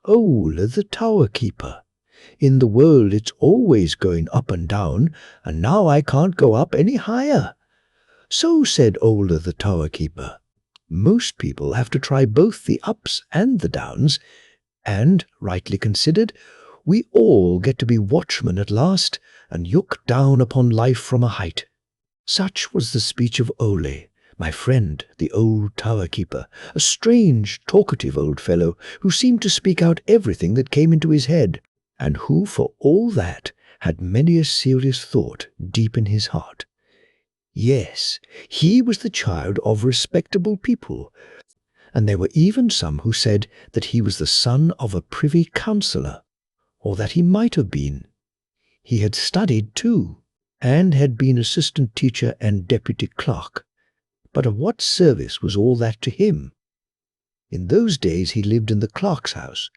Ole the tower keeper. In the world it's always going up and down, and now I can't go up any higher." So said Ole the tower keeper. Most people have to try both the ups and the downs, and, rightly considered, we all get to be watchmen at last and look down upon life from a height. Such was the speech of Ole, my friend, the old tower-keeper, a strange, talkative old fellow who seemed to speak out everything that came into his head, and who, for all that, had many a serious thought deep in his heart. Yes, he was the child of respectable people, and there were even some who said that he was the son of a privy councillor, or that he might have been. He had studied too, and had been assistant teacher and deputy clerk. But of what service was all that to him? In those days he lived in the clerk's house,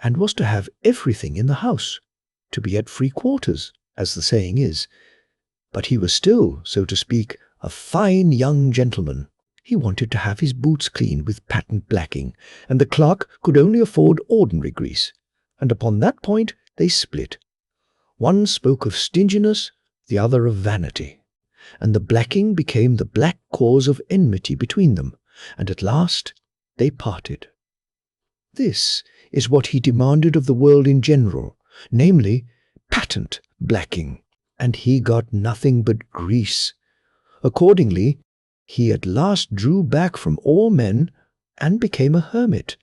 and was to have everything in the house, to be at free quarters, as the saying is. But he was still, so to speak, a fine young gentleman. He wanted to have his boots cleaned with patent blacking, and the clerk could only afford ordinary grease, and upon that point they split. One spoke of stinginess, the other of vanity, and the blacking became the black cause of enmity between them, and at last they parted. This is what he demanded of the world in general, namely, patent blacking, and he got nothing but grease. Accordingly, he at last drew back from all men and became a hermit.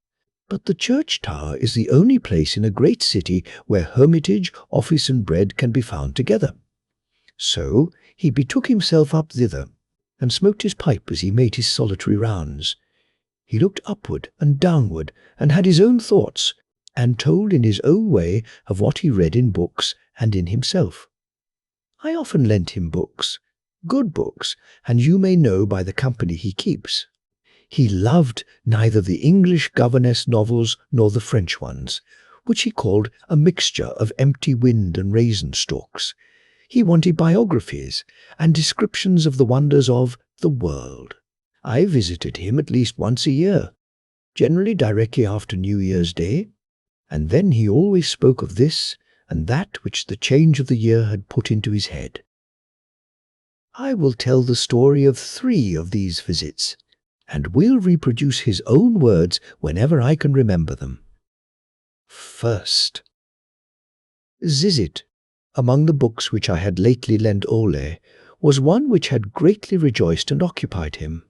But the church tower is the only place in a great city where hermitage, office, and bread can be found together. So he betook himself up thither, and smoked his pipe as he made his solitary rounds. He looked upward and downward, and had his own thoughts, and told in his own way of what he read in books and in himself. I often lent him books, good books, and you may know by the company he keeps. He loved neither the English governess novels nor the French ones, which he called a mixture of empty wind and raisin stalks. He wanted biographies and descriptions of the wonders of the world. I visited him at least once a year, generally directly after New Year's Day, and then he always spoke of this and that which the change of the year had put into his head. I will tell the story of 3 of these visits, and will reproduce his own words whenever I can remember them. First, Zizit, among the books which I had lately lent Ole, was one which had greatly rejoiced and occupied him.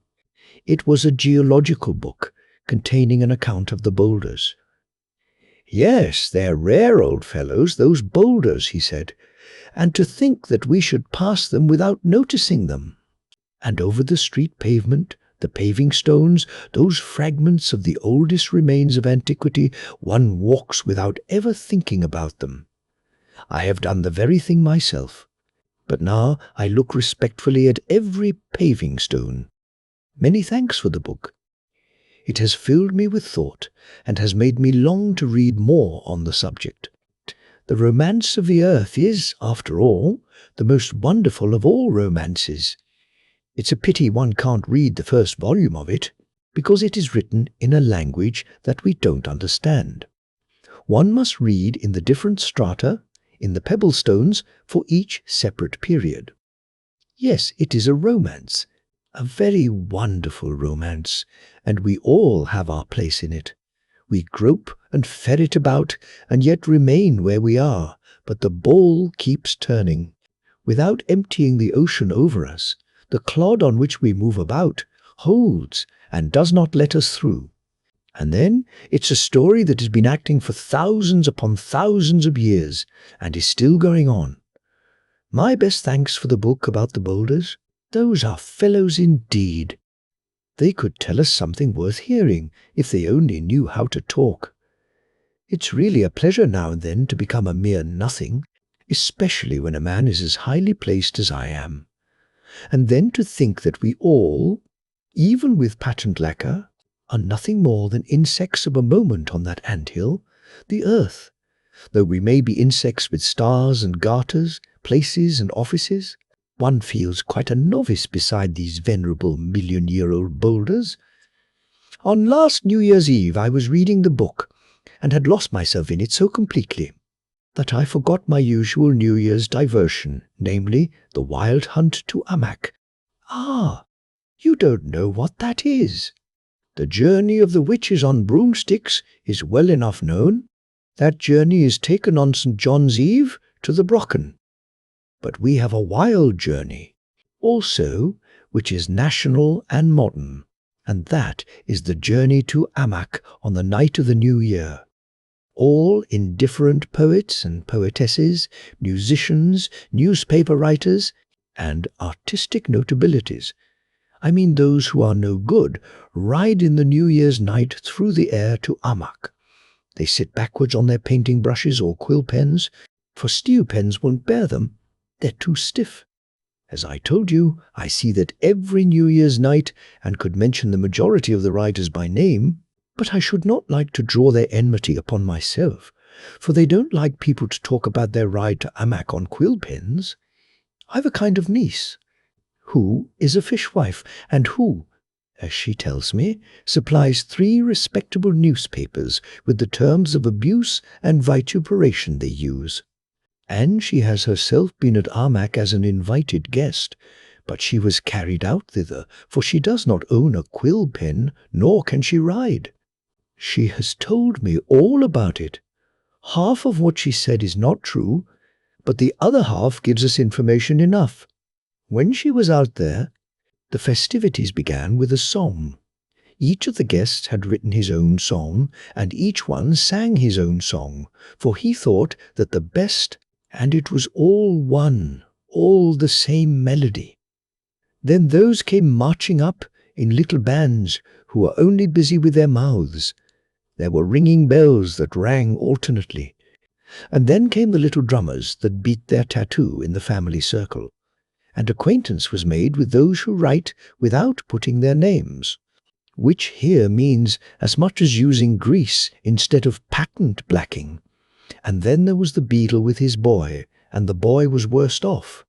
It was a geological book, containing an account of the boulders. "Yes, they're rare old fellows, those boulders," he said, "and to think that we should pass them without noticing them. And over the street pavement, the paving stones, those fragments of the oldest remains of antiquity, one walks without ever thinking about them. I have done the very thing myself, but now I look respectfully at every paving stone. Many thanks for the book. It has filled me with thought, and has made me long to read more on the subject. The romance of the earth is, after all, the most wonderful of all romances. It's a pity one can't read the first volume of it, because it is written in a language that we don't understand. One must read in the different strata, in the pebble stones, for each separate period. Yes, it is a romance, a very wonderful romance, and we all have our place in it. We grope and ferret about, and yet remain where we are, but the ball keeps turning. Without emptying the ocean over us, the clod on which we move about holds and does not let us through. And then it's a story that has been acting for thousands upon thousands of years, and is still going on. My best thanks for the book about the boulders. Those are fellows indeed. They could tell us something worth hearing, if they only knew how to talk. It's really a pleasure now and then to become a mere nothing, especially when a man is as highly placed as I am. And then to think that we all, even with patent lacquer, are nothing more than insects of a moment on that ant-hill, the earth, though we may be insects with stars and garters, places and offices. One feels quite a novice beside these venerable million-year-old boulders. On last New Year's Eve I was reading the book, and had lost myself in it so completely that I forgot my usual New Year's diversion, namely the wild hunt to Amak. Ah, you don't know what that is. The journey of the witches on broomsticks is well enough known. That journey is taken on St. John's Eve to the Brocken. But we have a wild journey, also, which is national and modern, and that is the journey to Amak on the night of the New Year. All indifferent poets and poetesses, musicians, newspaper writers, and artistic notabilities, I mean those who are no good, ride in the New Year's night through the air to Amak. They sit backwards on their painting brushes or quill pens, for steel pens won't bear them. They're too stiff. As I told you, I see that every New Year's night, and could mention the majority of the riders by name, but I should not like to draw their enmity upon myself, for they don't like people to talk about their ride to Amak on quill pens. I've a kind of niece, who is a fishwife, and who, as she tells me, supplies 3 respectable newspapers with the terms of abuse and vituperation they use. And she has herself been at Amak as an invited guest, but she was carried out thither, for she does not own a quill pen, nor can she ride. She has told me all about it. Half of what she said is not true, but the other half gives us information enough. When she was out there, the festivities began with a song. Each of the guests had written his own song, and each one sang his own song, for he thought that the best, and it was all one, all the same melody. Then those came marching up in little bands who were only busy with their mouths. There were ringing bells that rang alternately, and then came the little drummers that beat their tattoo in the family circle, and acquaintance was made with those who write without putting their names, which here means as much as using grease instead of patent blacking. And then there was the beadle with his boy, and the boy was worst off,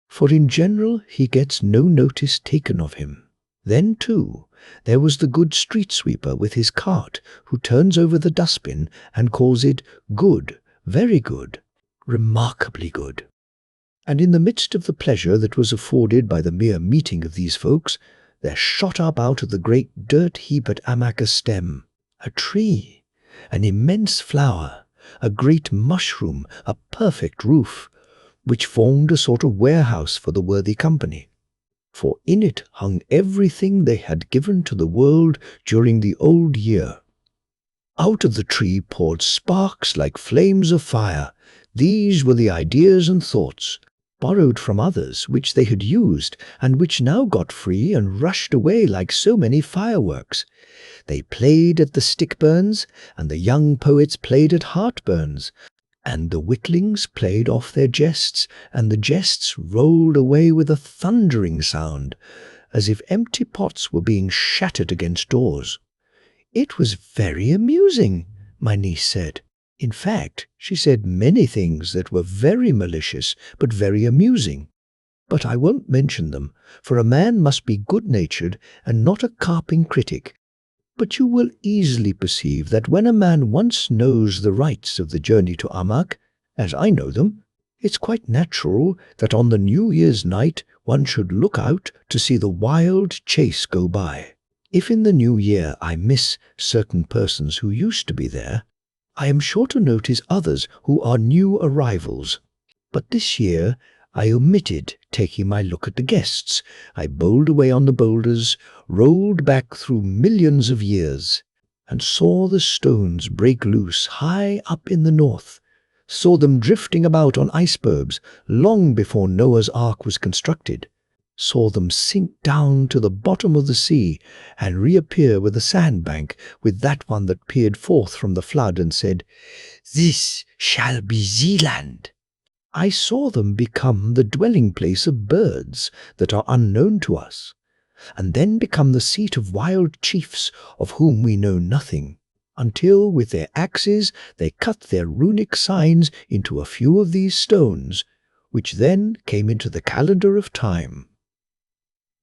for in general he gets no notice taken of him. Then, too, there was the good street sweeper with his cart, who turns over the dustbin and calls it good, very good, remarkably good. And in the midst of the pleasure that was afforded by the mere meeting of these folks, there shot up out of the great dirt heap at Amak a stem, a tree, an immense flower, a great mushroom, a perfect roof, which formed a sort of warehouse for the worthy company. For in it hung everything they had given to the world during the old year. Out of the tree poured sparks like flames of fire. These were the ideas and thoughts, borrowed from others, which they had used, and which now got free and rushed away like so many fireworks. They played at the stick-burns, and the young poets played at heartburns, and the witlings played off their jests, and the jests rolled away with a thundering sound, as if empty pots were being shattered against doors. It was very amusing, my niece said. In fact, she said many things that were very malicious, but very amusing. But I won't mention them, for a man must be good-natured and not a carping critic. But you will easily perceive that when a man once knows the rights of the journey to Amak, as I know them, it's quite natural that on the New Year's night one should look out to see the wild chase go by. If in the New Year I miss certain persons who used to be there, I am sure to notice others who are new arrivals. But this year I omitted taking my look at the guests. I bowled away on the boulders, rolled back through millions of years, and saw the stones break loose high up in the north, saw them drifting about on icebergs long before Noah's Ark was constructed, saw them sink down to the bottom of the sea and reappear with a sandbank, with that one that peered forth from the flood and said, "This shall be Zealand." I saw them become the dwelling place of birds that are unknown to us, and then become the seat of wild chiefs of whom we know nothing, until with their axes they cut their runic signs into a few of these stones, which then came into the calendar of time.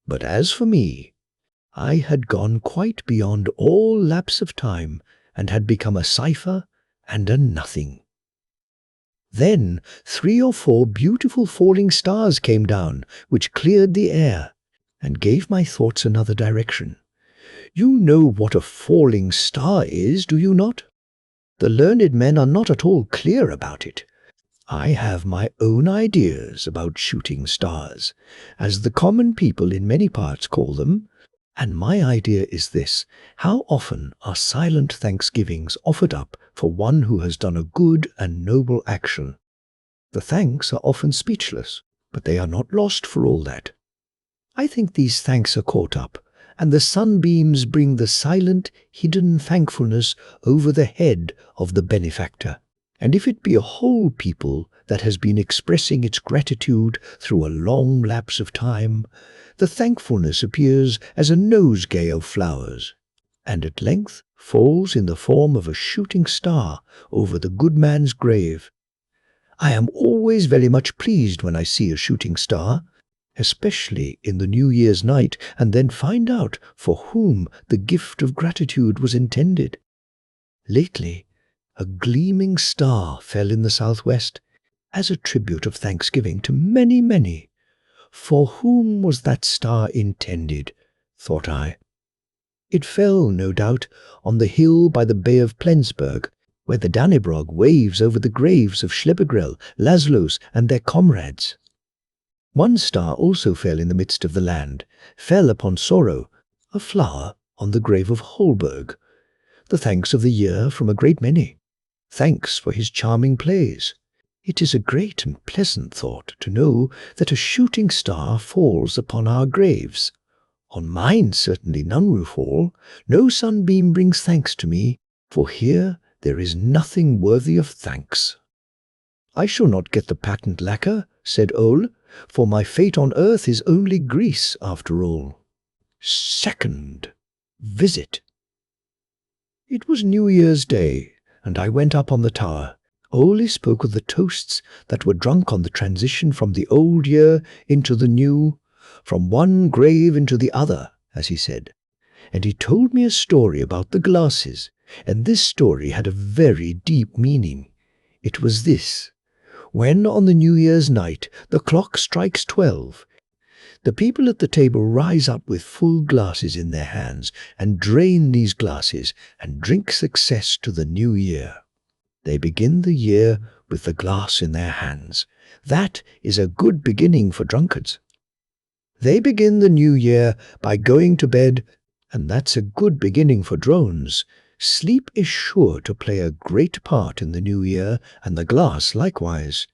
But as for me, I had gone quite beyond all lapse of time, and had become a cipher and a nothing. Then 3 or 4 beautiful falling stars came down, which cleared the air, and gave my thoughts another direction. You know what a falling star is, do you not? The learned men are not at all clear about it. I have my own ideas about shooting stars, as the common people in many parts call them, and my idea is this: how often are silent thanksgivings offered up for one who has done a good and noble action? The thanks are often speechless, but they are not lost for all that. I think these thanks are caught up, and the sunbeams bring the silent, hidden thankfulness over the head of the benefactor. And if it be a whole people that has been expressing its gratitude through a long lapse of time, the thankfulness appears as a nosegay of flowers, and at length falls in the form of a shooting star over the good man's grave. I am always very much pleased when I see a shooting star, especially in the New Year's night, and then find out for whom the gift of gratitude was intended. Lately, a gleaming star fell in the southwest as a tribute of thanksgiving to many, many. For whom was that star intended, thought I. It fell, no doubt, on the hill by the Bay of Plensburg, where the Dannebrog waves over the graves of Schlebergrell, Laszlos, and their comrades. One star also fell in the midst of the land, fell upon sorrow, a flower on the grave of Holberg, the thanks of the year from a great many. Thanks for his charming plays. It is a great and pleasant thought to know that a shooting star falls upon our graves. On mine certainly none will fall. No sunbeam brings thanks to me, for here there is nothing worthy of thanks. I shall not get the patent lacquer, said Ole, for my fate on earth is only Greece after all. Second visit. It was New Year's Day, and I went up on the tower. Ole spoke of the toasts that were drunk on the transition from the old year into the new, from one grave into the other, as he said. And he told me a story about the glasses, and this story had a very deep meaning. It was this: when on the New Year's night the clock strikes 12, the people at the table rise up with full glasses in their hands and drain these glasses and drink success to the new year. They begin the year with the glass in their hands. That is a good beginning for drunkards. They begin the new year by going to bed, and that's a good beginning for drones. Sleep is sure to play a great part in the new year, and the glass likewise.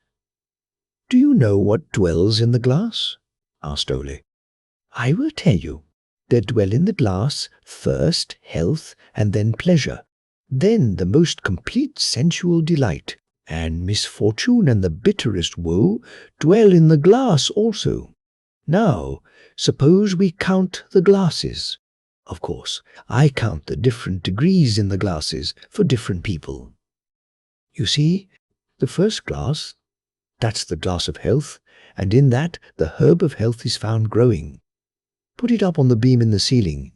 Do you know what dwells in the glass? Asked Ole. I will tell you. There dwell in the glass first health, and then pleasure, then the most complete sensual delight, and misfortune and the bitterest woe dwell in the glass also. Now, suppose we count the glasses. Of course, I count the different degrees in the glasses for different people. You see, the first glass, that's the glass of health, and in that the herb of health is found growing. Put it up on the beam in the ceiling,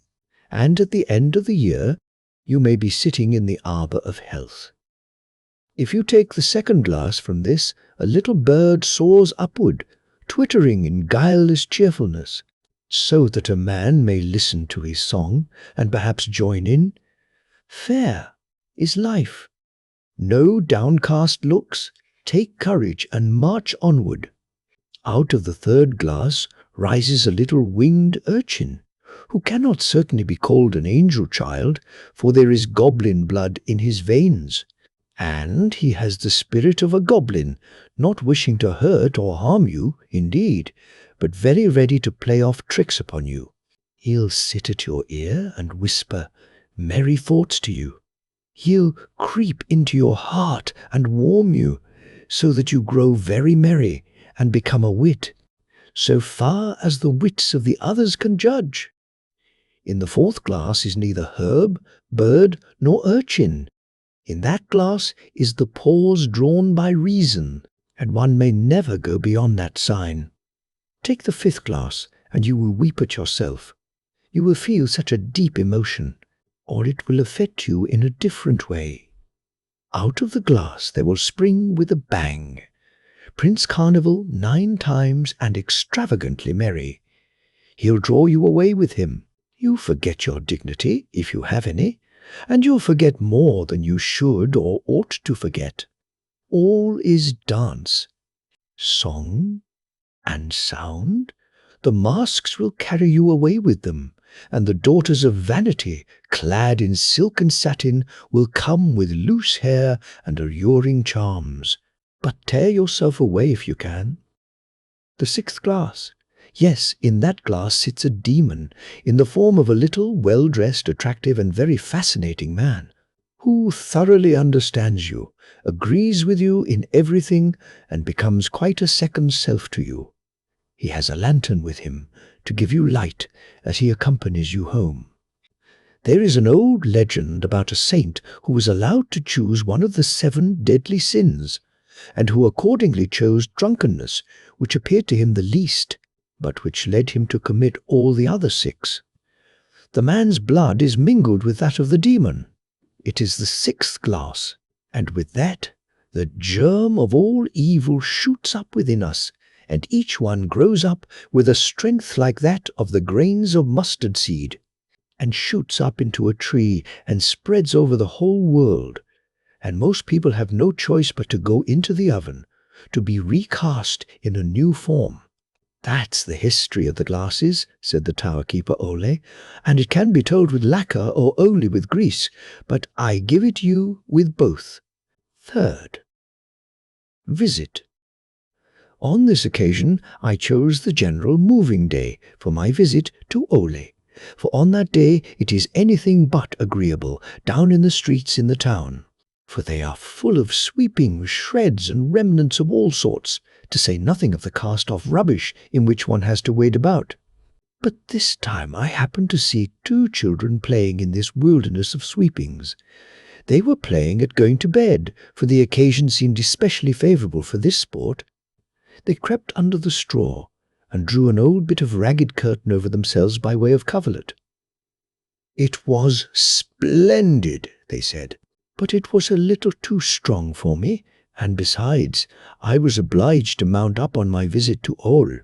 and at the end of the year you may be sitting in the arbour of health. If you take the second glass from this, a little bird soars upward, twittering in guileless cheerfulness, so that a man may listen to his song and perhaps join in. Fair is life. No downcast looks. Take courage and march onward. Out of the third glass rises a little winged urchin, who cannot certainly be called an angel child, for there is goblin blood in his veins, and he has the spirit of a goblin, not wishing to hurt or harm you, indeed, but very ready to play off tricks upon you. He'll sit at your ear and whisper merry thoughts to you. He'll creep into your heart and warm you, so that you grow very merry and become a wit, so far as the wits of the others can judge. In the fourth glass is neither herb, bird, nor urchin. In that glass is the pause drawn by reason, and one may never go beyond that sign. Take the fifth glass, and you will weep at yourself. You will feel such a deep emotion, or it will affect you in a different way. out of the glass there will spring with a bang Prince Carnival 9 times and extravagantly merry. He'll draw you away with him. You forget your dignity, if you have any, and you'll forget more than you should or ought to forget. All is dance, song, and sound. The masks will carry you away with them, and the daughters of vanity, clad in silk and satin, will come with loose hair and alluring charms. But tear yourself away if you can. The 6th glass. Yes, in that glass sits a demon, in the form of a little, well-dressed, attractive, and very fascinating man, who thoroughly understands you, agrees with you in everything, and becomes quite a second self to you. He has a lantern with him to give you light as he accompanies you home. There is an old legend about a saint who was allowed to choose one of the 7 deadly sins, and who accordingly chose drunkenness, which appeared to him the least, but which led him to commit all the other 6. The man's blood is mingled with that of the demon. It is the 6th glass, and with that the germ of all evil shoots up within us, and each one grows up with a strength like that of the grains of mustard seed, and shoots up into a tree and spreads over the whole world. And most people have no choice but to go into the oven, to be recast in a new form. That's the history of the glasses, said the tower keeper Ole, and it can be told with lacquer or only with grease, but I give it you with both. 3rd. Visit. On this occasion I chose the general moving day for my visit to Ole, for on that day it is anything but agreeable down in the streets in the town, for they are full of sweepings, shreds, and remnants of all sorts, to say nothing of the cast-off rubbish in which one has to wade about. But this time I happened to see 2 children playing in this wilderness of sweepings. They were playing at going to bed, for the occasion seemed especially favourable for this sport. They crept under the straw, and drew an old bit of ragged curtain over themselves by way of coverlet. It was splendid, they said, but it was a little too strong for me, and besides, I was obliged to mount up on my visit to Ole.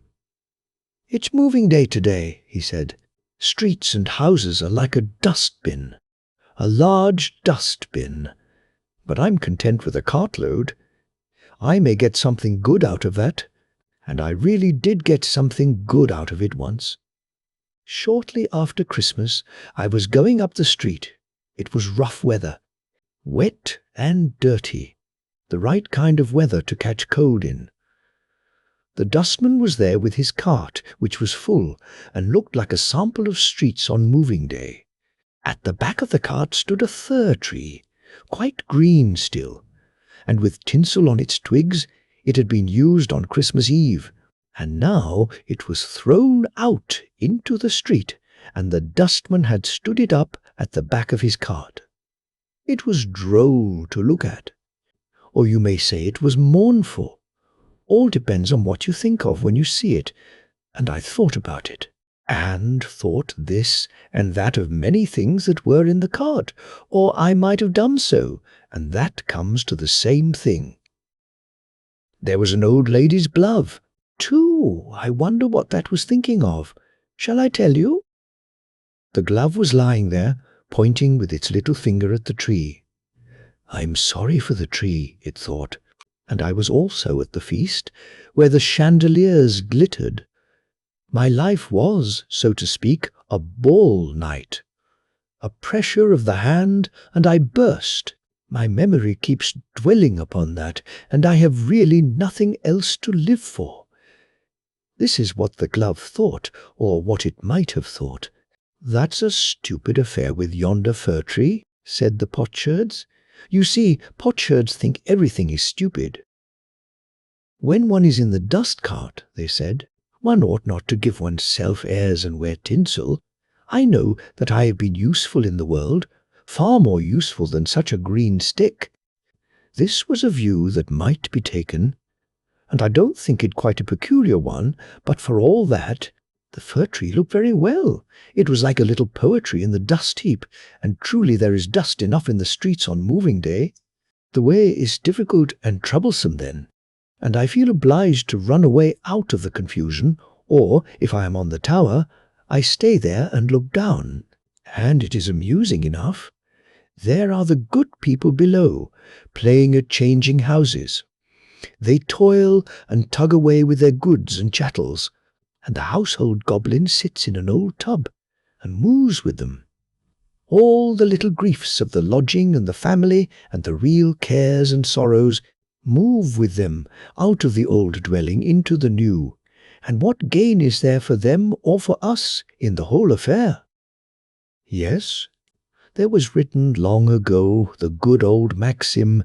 It's moving day today, he said. Streets and houses are like a dustbin, a large dustbin. But I'm content with a cartload. I may get something good out of that, and I really did get something good out of it once. Shortly after Christmas, I was going up the street. It was rough weather, wet and dirty, the right kind of weather to catch cold in. The dustman was there with his cart, which was full, and looked like a sample of streets on moving day. At the back of the cart stood a fir tree, quite green still, and with tinsel on its twigs. It had been used on Christmas Eve, and now it was thrown out into the street, and the dustman had stood it up at the back of his cart. It was droll to look at, or you may say it was mournful. All depends on what you think of when you see it, and I thought about it, and thought this and that of many things that were in the cart, or I might have done so, and that comes to the same thing. There was an old lady's glove, too. I wonder what that was thinking of. Shall I tell you? The glove was lying there, pointing with its little finger at the tree. I'm sorry for the tree, it thought, and I was also at the feast, where the chandeliers glittered. My life was, so to speak, a ball night. A pressure of the hand, and I burst. My memory keeps dwelling upon that, and I have really nothing else to live for. This is what the glove thought, or what it might have thought. That's a stupid affair with yonder fir tree, said the potsherds. You see, potsherds think everything is stupid. When one is in the dust cart, they said, one ought not to give oneself airs and wear tinsel. I know that I have been useful in the world, far more useful than such a green stick. This was a view that might be taken, and I don't think it quite a peculiar one, but for all that, the fir tree looked very well. It was like a little poetry in the dust heap, and truly there is dust enough in the streets on moving day. The way is difficult and troublesome then, and I feel obliged to run away out of the confusion, or, if I am on the tower, I stay there and look down, and it is amusing enough. There are the good people below, playing at changing houses. They toil and tug away with their goods and chattels, and the household goblin sits in an old tub and moos with them. All the little griefs of the lodging and the family and the real cares and sorrows move with them out of the old dwelling into the new, and what gain is there for them or for us in the whole affair? Yes, there was written long ago the good old maxim,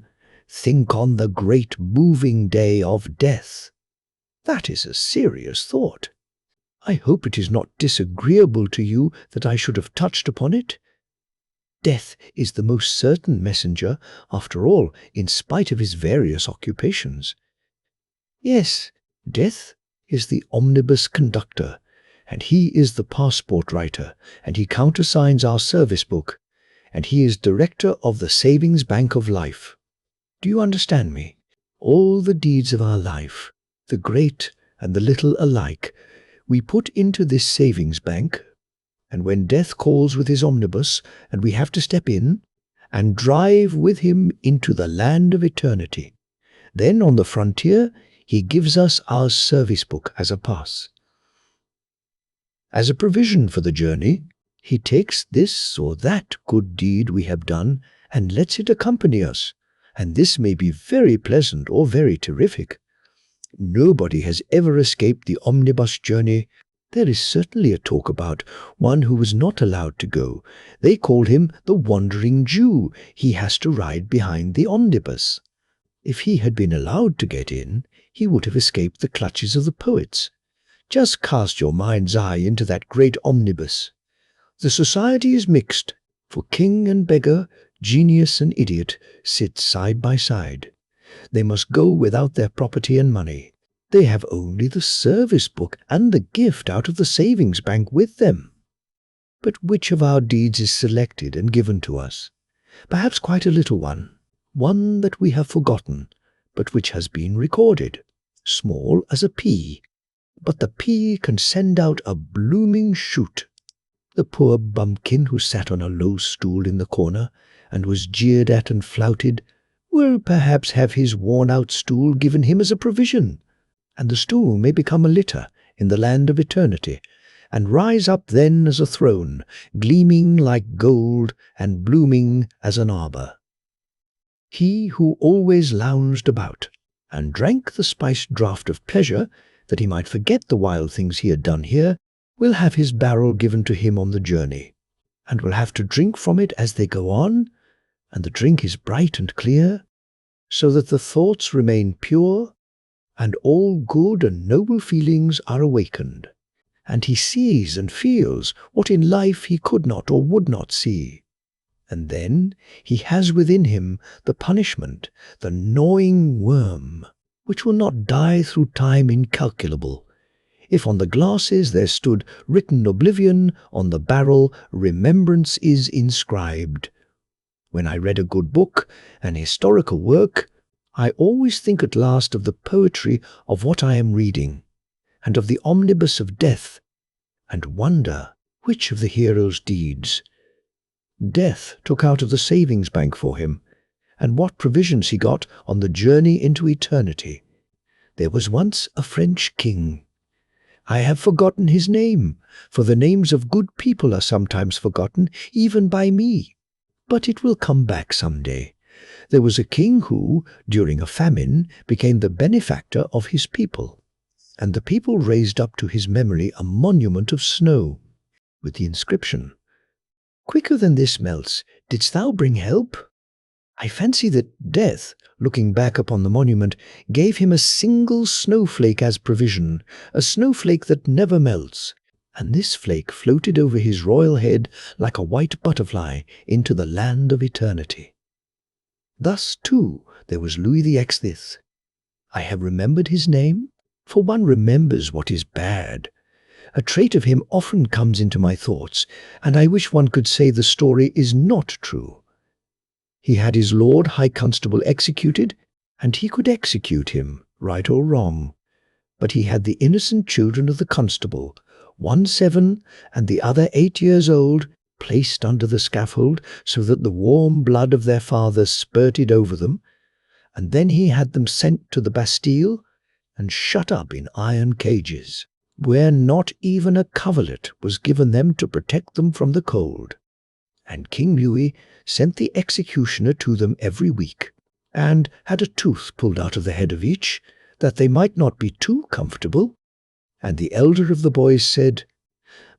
"Think on the great moving day of death." That is a serious thought. I hope it is not disagreeable to you that I should have touched upon it. Death is the most certain messenger, after all, in spite of his various occupations. Yes, Death is the omnibus conductor, and he is the passport writer, and he countersigns our service book, and he is director of the savings bank of life. Do you understand me? All the deeds of our life, the great and the little alike, we put into this savings bank, and when death calls with his omnibus and we have to step in and drive with him into the land of eternity, then on the frontier he gives us our service book as a pass. As a provision for the journey, he takes this or that good deed we have done and lets it accompany us, and this may be very pleasant or very terrific. Nobody has ever escaped the omnibus journey. There is certainly a talk about one who was not allowed to go. They called him the Wandering Jew. He has to ride behind the omnibus. If he had been allowed to get in, he would have escaped the clutches of the poets. Just cast your mind's eye into that great omnibus. The society is mixed, for king and beggar, genius and idiot sit side by side. They must go without their property and money. They have only the service book and the gift out of the savings bank with them. But which of our deeds is selected and given to us? Perhaps quite a little one that we have forgotten, but which has been recorded, small as a pea. But the pea can send out a blooming shoot. The poor bumpkin who sat on a low stool in the corner and was jeered at and flouted will perhaps have his worn-out stool given him as a provision, and the stool may become a litter in the land of eternity, and rise up then as a throne, gleaming like gold and blooming as an arbour. He who always lounged about and drank the spiced draught of pleasure, that he might forget the wild things he had done here, will have his barrel given to him on the journey, and will have to drink from it as they go on, and the drink is bright and clear, so that the thoughts remain pure, and all good and noble feelings are awakened, and he sees and feels what in life he could not or would not see. And then he has within him the punishment, the gnawing worm, which will not die through time incalculable. If on the glasses there stood written oblivion, on the barrel remembrance is inscribed. When I read a good book, an historical work, I always think at last of the poetry of what I am reading, and of the omnibus of death, and wonder which of the hero's deeds Death took out of the savings bank for him, and what provisions he got on the journey into eternity. There was once a French king. I have forgotten his name, for the names of good people are sometimes forgotten, even by me. But it will come back some day. There was a king who, during a famine, became the benefactor of his people, and the people raised up to his memory a monument of snow, with the inscription, "Quicker than this melts, didst thou bring help?" I fancy that Death, looking back upon the monument, gave him a single snowflake as provision, a snowflake that never melts, and this flake floated over his royal head like a white butterfly into the land of eternity. Thus, too, there was Louis XVI. I have remembered his name, for one remembers what is bad. A trait of him often comes into my thoughts, and I wish one could say the story is not true. He had his Lord High Constable executed, and he could execute him, right or wrong. But he had the innocent children of the constable, one 7 and the other 8 years old, placed under the scaffold so that the warm blood of their father spurted over them, and then he had them sent to the Bastille and shut up in iron cages, where not even a coverlet was given them to protect them from the cold. And King Louis sent the executioner to them every week, and had a tooth pulled out of the head of each, that they might not be too comfortable. And the elder of the boys said,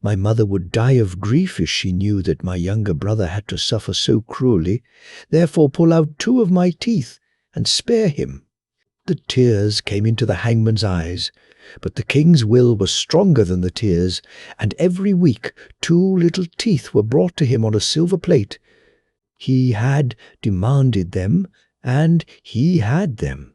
"My mother would die of grief if she knew that my younger brother had to suffer so cruelly. Therefore pull out 2 of my teeth and spare him." The tears came into the hangman's eyes, but the king's will was stronger than the tears, and every week 2 little teeth were brought to him on a silver plate. He had demanded them, and he had them.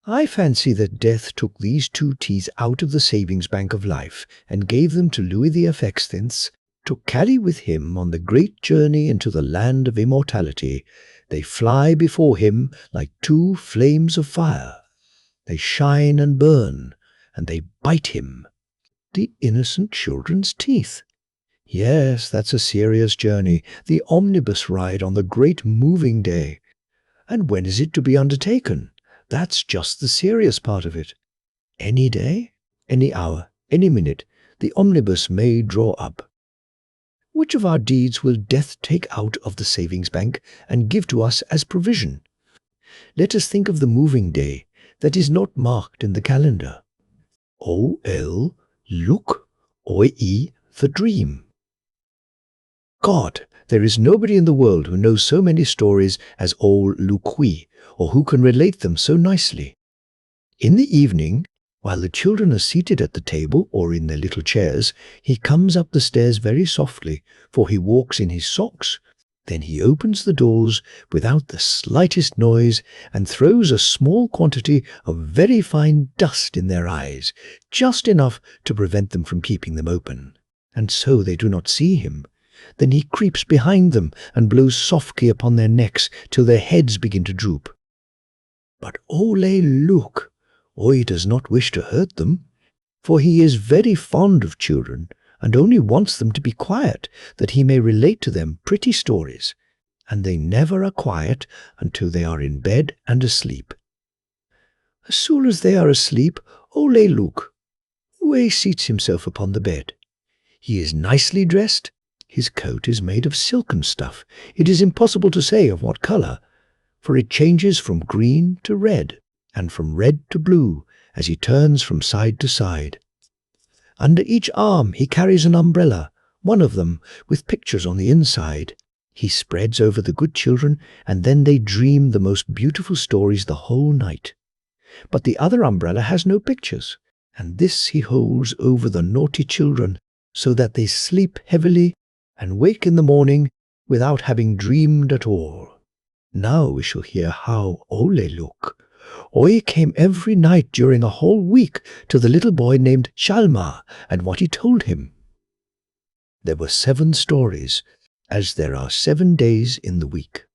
I fancy that death took these 2 teeth out of the savings bank of life and gave them to Louis XV to carry with him on the great journey into the land of immortality. They fly before him like 2 flames of fire. They shine and burn, and they bite him. The innocent children's teeth. Yes, that's a serious journey, the omnibus ride on the great moving day. And when is it to be undertaken? That's just the serious part of it. Any day, any hour, any minute, the omnibus may draw up. Which of our deeds will death take out of the savings bank and give to us as provision? Let us think of the moving day that is not marked in the calendar. O-L, look, O-E, the dream. God, there is nobody in the world who knows so many stories as old Louis, or who can relate them so nicely. In the evening, while the children are seated at the table or in their little chairs, he comes up the stairs very softly, for he walks in his socks. Then he opens the doors without the slightest noise and throws a small quantity of very fine dust in their eyes, just enough to prevent them from keeping them open, and so they do not see him. Then he creeps behind them and blows softly upon their necks till their heads begin to droop. But Ole look! Oi does not wish to hurt them, for he is very fond of children and only wants them to be quiet, that he may relate to them pretty stories, and they never are quiet until they are in bed and asleep. As soon as they are asleep, Ole look! Away seats himself upon the bed. He is nicely dressed. His coat is made of silken stuff. It is impossible to say of what color, for it changes from green to red, and from red to blue, as he turns from side to side. Under each arm he carries an umbrella, one of them with pictures on the inside. He spreads over the good children, and then they dream the most beautiful stories the whole night. But the other umbrella has no pictures, and this he holds over the naughty children, so that they sleep heavily and wake in the morning without having dreamed at all. Now we shall hear how Ole look. Ole came every night during a whole week to the little boy named Shalmar, and what he told him. There were 7 stories, as there are 7 days in the week.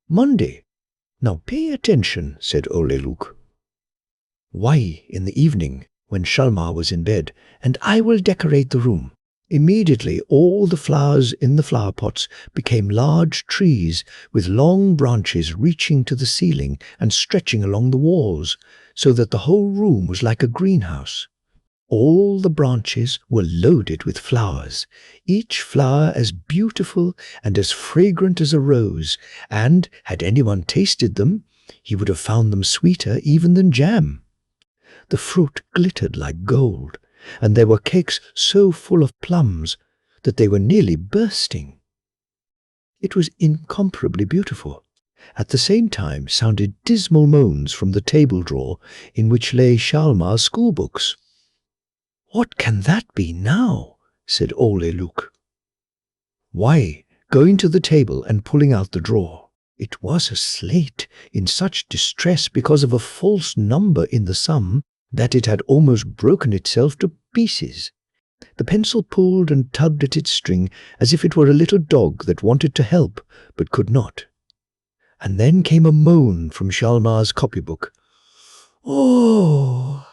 Monday. Now pay attention, said Ole Luke. Why, in the evening, when Shalmar was in bed, and I will decorate the room. Immediately all the flowers in the flower pots became large trees with long branches reaching to the ceiling and stretching along the walls, so that the whole room was like a greenhouse. All the branches were loaded with flowers, each flower as beautiful and as fragrant as a rose, and had anyone tasted them, he would have found them sweeter even than jam. The fruit glittered like gold, and there were cakes so full of plums that they were nearly bursting. It was incomparably beautiful. At the same time sounded dismal moans from the table drawer in which lay Shalmar's schoolbooks. "What can that be now?" said Ole Luke. Why, going to the table and pulling out the drawer. It was a slate in such distress because of a false number in the sum that it had almost broken itself to pieces. The pencil pulled and tugged at its string as if it were a little dog that wanted to help but could not. And then came a moan from Hjalmar's copybook. Oh!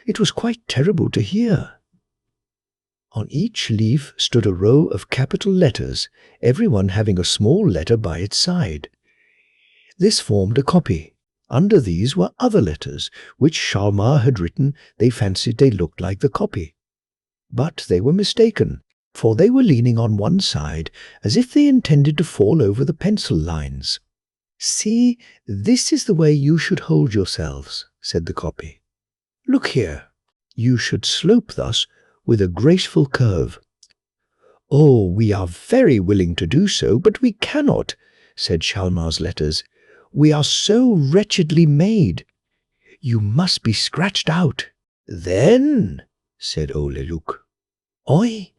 It was quite terrible to hear. On each leaf stood a row of capital letters, every one having a small letter by its side. This formed a copy. Under these were other letters, which Hjalmar had written. They fancied they looked like the copy. But they were mistaken, for they were leaning on one side, as if they intended to fall over the pencil lines. "See, this is the way you should hold yourselves," said the copy. "Look here. You should slope thus, with a graceful curve." "Oh, we are very willing to do so, but we cannot," said Hjalmar's letters. "We are so wretchedly made. You must be scratched out." "Then," said Ole Luk. "Oi!"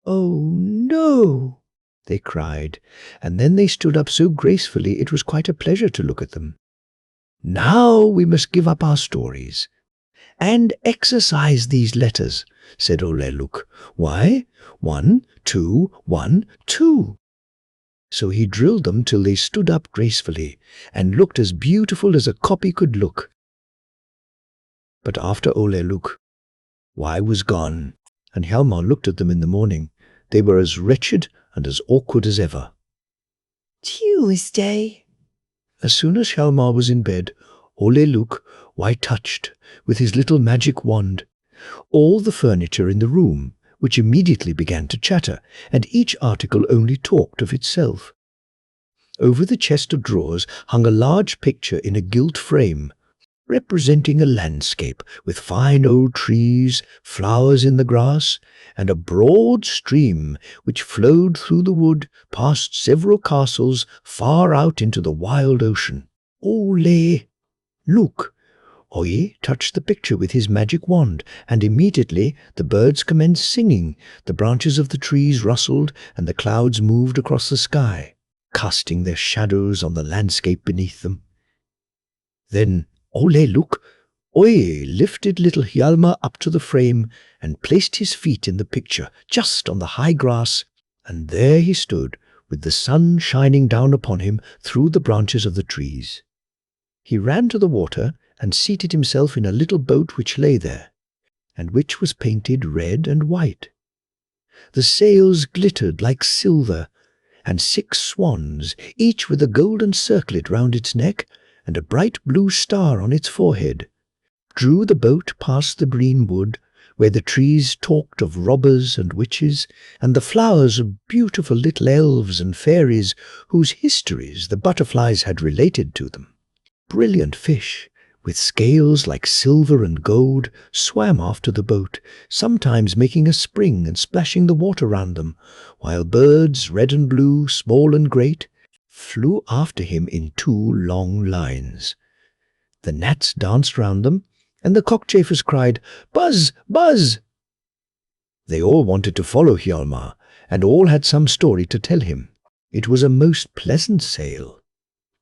"Oh, no!" they cried, and then they stood up so gracefully it was quite a pleasure to look at them. "Now we must give up our stories and exercise these letters," said Ole Luk. "Why? 1, 2, 1, 2. So he drilled them till they stood up gracefully and looked as beautiful as a copy could look. But after Ole Luk, was gone, and Hjalmar looked at them in the morning. They were as wretched and as awkward as ever. Tuesday. As soon as Hjalmar was in bed, Ole Luk touched, with his little magic wand, all the furniture in the room, which immediately began to chatter, and each article only talked of itself. Over the chest of drawers hung a large picture in a gilt frame, representing a landscape with fine old trees, flowers in the grass, and a broad stream which flowed through the wood past several castles far out into the wild ocean. Ole Luk! Oye touched the picture with his magic wand, and immediately the birds commenced singing, the branches of the trees rustled, and the clouds moved across the sky, casting their shadows on the landscape beneath them. Then Ole Luk lifted little Hjalmar up to the frame and placed his feet in the picture just on the high grass, and there he stood with the sun shining down upon him through the branches of the trees. He ran to the water and seated himself in a little boat which lay there, and which was painted red and white. The sails glittered like silver, and 6 swans, each with a golden circlet round its neck and a bright blue star on its forehead, drew the boat past the green wood, where the trees talked of robbers and witches, and the flowers of beautiful little elves and fairies whose histories the butterflies had related to them. Brilliant fish, with scales like silver and gold, swam after the boat, sometimes making a spring and splashing the water round them, while birds, red and blue, small and great, flew after him in 2 long lines. The gnats danced round them, and the cockchafers cried, "Buzz! Buzz!" They all wanted to follow Hjalmar, and all had some story to tell him. It was a most pleasant sail.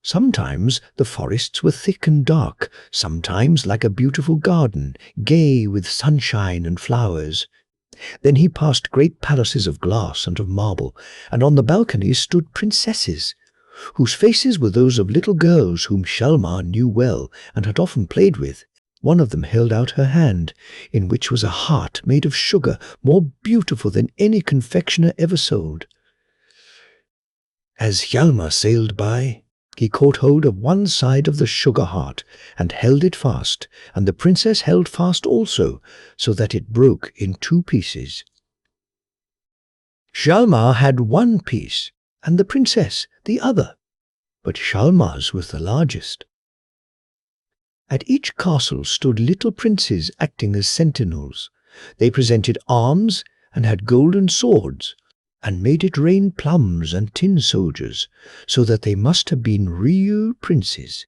Sometimes the forests were thick and dark, sometimes like a beautiful garden, gay with sunshine and flowers. Then he passed great palaces of glass and of marble, and on the balconies stood princesses, whose faces were those of little girls whom Hjalmar knew well and had often played with. One of them held out her hand, in which was a heart made of sugar, more beautiful than any confectioner ever sold. As Hjalmar sailed by, he caught hold of one side of the sugar heart and held it fast, and the princess held fast also, so that it broke in 2 pieces. Hjalmar had 1 piece, and the princess the other, but Hjalmar's was the largest. At each castle stood little princes acting as sentinels. They presented arms and had golden swords, and made it rain plums and tin soldiers, so that they must have been real princes.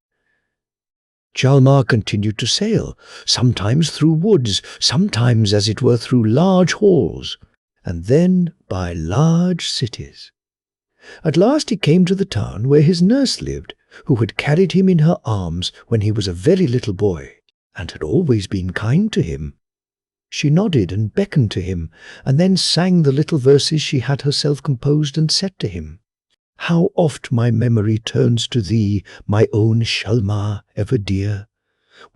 Hjalmar continued to sail, sometimes through woods, sometimes as it were through large halls, and then by large cities. At last he came to the town where his nurse lived, who had carried him in her arms when he was a very little boy, and had always been kind to him. She nodded and beckoned to him, and then sang the little verses she had herself composed and said to him, How oft my memory turns to thee, my own Shalmar ever dear,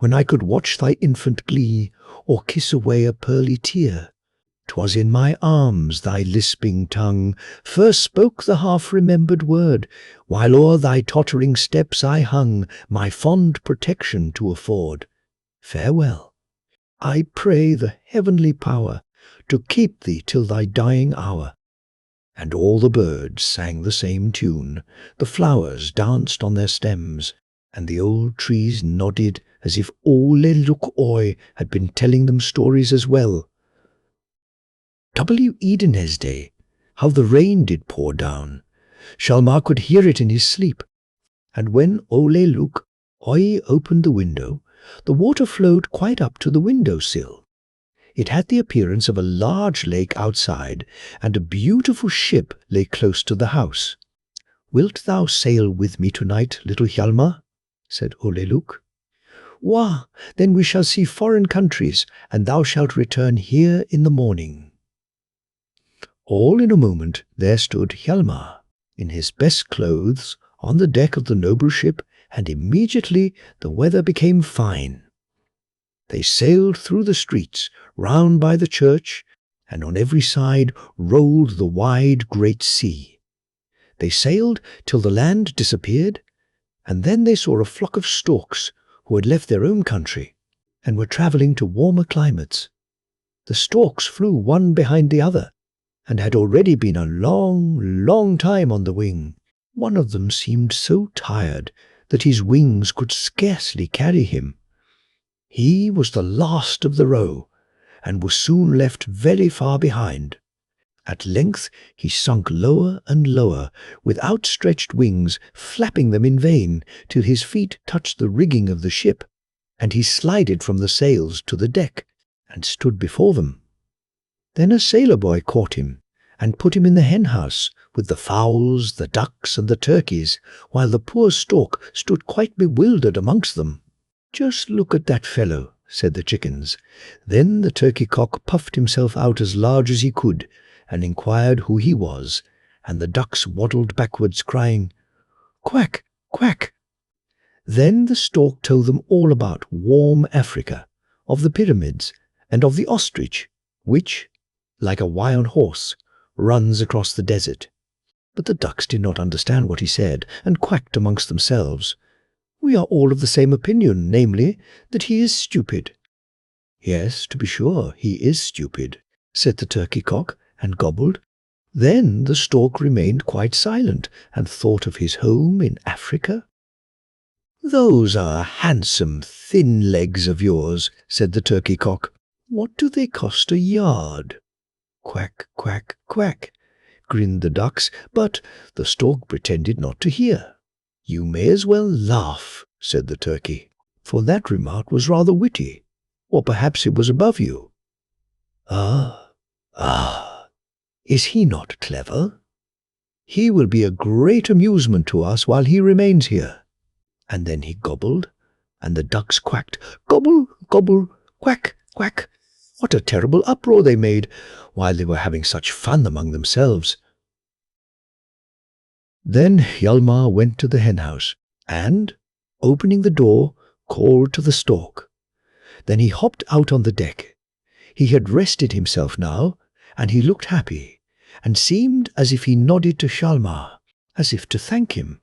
when I could watch thy infant glee, or kiss away a pearly tear. 'Twas in my arms thy lisping tongue first spoke the half-remembered word, while o'er thy tottering steps I hung, my fond protection to afford. Farewell. I pray the heavenly power to keep thee till thy dying hour. And all the birds sang the same tune, the flowers danced on their stems, and the old trees nodded as if Ole Luk Oy had been telling them stories as well. W. Edenesday, how the rain did pour down. Shalmar could hear it in his sleep, and when Ole Luk Oy opened the window, the water flowed quite up to the window-sill. It had the appearance of a large lake outside, and a beautiful ship lay close to the house. "Wilt thou sail with me tonight, little Hjalmar?" said Ole Luk. "Wah, then we shall see foreign countries, and thou shalt return here in the morning." All in a moment there stood Hjalmar, in his best clothes, on the deck of the noble ship, and immediately the weather became fine. They sailed through the streets, round by the church, and on every side rolled the wide great sea. They sailed till the land disappeared, and then they saw a flock of storks who had left their own country and were travelling to warmer climates. The storks flew one behind the other, and had already been a long, long time on the wing. One of them seemed so tired that his wings could scarcely carry him. He was the last of the row, and was soon left very far behind. At length he sunk lower and lower, with outstretched wings, flapping them in vain, till his feet touched the rigging of the ship, and he slided from the sails to the deck, and stood before them. Then a sailor boy caught him, and put him in the hen-house, with the fowls, the ducks, and the turkeys, while the poor stork stood quite bewildered amongst them. "Just look at that fellow," said the chickens. Then the turkey-cock puffed himself out as large as he could, and inquired who he was, and the ducks waddled backwards, crying, "Quack, quack." Then the stork told them all about warm Africa, of the pyramids, and of the ostrich, which, like a wild horse, runs across the desert. But the ducks did not understand what he said, and quacked amongst themselves. "We are all of the same opinion, namely, that he is stupid." "Yes, to be sure, he is stupid," said the turkey-cock, and gobbled. Then the stork remained quite silent, and thought of his home in Africa. "Those are handsome, thin legs of yours," said the turkey-cock. "What do they cost a yard?" "Quack, quack, quack," grinned the ducks, but the stork pretended not to hear. "You may as well laugh," said the turkey, "for that remark was rather witty, or perhaps it was above you." Ah, is he not clever? He will be a great amusement to us while he remains here." And then he gobbled, and the ducks quacked, "Gobble, gobble, quack, quack." What a terrible uproar they made, while they were having such fun among themselves. Then Hjalmar went to the hen-house, and, opening the door, called to the stork. Then he hopped out on the deck. He had rested himself now, and he looked happy, and seemed as if he nodded to Hjalmar, as if to thank him.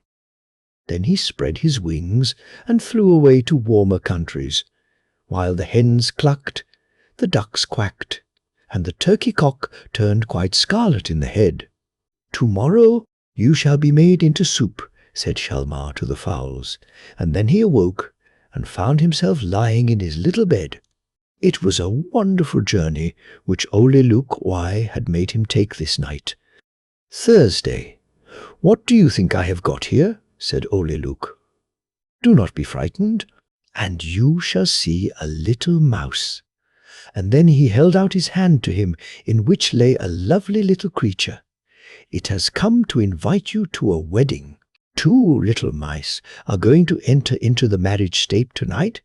Then he spread his wings and flew away to warmer countries, while the hens clucked, the ducks quacked, and the turkey-cock turned quite scarlet in the head. "Tomorrow you shall be made into soup," said Hjalmar to the fowls, and then he awoke and found himself lying in his little bed. It was a wonderful journey which Ole Luk Oy had made him take this night. Thursday. "What do you think I have got here?" said Ole Luk. "Do not be frightened, and you shall see a little mouse." And then he held out his hand to him, in which lay a lovely little creature. "It has come to invite you to a wedding. 2 little mice are going to enter into the marriage state tonight.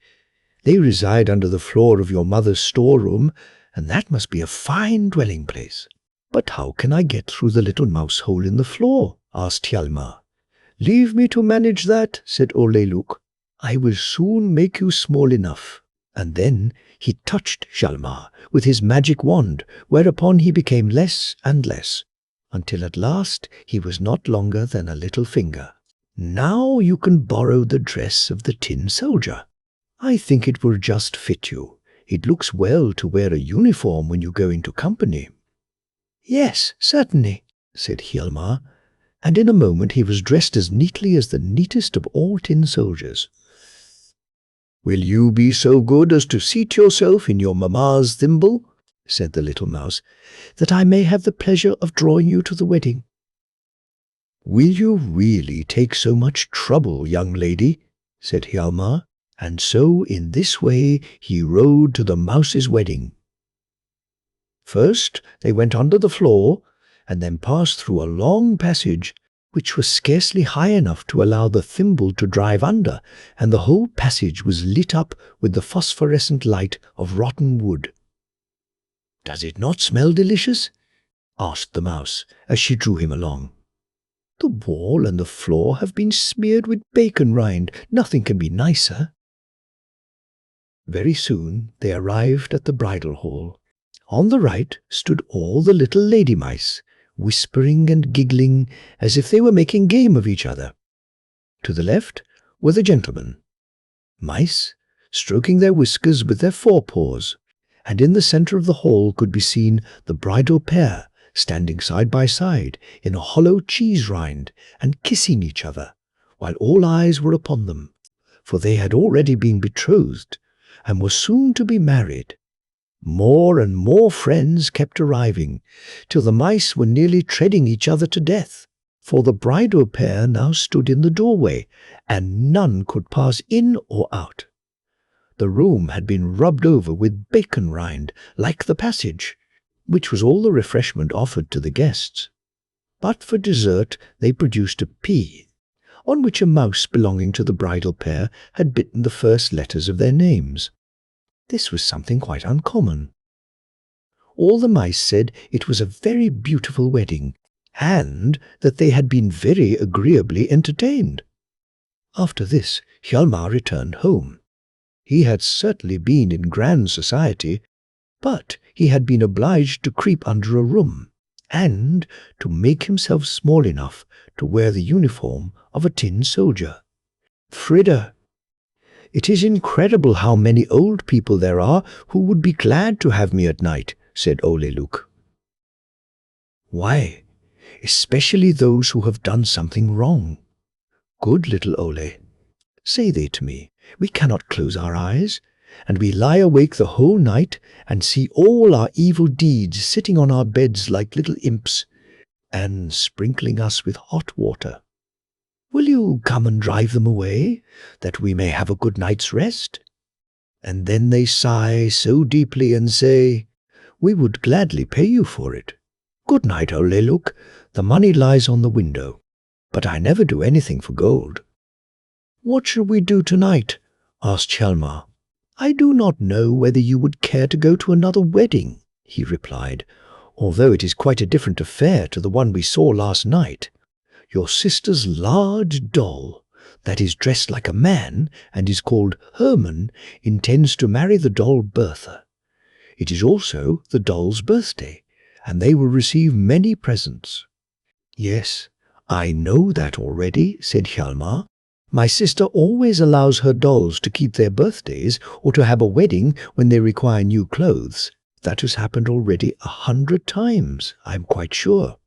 They reside under the floor of your mother's storeroom, and that must be a fine dwelling place." "But how can I get through the little mouse hole in the floor?" asked Hjalmar. "Leave me to manage that," said Ole Luk. "I will soon make you small enough." And then he touched Hjalmar with his magic wand, whereupon he became less and less, until at last he was not longer than a little finger. "Now you can borrow the dress of the tin soldier. I think it will just fit you. It looks well to wear a uniform when you go into company." "Yes, certainly," said Hjalmar, and in a moment he was dressed as neatly as the neatest of all tin soldiers. "Will you be so good as to seat yourself in your mamma's thimble," said the little mouse, "that I may have the pleasure of drawing you to the wedding?" "Will you really take so much trouble, young lady?" said Hjalmar, and so in this way he rode to the mouse's wedding. First they went under the floor, and then passed through a long passage, which was scarcely high enough to allow the thimble to drive under, and the whole passage was lit up with the phosphorescent light of rotten wood. "Does it not smell delicious?" asked the mouse, as she drew him along. "The wall and the floor have been smeared with bacon rind. Nothing can be nicer." Very soon they arrived at the bridal hall. On the right stood all the little lady mice, whispering and giggling as if they were making game of each other. To the left were the gentlemen, mice, stroking their whiskers with their forepaws, and in the center of the hall could be seen the bridal pair standing side by side in a hollow cheese rind and kissing each other, while all eyes were upon them, for they had already been betrothed and were soon to be married. More and more friends kept arriving, till the mice were nearly treading each other to death, for the bridal pair now stood in the doorway, and none could pass in or out. The room had been rubbed over with bacon rind, like the passage, which was all the refreshment offered to the guests. But for dessert they produced a pea, on which a mouse belonging to the bridal pair had bitten the first letters of their names. This was something quite uncommon. All the mice said it was a very beautiful wedding, and that they had been very agreeably entertained. After this, Hjalmar returned home. He had certainly been in grand society, but he had been obliged to creep under a room, and to make himself small enough to wear the uniform of a tin soldier. "Frida, it is incredible how many old people there are who would be glad to have me at night," said Ole Luk. "Why, especially those who have done something wrong. Good little Ole, say they to me, we cannot close our eyes, and we lie awake the whole night and see all our evil deeds sitting on our beds like little imps, and sprinkling us with hot water. Will you come and drive them away, that we may have a good night's rest?" And then they sigh so deeply and say, "We would gladly pay you for it. Good night, Ole Luk. The money lies on the window, but I never do anything for gold." "What shall we do tonight?" asked Hjalmar. "I do not know whether you would care to go to another wedding," he replied, "although it is quite a different affair to the one we saw last night. Your sister's large doll, that is dressed like a man and is called Herman, intends to marry the doll Bertha. It is also the doll's birthday, and they will receive many presents." "Yes, I know that already," said Hjalmar. "My sister always allows her dolls to keep their birthdays or to have a wedding when they require new clothes. That has happened already 100 times, I am quite sure."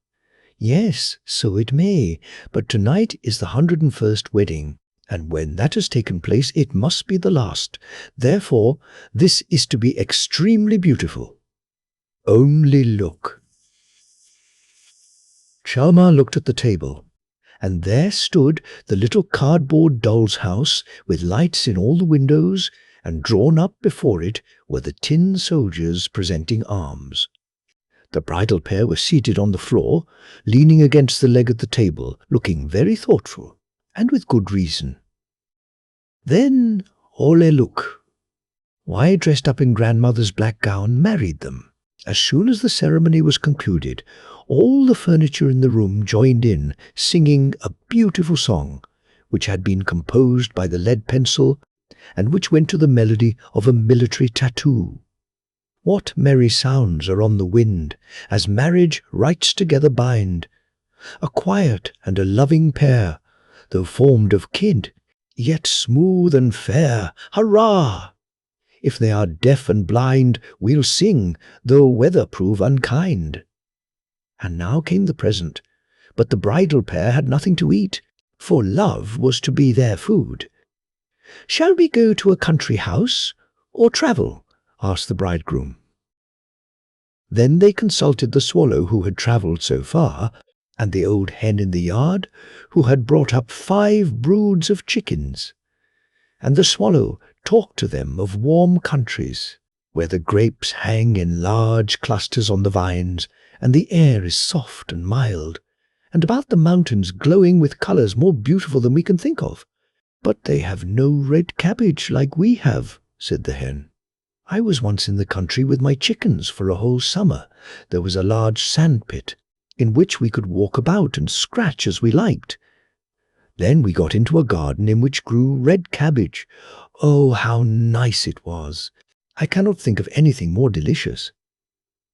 "Yes, so it may, but tonight is the 101st wedding, and when that has taken place it must be the last. Therefore, this is to be extremely beautiful. Only look." Hjalmar looked at the table, and there stood the little cardboard doll's house with lights in all the windows, and drawn up before it were the tin soldiers presenting arms. The bridal pair were seated on the floor, leaning against the leg of the table, looking very thoughtful, and with good reason. Then Ole Luk, why dressed up in grandmother's black gown, married them, As soon as the ceremony was concluded, all the furniture in the room joined in, singing a beautiful song, which had been composed by the lead pencil, and which went to the melody of a military tattoo. What merry sounds are on the wind, as marriage rites together bind, a quiet and a loving pair, though formed of kin, yet smooth and fair. Hurrah! If they are deaf and blind, we'll sing, though weather prove unkind. And now came the present, but the bridal pair had nothing to eat, for love was to be their food. "Shall we go to a country house, or travel?" asked the bridegroom. Then they consulted the swallow who had travelled so far, and the old hen in the yard, who had brought up 5 broods of chickens. And the swallow talked to them of warm countries, where the grapes hang in large clusters on the vines, and the air is soft and mild, and about the mountains glowing with colours more beautiful than we can think of. "But they have no red cabbage like we have," said the hen. "I was once in the country with my chickens for a whole summer. There was a large sand pit, in which we could walk about and scratch as we liked. Then we got into a garden in which grew red cabbage. Oh, how nice it was! I cannot think of anything more delicious."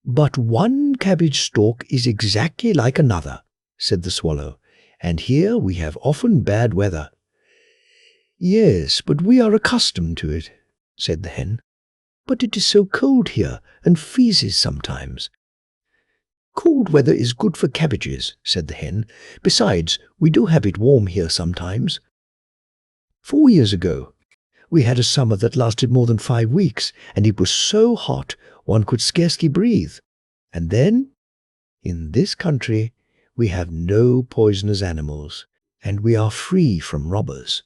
"But one cabbage stalk is exactly like another," said the swallow, "and here we have often bad weather." "Yes, but we are accustomed to it," said the hen. "But it is so cold here, and freezes sometimes." "Cold weather is good for cabbages," said the hen. "Besides, we do have it warm here sometimes. 4 years ago, we had a summer that lasted more than 5 weeks, and it was so hot one could scarcely breathe. And then, in this country, we have no poisonous animals, and we are free from robbers.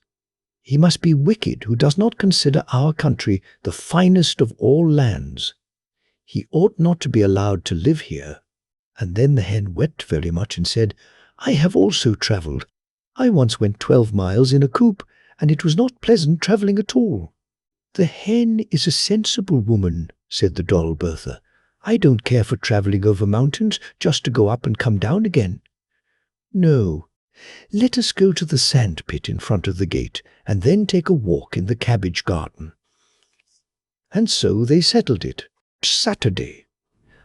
He must be wicked who does not consider our country the finest of all lands. He ought not to be allowed to live here." And then the hen wept very much and said, "I have also travelled. I once went 12 miles in a coop, and it was not pleasant travelling at all." "The hen is a sensible woman," said the doll Bertha. "I don't care for travelling over mountains just to go up and come down again. No, let us go to the sand pit in front of the gate, and then take a walk in the cabbage garden." And so they settled it. Saturday.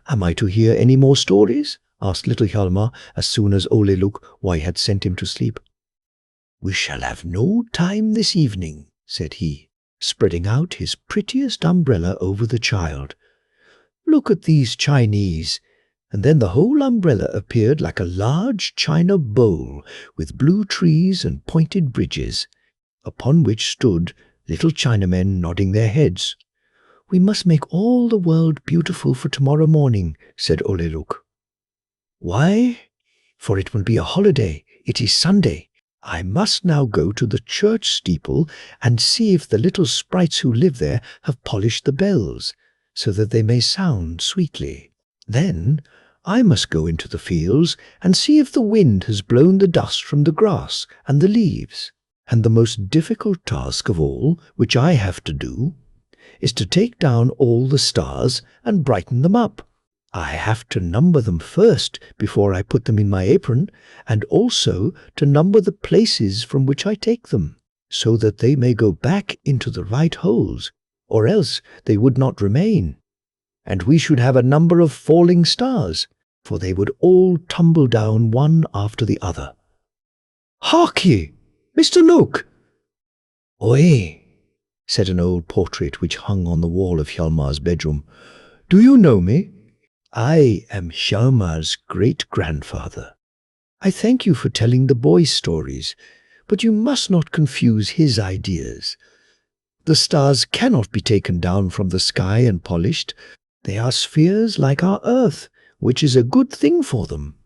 "Am I to hear any more stories?" asked little Hjalmar as soon as Ole Luk had sent him to sleep. "We shall have no time this evening," said he, spreading out his prettiest umbrella over the child. "Look at these Chinese." And then the whole umbrella appeared like a large china bowl with blue trees and pointed bridges, upon which stood little Chinamen nodding their heads. "We must make all the world beautiful for tomorrow morning," said Ole Luk. "Why? For it will be a holiday. It is Sunday. I must now go to the church steeple and see if the little sprites who live there have polished the bells, so that they may sound sweetly. Then I must go into the fields and see if the wind has blown the dust from the grass and the leaves. And the most difficult task of all, which I have to do, is to take down all the stars and brighten them up. I have to number them first before I put them in my apron, and also to number the places from which I take them, so that they may go back into the right holes, or else they would not remain. And we should have a number of falling stars, for they would all tumble down one after the other." "Hark ye, Mr. Luke!" "Oi!" said an old portrait which hung on the wall of Hjalmar's bedroom. "Do you know me? I am Hjalmar's great-grandfather. I thank you for telling the boys stories, but you must not confuse his ideas. The stars cannot be taken down from the sky and polished. They are spheres like our earth, which is a good thing for them."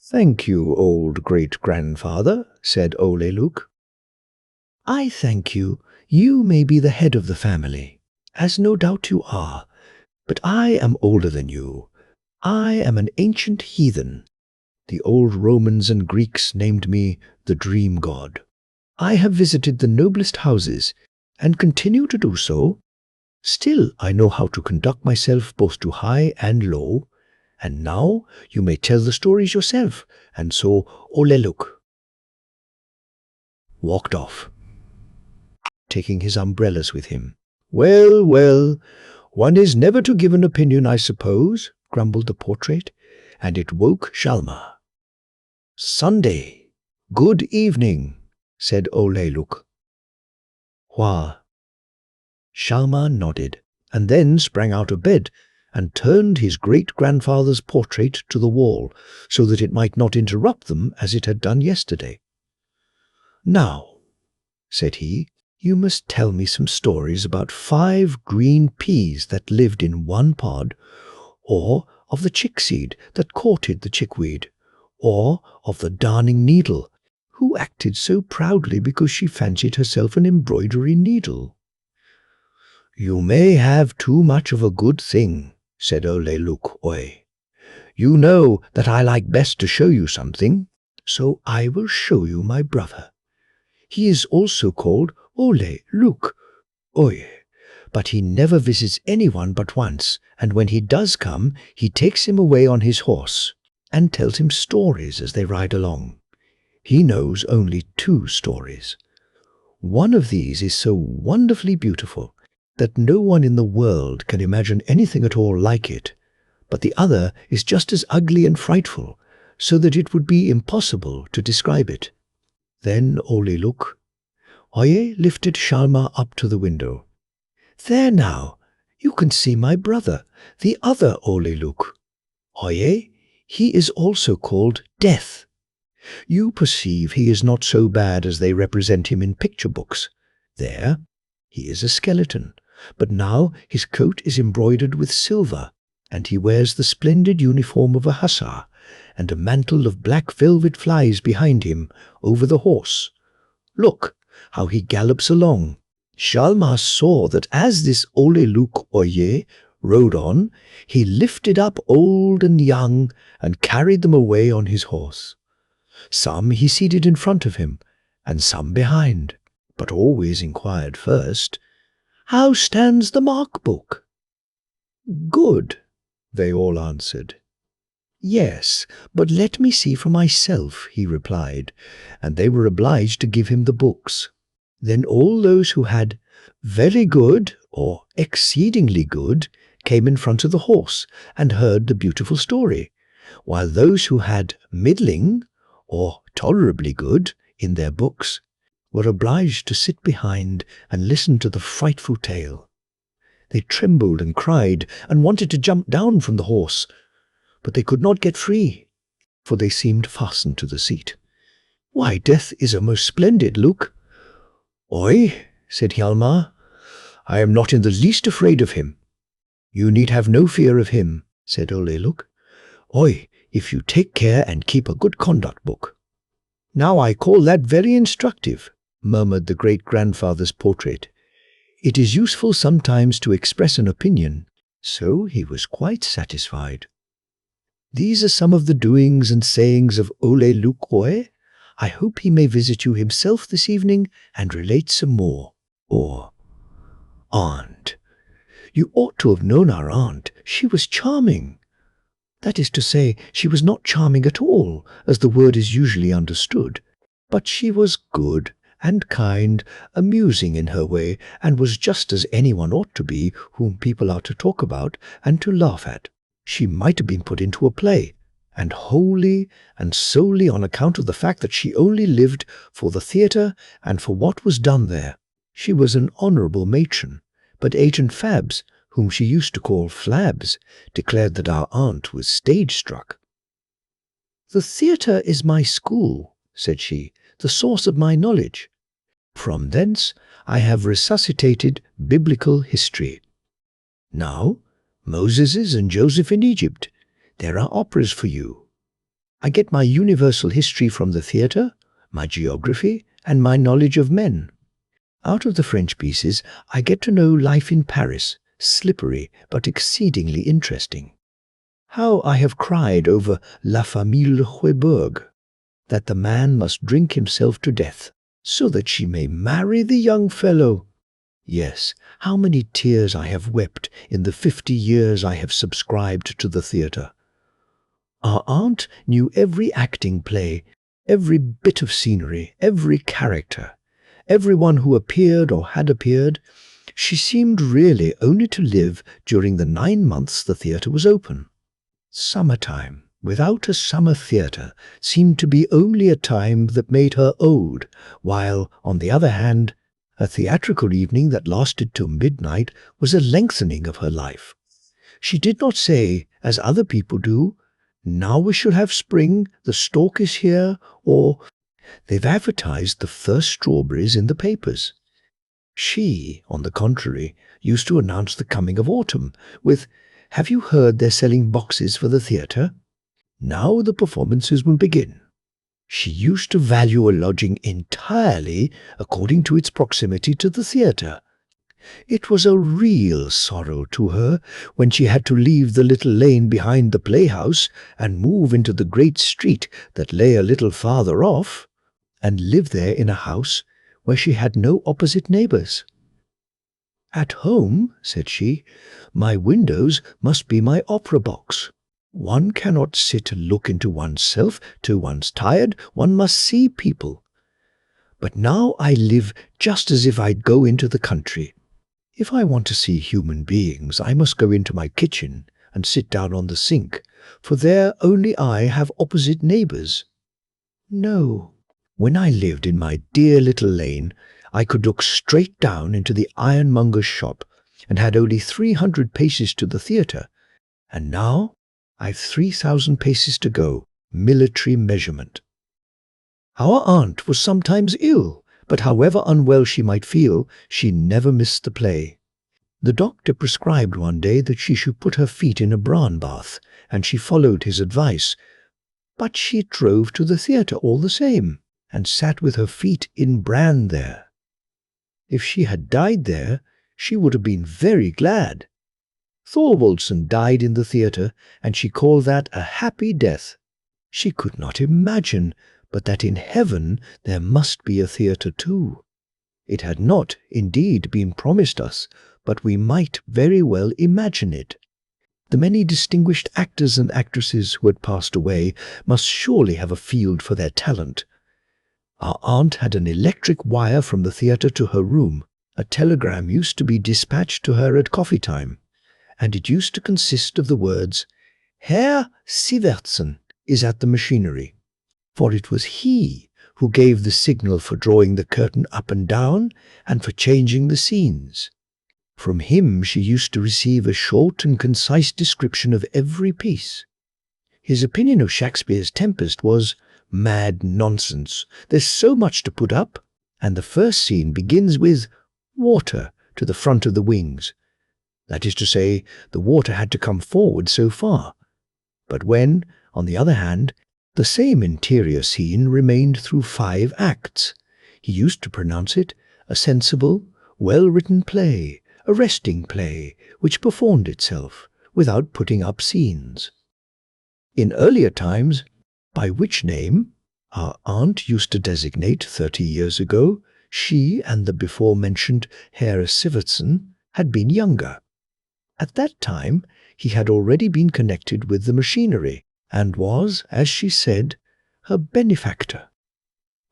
"Thank you, old great-grandfather," said Ole Luk. "I thank you. You may be the head of the family, as no doubt you are, but I am older than you. I am an ancient heathen. The old Romans and Greeks named me the dream god. I have visited the noblest houses, and continue to do so. Still, I know how to conduct myself both to high and low, and now you may tell the stories yourself. And so Oleluk walked off, taking his umbrellas with him. Well, well, one is never to give an opinion, I suppose, grumbled the portrait, and it woke Shalma. Sunday. Good evening, said Oleluk. Hua. Shalma nodded, and then sprang out of bed and turned his great-grandfather's portrait to the wall so that it might not interrupt them as it had done yesterday. Now, said he, you must tell me some stories about 5 green peas that lived in one pod, or of the chickseed that courted the chickweed, or of the darning needle, who acted so proudly because she fancied herself an embroidery needle. You may have too much of a good thing, said Oleluk Oi. You know that I like best to show you something, so I will show you my brother. He is also called Oleluk Oi, but he never visits anyone but once, and when he does come, he takes him away on his horse and tells him stories as they ride along. He knows only 2 stories. One of these is so wonderfully beautiful that no one in the world can imagine anything at all like it, but the other is just as ugly and frightful, so that it would be impossible to describe it. Then Oleluk Oye lifted Shalma up to the window. There now, you can see my brother, the other Oleluk. Oye, he is also called Death. You perceive he is not so bad as they represent him in picture books. There, he is a skeleton, but now his coat is embroidered with silver, and he wears the splendid uniform of a hussar, and a mantle of black velvet flies behind him over the horse. Look how he gallops along. Shalma saw that as this Oleluk Oye rode on, he lifted up old and young and carried them away on his horse. Some he seated in front of him, and some behind, but always inquired first, How stands the mark-book? Good, they all answered. Yes, but let me see for myself, he replied, and they were obliged to give him the books. Then all those who had very good or exceedingly good came in front of the horse and heard the beautiful story, while those who had middling or tolerably good in their books were obliged to sit behind and listen to the frightful tale. They trembled and cried and wanted to jump down from the horse, but they could not get free, for they seemed fastened to the seat. Why, Death is a most splendid look. Oi, said Hjalmar, I am not in the least afraid of him. You need have no fear of him, said Oleluk. Oi, if you take care and keep a good conduct book. Now I call that very instructive, murmured the great-grandfather's portrait. It is useful sometimes to express an opinion, so he was quite satisfied. These are some of the doings and sayings of Oleluk Oi. I hope he may visit you himself this evening and relate some more. Or, Aunt. You ought to have known our aunt. She was charming. That is to say, she was not charming at all, as the word is usually understood, but she was good and kind, amusing in her way, and was just as anyone ought to be whom people are to talk about and to laugh at. She might have been put into a play, and wholly and solely on account of the fact that she only lived for the theatre and for what was done there. She was an honourable matron, but Agent Fabs, whom she used to call Flabs, declared that our aunt was stage-struck. The theatre is my school, said she, the source of my knowledge. From thence I have resuscitated biblical history. Now, Moses's and Joseph in Egypt, there are operas for you. I get my universal history from the theatre, my geography, and my knowledge of men. Out of the French pieces, I get to know life in Paris, slippery but exceedingly interesting. How I have cried over La Famille Hueberg, that the man must drink himself to death, so that she may marry the young fellow. Yes, how many tears I have wept in the 50 years I have subscribed to the theatre. Our aunt knew every acting play, every bit of scenery, every character, everyone who appeared or had appeared. She seemed really only to live during the 9 months the theatre was open. Summertime, without a summer theatre, seemed to be only a time that made her old, while, on the other hand, a theatrical evening that lasted till midnight was a lengthening of her life. She did not say, as other people do, "Now we shall have spring, the stork is here," or "They've advertised the first strawberries in the papers." She, on the contrary, used to announce the coming of autumn with, "Have you heard they're selling boxes for the theatre? Now the performances will begin." She used to value a lodging entirely according to its proximity to the theatre. It was a real sorrow to her when she had to leave the little lane behind the playhouse and move into the great street that lay a little farther off, and live there in a house where she had no opposite neighbours. "At home," said she, "my windows must be my opera box. One cannot sit and look into oneself till one's tired. One must see people. But now I live just as if I'd go into the country. If I want to see human beings, I must go into my kitchen and sit down on the sink, for there only I have opposite neighbours. No, when I lived in my dear little lane, I could look straight down into the ironmonger's shop, and had only 300 paces to the theatre, and now I've 3,000 paces to go, military measurement." Our aunt was sometimes ill, but however unwell she might feel, she never missed the play. The doctor prescribed one day that she should put her feet in a bran bath, and she followed his advice. But she drove to the theatre all the same, and sat with her feet in bran there. If she had died there, she would have been very glad. Thorwaldsen died in the theatre, and she called that a happy death. She could not imagine but that in heaven there must be a theatre too. It had not, indeed, been promised us, but we might very well imagine it. The many distinguished actors and actresses who had passed away must surely have a field for their talent. Our aunt had an electric wire from the theatre to her room. A telegram used to be dispatched to her at coffee time, and it used to consist of the words, "Herr Sivertsen is at the machinery," for it was he who gave the signal for drawing the curtain up and down and for changing the scenes. From him she used to receive a short and concise description of every piece. His opinion of Shakespeare's Tempest was, "Mad nonsense, there's so much to put up," and the first scene begins with "water to the front of the wings." That is to say, the water had to come forward so far. But when, on the other hand, the same interior scene remained through 5 acts, he used to pronounce it a sensible, well-written play, a resting play, which performed itself, without putting up scenes. In earlier times, by which name our aunt used to designate 30 years ago, she and the before-mentioned Herr Sivertsen had been younger. At that time he had already been connected with the machinery, and was, as she said, her benefactor.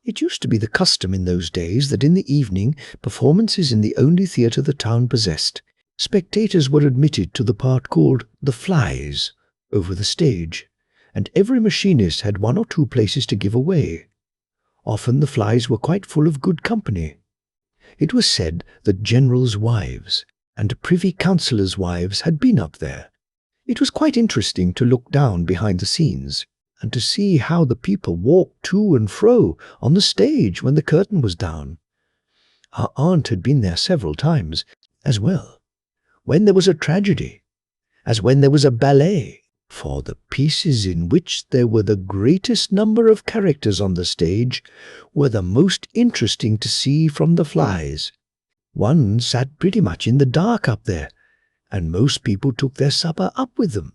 It used to be the custom in those days that in the evening, performances in the only theatre the town possessed, spectators were admitted to the part called the flies, over the stage, and every machinist had 1 or 2 places to give away. Often the flies were quite full of good company. It was said that generals' wives and privy councillors' wives had been up there. It was quite interesting to look down behind the scenes, and to see how the people walked to and fro on the stage when the curtain was down. Our aunt had been there several times, as well, when there was a tragedy, as when there was a ballet, for the pieces in which there were the greatest number of characters on the stage were the most interesting to see from the flies. One sat pretty much in the dark up there, and most people took their supper up with them.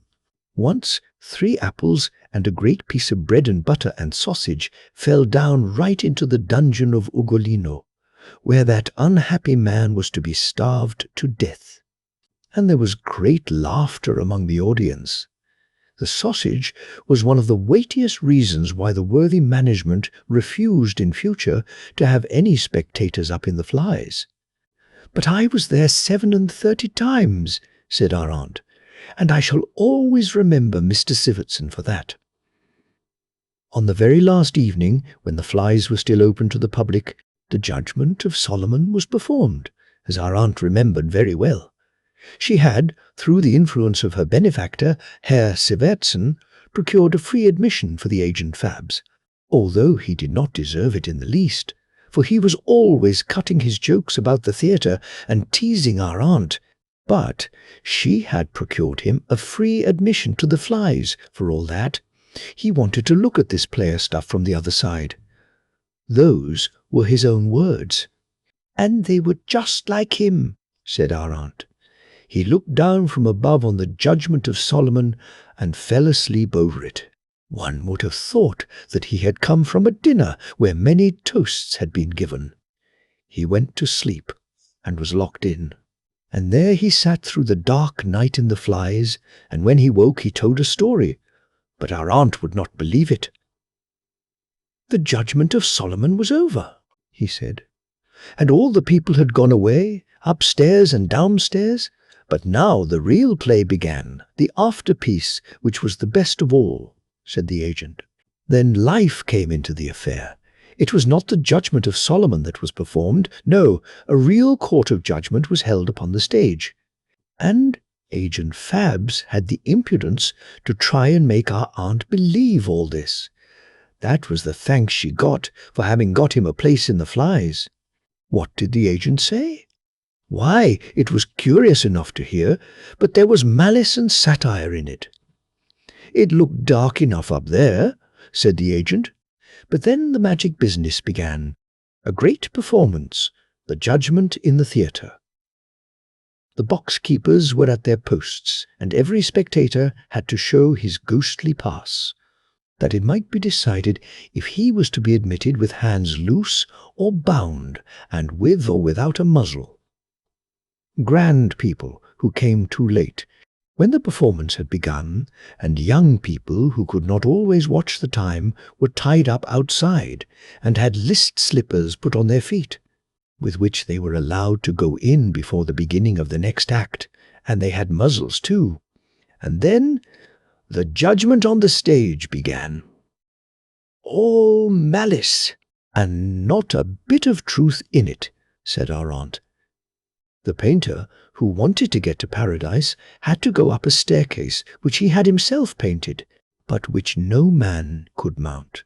Once 3 apples and a great piece of bread and butter and sausage fell down right into the dungeon of Ugolino, where that unhappy man was to be starved to death. And there was great laughter among the audience. The sausage was one of the weightiest reasons why the worthy management refused in future to have any spectators up in the flies. "But I was there 37 times," said our aunt, "and I shall always remember Mr. Sivotson for that." On the very last evening, when the flies were still open to the public, the judgment of Solomon was performed, as our aunt remembered very well. She had, through the influence of her benefactor, Herr Sivotson, procured a free admission for the agent Fabs, although he did not deserve it in the least, for he was always cutting his jokes about the theatre and teasing our aunt. But she had procured him a free admission to the flies, for all that. He wanted to look at this player stuff from the other side. Those were his own words. "And they were just like him," said our aunt. "He looked down from above on the judgment of Solomon and fell asleep over it. One would have thought that he had come from a dinner where many toasts had been given. He went to sleep and was locked in. And there he sat through the dark night in the flies, and when he woke he told a story, but our aunt would not believe it. 'The judgment of Solomon was over,' he said, 'and all the people had gone away, upstairs and downstairs. But now the real play began, the afterpiece, which was the best of all,' said the agent. 'Then life came into the affair. It was not the judgment of Solomon that was performed. No, a real court of judgment was held upon the stage. And Agent Fabs had the impudence to try and make our aunt believe all this. That was the thanks she got for having got him a place in the flies. What did the agent say? Why, it was curious enough to hear, but there was malice and satire in it. 'It looked dark enough up there,' said the agent. But then the magic business began. A great performance, the judgment in the theatre. The box-keepers were at their posts, and every spectator had to show his ghostly pass, that it might be decided if he was to be admitted with hands loose or bound, and with or without a muzzle. Grand people who came too late when the performance had begun, and young people who could not always watch the time, were tied up outside and had list slippers put on their feet, with which they were allowed to go in before the beginning of the next act, and they had muzzles too. And then the judgment on the stage began. All malice, and not a bit of truth in it, said our aunt. The painter, who wanted to get to paradise, had to go up a staircase which he had himself painted, but which no man could mount.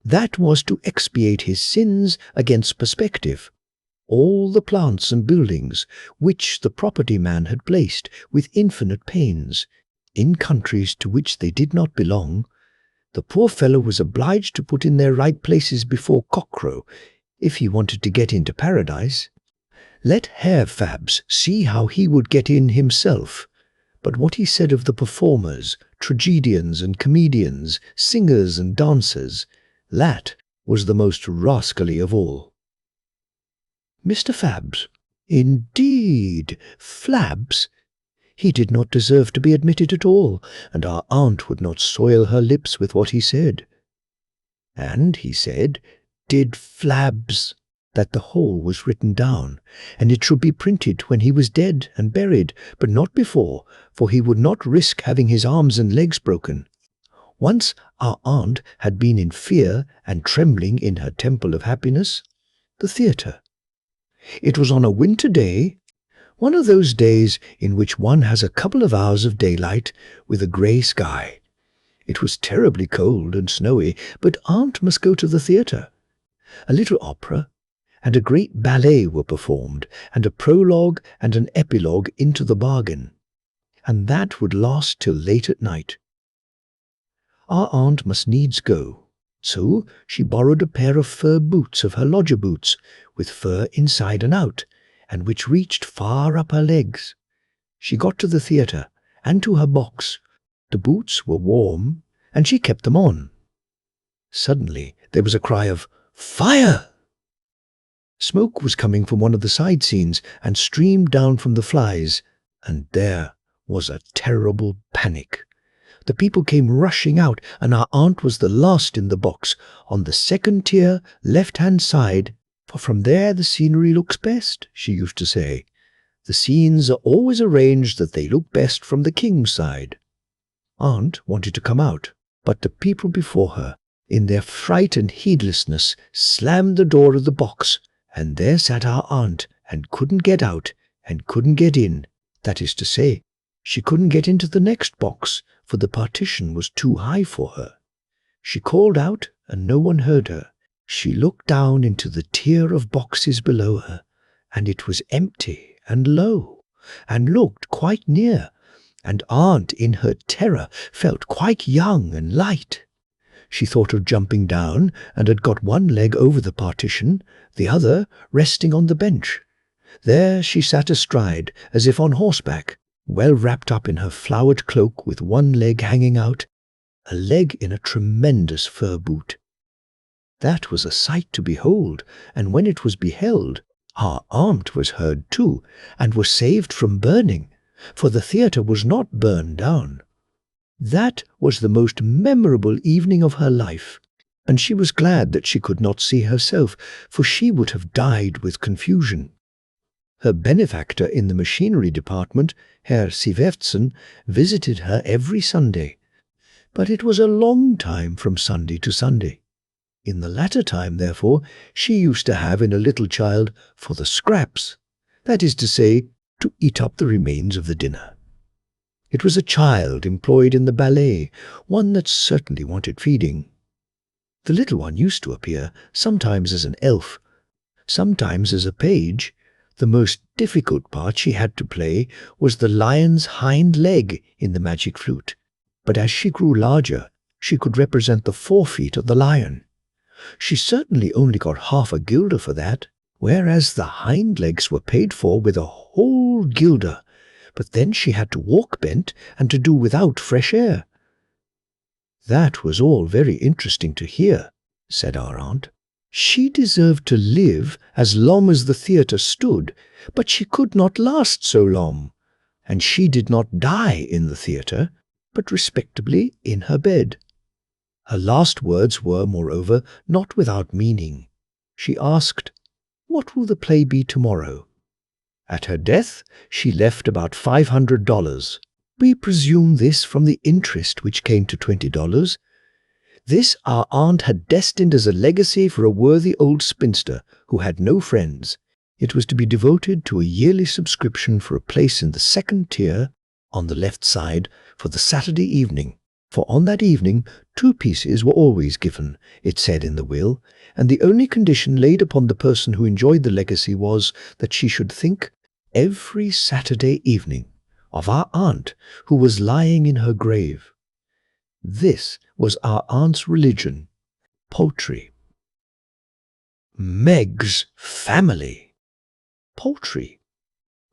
That was to expiate his sins against perspective. All the plants and buildings which the property man had placed with infinite pains, in countries to which they did not belong, the poor fellow was obliged to put in their right places before cockcrow, if he wanted to get into paradise. Let Herr Fabs see how he would get in himself. But what he said of the performers, tragedians and comedians, singers and dancers, that was the most rascally of all. Mr. Fabs, indeed, Flabs, he did not deserve to be admitted at all, and our aunt would not soil her lips with what he said. And he said, did Flabs, that the whole was written down, and it should be printed when he was dead and buried, but not before, for he would not risk having his arms and legs broken. Once our aunt had been in fear and trembling in her temple of happiness, the theatre. It was on a winter day, one of those days in which one has a couple of hours of daylight with a grey sky. It was terribly cold and snowy, but aunt must go to the theatre. A little opera and a great ballet were performed, and a prologue and an epilogue into the bargain, and that would last till late at night. Our aunt must needs go, so she borrowed a pair of fur boots of her lodger boots, with fur inside and out, and which reached far up her legs. She got to the theatre, and to her box. The boots were warm, and she kept them on. Suddenly there was a cry of "Fire!" Smoke was coming from one of the side scenes and streamed down from the flies, and there was a terrible panic. The people came rushing out, and our aunt was the last in the box, on the second tier, left-hand side, for from there the scenery looks best, she used to say. The scenes are always arranged that they look best from the king's side. Aunt wanted to come out, but the people before her, in their fright and heedlessness, slammed the door of the box, and there sat our aunt, and couldn't get out, and couldn't get in. That is to say, she couldn't get into the next box, for the partition was too high for her. She called out, and no one heard her. She looked down into the tier of boxes below her, and it was empty and low, and looked quite near, and aunt, in her terror, felt quite young and light. She thought of jumping down, and had got one leg over the partition, the other resting on the bench. There she sat astride, as if on horseback, well wrapped up in her flowered cloak with one leg hanging out, a leg in a tremendous fur boot. That was a sight to behold, and when it was beheld, our aunt was heard too, and was saved from burning, for the theatre was not burned down. That was the most memorable evening of her life, and she was glad that she could not see herself, for she would have died with confusion. Her benefactor in the machinery department, Herr Sivertsen, visited her every Sunday, but it was a long time from Sunday to Sunday. In the latter time, therefore, she used to have in a little child for the scraps, that is to say, to eat up the remains of the dinner. It was a child employed in the ballet, one that certainly wanted feeding. The little one used to appear, sometimes as an elf, sometimes as a page. The most difficult part she had to play was the lion's hind leg in the magic flute, but as she grew larger, she could represent the forefeet of the lion. She certainly only got half a guilder for that, whereas the hind legs were paid for with a whole guilder, but then she had to walk bent and to do without fresh air. That was all very interesting to hear, said our aunt. She deserved to live as long as the theatre stood, but she could not last so long, and she did not die in the theatre, but respectably in her bed. Her last words were, moreover, not without meaning. She asked, "What will the play be tomorrow?" At her death, she left about $500. We presume this from the interest which came to $20. This our aunt had destined as a legacy for a worthy old spinster who had no friends. It was to be devoted to a yearly subscription for a place in the second tier, on the left side, for the Saturday evening, for on that evening 2 pieces were always given, it said in the will, and the only condition laid upon the person who enjoyed the legacy was that she should think every Saturday evening of our aunt who was lying in her grave. This was our aunt's religion, poultry. Meg's family. Poultry.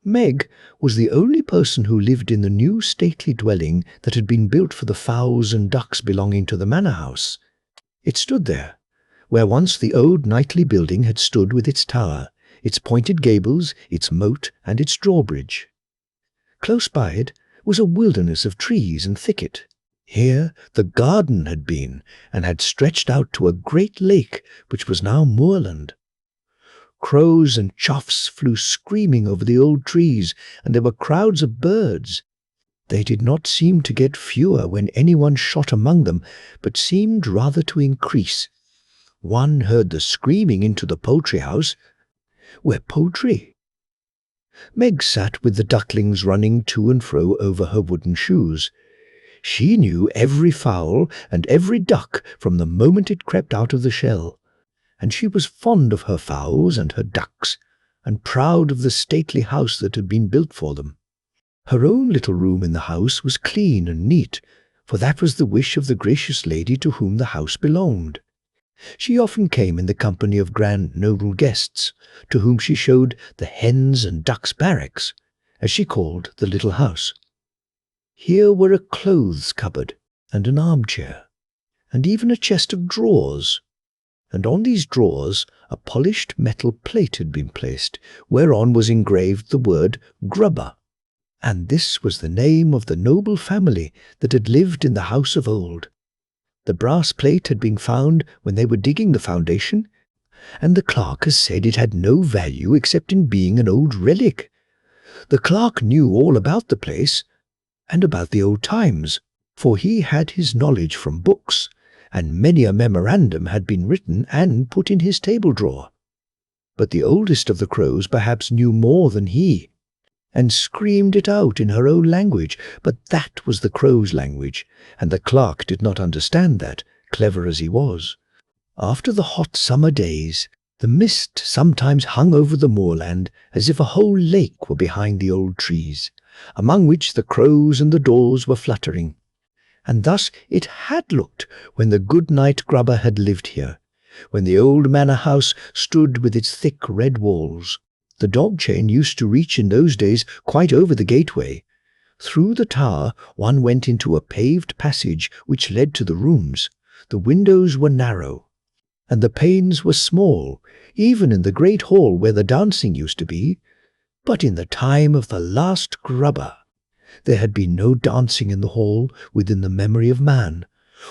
Meg was the only person who lived in the new stately dwelling that had been built for the fowls and ducks belonging to the manor house. It stood there, where once the old knightly building had stood with its tower, its pointed gables, its moat, and its drawbridge. Close by it was a wilderness of trees and thicket. Here the garden had been, and had stretched out to a great lake, which was now moorland. Crows and choughs flew screaming over the old trees, and there were crowds of birds. They did not seem to get fewer when anyone shot among them, but seemed rather to increase. One heard the screaming into the poultry house. Where poultry? Meg sat with the ducklings running to and fro over her wooden shoes. She knew every fowl and every duck from the moment it crept out of the shell, and she was fond of her fowls and her ducks, and proud of the stately house that had been built for them. Her own little room in the house was clean and neat, for that was the wish of the gracious lady to whom the house belonged. She often came in the company of grand noble guests, to whom she showed the hens and ducks' barracks, as she called the little house. Here were a clothes cupboard and an armchair, and even a chest of drawers. and on these drawers a polished metal plate had been placed, whereon was engraved the word grubber. And this was the name of the noble family that had lived in the house of old. The brass plate had been found when they were digging the foundation, and the clerk has said it had no value except in being an old relic. The clerk knew all about the place, and about the old times, for he had his knowledge from books, and many a memorandum had been written and put in his table drawer. But the oldest of the crows perhaps knew more than he, and screamed it out in her own language, but that was the crow's language, and the clerk did not understand that, clever as he was. After the hot summer days, the mist sometimes hung over the moorland as if a whole lake were behind the old trees, among which the crows and the daws were fluttering. And thus it had looked when the good-night grubber had lived here, when the old manor house stood with its thick red walls. The dog chain used to reach in those days quite over the gateway. Through the tower one went into a paved passage which led to the rooms. The windows were narrow, and the panes were small, even in the great hall where the dancing used to be. But in the time of the last grubber, there had been no dancing in the hall within the memory of man,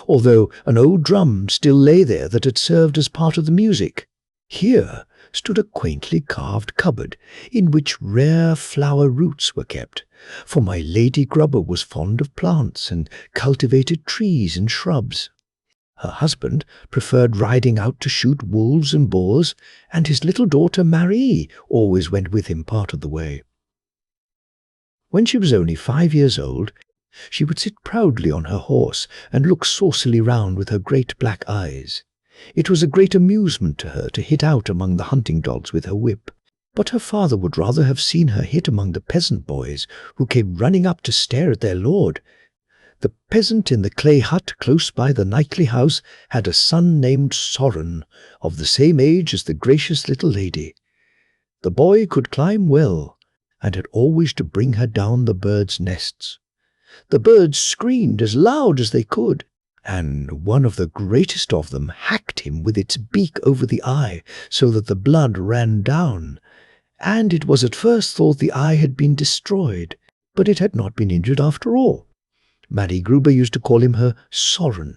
although an old drum still lay there that had served as part of the music. Here stood a quaintly carved cupboard in which rare flower roots were kept, for my lady grubber was fond of plants and cultivated trees and shrubs. Her husband preferred riding out to shoot wolves and boars, and his little daughter Marie always went with him part of the way. When she was only 5 years old, she would sit proudly on her horse and look saucily round with her great black eyes. It was a great amusement to her to hit out among the hunting dogs with her whip, but her father would rather have seen her hit among the peasant boys who came running up to stare at their lord. The peasant in the clay hut close by the knightly house had a son named Soren, of the same age as the gracious little lady. The boy could climb well, and had always to bring her down the birds' nests. The birds screamed as loud as they could, and one of the greatest of them hacked him with its beak over the eye, so that the blood ran down, and it was at first thought the eye had been destroyed, but it had not been injured after all. Marie Gruber used to call him her Soren,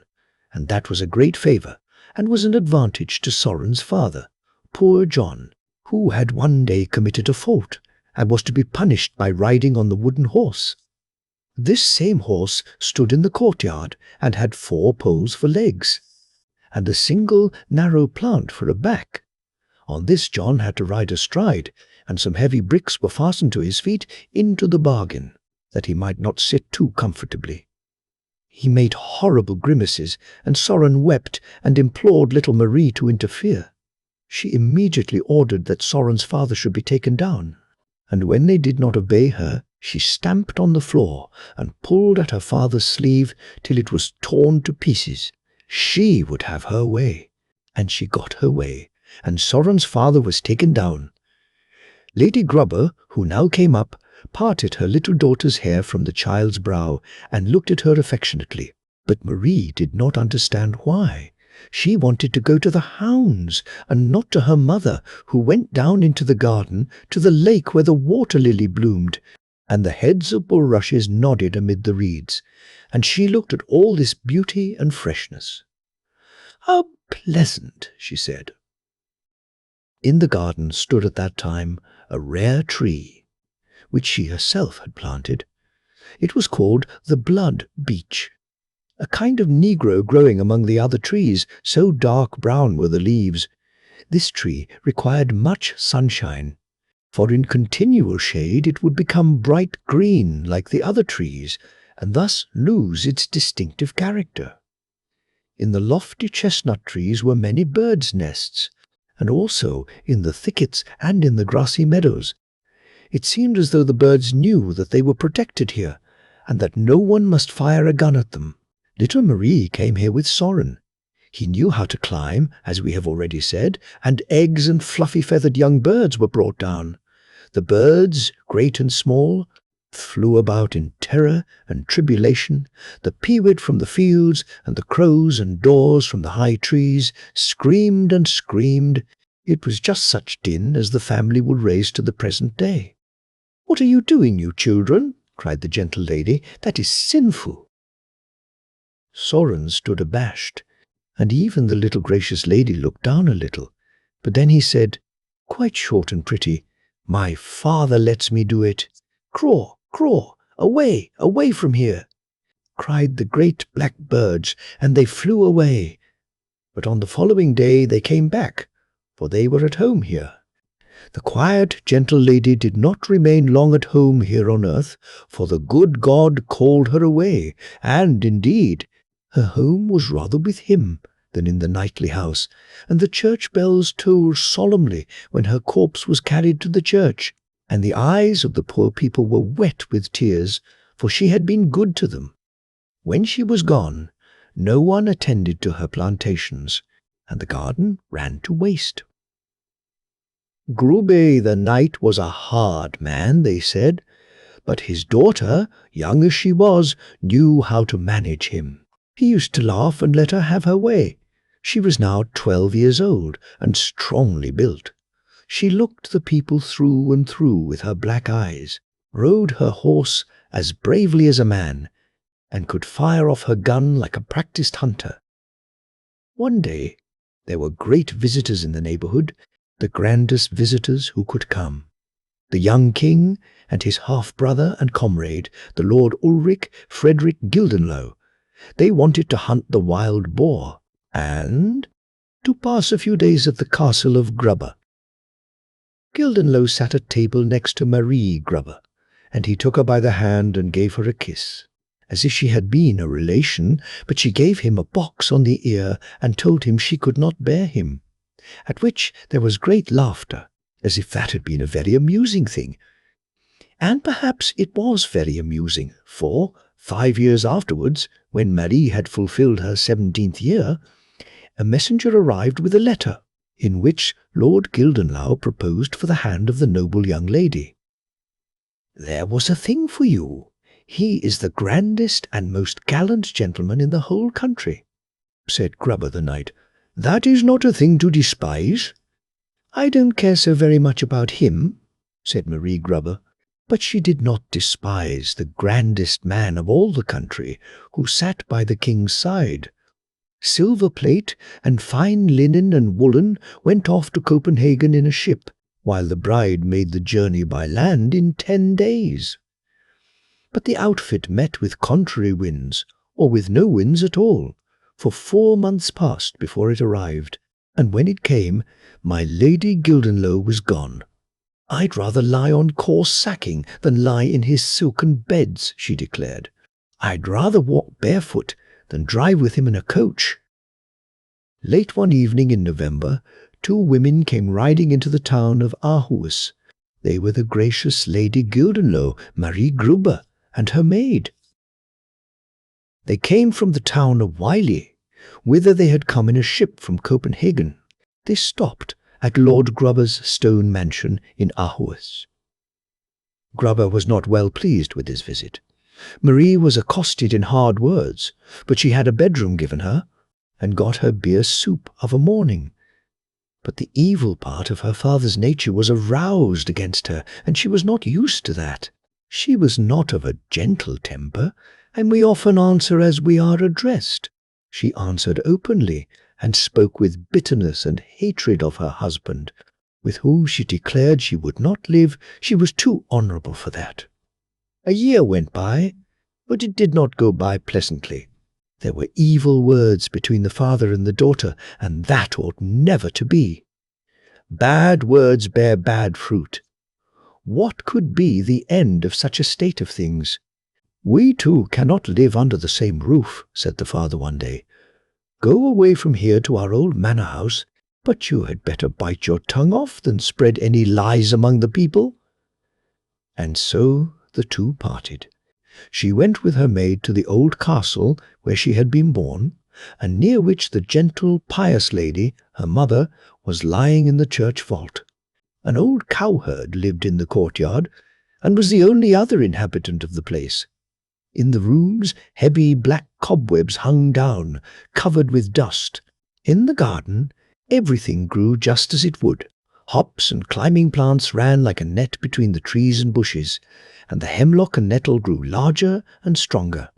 and that was a great favour, and was an advantage to Soren's father, poor John, who had one day committed a fault, and was to be punished by riding on the wooden horse. This same horse stood in the courtyard, and had 4 poles for legs, and a single narrow plant for a back. On this John had to ride astride, and some heavy bricks were fastened to his feet into the bargain, that he might not sit too comfortably. He made horrible grimaces, and Soren wept and implored little Marie to interfere. She immediately ordered that Soren's father should be taken down, and when they did not obey her, she stamped on the floor and pulled at her father's sleeve till it was torn to pieces. She would have her way, and she got her way, and Soren's father was taken down. Lady Grubber, who now came up, parted her little daughter's hair from the child's brow and looked at her affectionately. But Marie did not understand why. She wanted to go to the hounds, and not to her mother, who went down into the garden to the lake where the water lily bloomed, and the heads of bulrushes nodded amid the reeds, and she looked at all this beauty and freshness. "How pleasant," she said. In the garden stood at that time a rare tree, which she herself had planted. It was called the blood beech, a kind of negro growing among the other trees, so dark brown were the leaves. This tree required much sunshine, for in continual shade it would become bright green like the other trees, and thus lose its distinctive character. In the lofty chestnut trees were many birds' nests, and also in the thickets and in the grassy meadows. It seemed as though the birds knew that they were protected here, and that no one must fire a gun at them. Little Marie came here with Soren. He knew how to climb, as we have already said, and eggs and fluffy feathered young birds were brought down. The birds, great and small, flew about in terror and tribulation. The peewit from the fields, and the crows and daws from the high trees, screamed and screamed. It was just such din as the family would raise to the present day. "What are you doing, you children?" cried the gentle lady. "That is sinful." Soren stood abashed, and even the little gracious lady looked down a little. But then he said, quite short and pretty, "My father lets me do it. Craw, craw, away, away from here!" cried the great black birds, and they flew away. But on the following day they came back, for they were at home here. The quiet, gentle lady did not remain long at home here on earth, for the good God called her away, and, indeed, her home was rather with him than in the knightly house, and the church bells tolled solemnly when her corpse was carried to the church, and the eyes of the poor people were wet with tears, for she had been good to them. When she was gone, no one attended to her plantations, and the garden ran to waste. Grube the knight was a hard man, they said, but his daughter, young as she was, knew how to manage him. He used to laugh and let her have her way. She was now 12 years old and strongly built. She looked the people through and through with her black eyes, rode her horse as bravely as a man, and could fire off her gun like a practised hunter. One day there were great visitors in the neighborhood, the grandest visitors who could come. The young king and his half-brother and comrade, the Lord Ulrich Frederick Gildenlow. They wanted to hunt the wild boar, and to pass a few days at the castle of Grubber. Gildenlow sat at table next to Marie Grubber, and he took her by the hand and gave her a kiss, as if she had been a relation, but she gave him a box on the ear and told him she could not bear him, at which there was great laughter, as if that had been a very amusing thing. And perhaps it was very amusing, for 5 years afterwards, when Marie had fulfilled her 17th year, a messenger arrived with a letter, in which Lord Gildenlow proposed for the hand of the noble young lady. "There was a thing for you. He is the grandest and most gallant gentleman in the whole country," said Grubber the knight. "That is not a thing to despise." "I don't care so very much about him," said Marie Grubber, but she did not despise the grandest man of all the country, who sat by the king's side. Silver plate and fine linen and woolen went off to Copenhagen in a ship, while the bride made the journey by land in 10 days. But the outfit met with contrary winds, or with no winds at all, for 4 months passed before it arrived, and when it came, my Lady Gildenlow was gone. "I'd rather lie on coarse sacking than lie in his silken beds," she declared. "I'd rather walk barefoot than drive with him in a coach." Late one evening in November, 2 women came riding into the town of Aarhus. They were the gracious Lady Gildenlow, Marie Gruber, and her maid. They came from the town of Wiley, whither they had come in a ship from Copenhagen. They stopped at Lord Grubber's stone mansion in Aarhus. Grubber was not well pleased with his visit. Marie was accosted in hard words, but she had a bedroom given her, and got her beer soup of a morning. But the evil part of her father's nature was aroused against her, and she was not used to that. She was not of a gentle temper, and we often answer as we are addressed. She answered openly, and spoke with bitterness and hatred of her husband, with whom she declared she would not live. She was too honourable for that. A year went by, but it did not go by pleasantly. There were evil words between the father and the daughter, and that ought never to be. Bad words bear bad fruit. What could be the end of such a state of things? "We two cannot live under the same roof," said the father one day. "Go away from here to our old manor house, but you had better bite your tongue off than spread any lies among the people." And so the two parted. She went with her maid to the old castle where she had been born, and near which the gentle, pious lady, her mother, was lying in the church vault. An old cowherd lived in the courtyard, and was the only other inhabitant of the place. In the rooms, heavy black cobwebs hung down, covered with dust. In the garden, everything grew just as it would. Hops and climbing plants ran like a net between the trees and bushes, and the hemlock and nettle grew larger and stronger.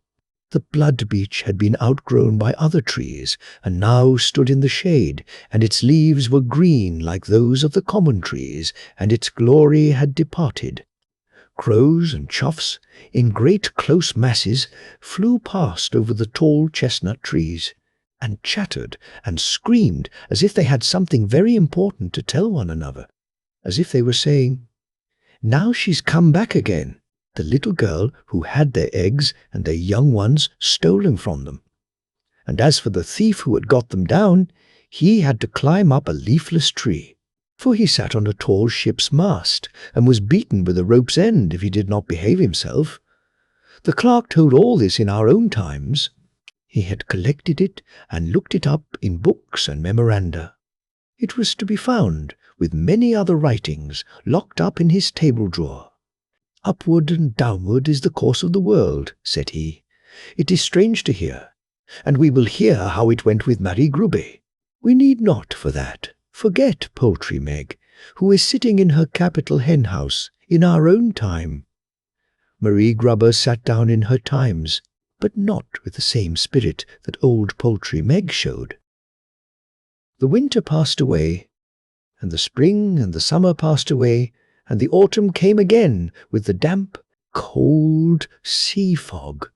The blood beech had been outgrown by other trees, and now stood in the shade, and its leaves were green like those of the common trees, and its glory had departed. Crows and choughs, in great close masses, flew past over the tall chestnut trees, and chattered and screamed as if they had something very important to tell one another, as if they were saying, "Now she's come back again, the little girl who had their eggs and their young ones stolen from them." And as for the thief who had got them down, he had to climb up a leafless tree, for he sat on a tall ship's mast and was beaten with a rope's end if he did not behave himself. The clerk told all this in our own times. He had collected it and looked it up in books and memoranda. It was to be found, with many other writings, locked up in his table drawer. "Upward and downward is the course of the world," said he. "It is strange to hear, and we will hear how it went with Marie Grubbe. We need not, for that, forget Poultry Meg, who is sitting in her capital hen-house in our own time." Marie Grubbe sat down in her times, but not with the same spirit that old Poultry Meg showed. The winter passed away, and the spring and the summer passed away, and the autumn came again with the damp, cold sea fog.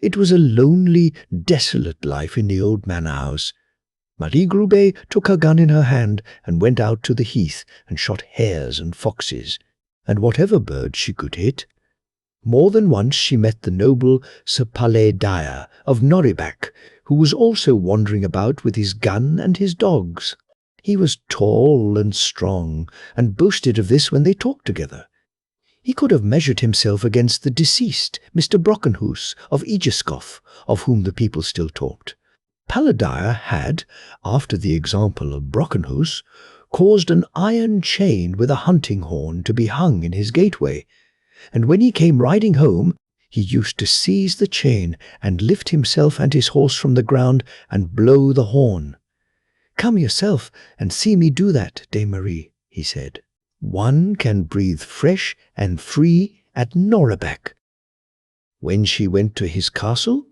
It was a lonely, desolate life in the old manor house. Marie Grubbe took her gun in her hand and went out to the heath and shot hares and foxes, and whatever birds she could hit. More than once she met the noble Sir Palais Dyer of Noribak, who was also wandering about with his gun and his dogs. He was tall and strong, and boasted of this when they talked together. He could have measured himself against the deceased Mr. Brockenhus of Egescoff, of whom the people still talked. Paladire had, after the example of Brockenhus, caused an iron chain with a hunting horn to be hung in his gateway, and when he came riding home, he used to seize the chain and lift himself and his horse from the ground and blow the horn. "Come yourself and see me do that, Dame Marie," he said. "One can breathe fresh and free at Noribak." When she went to his castle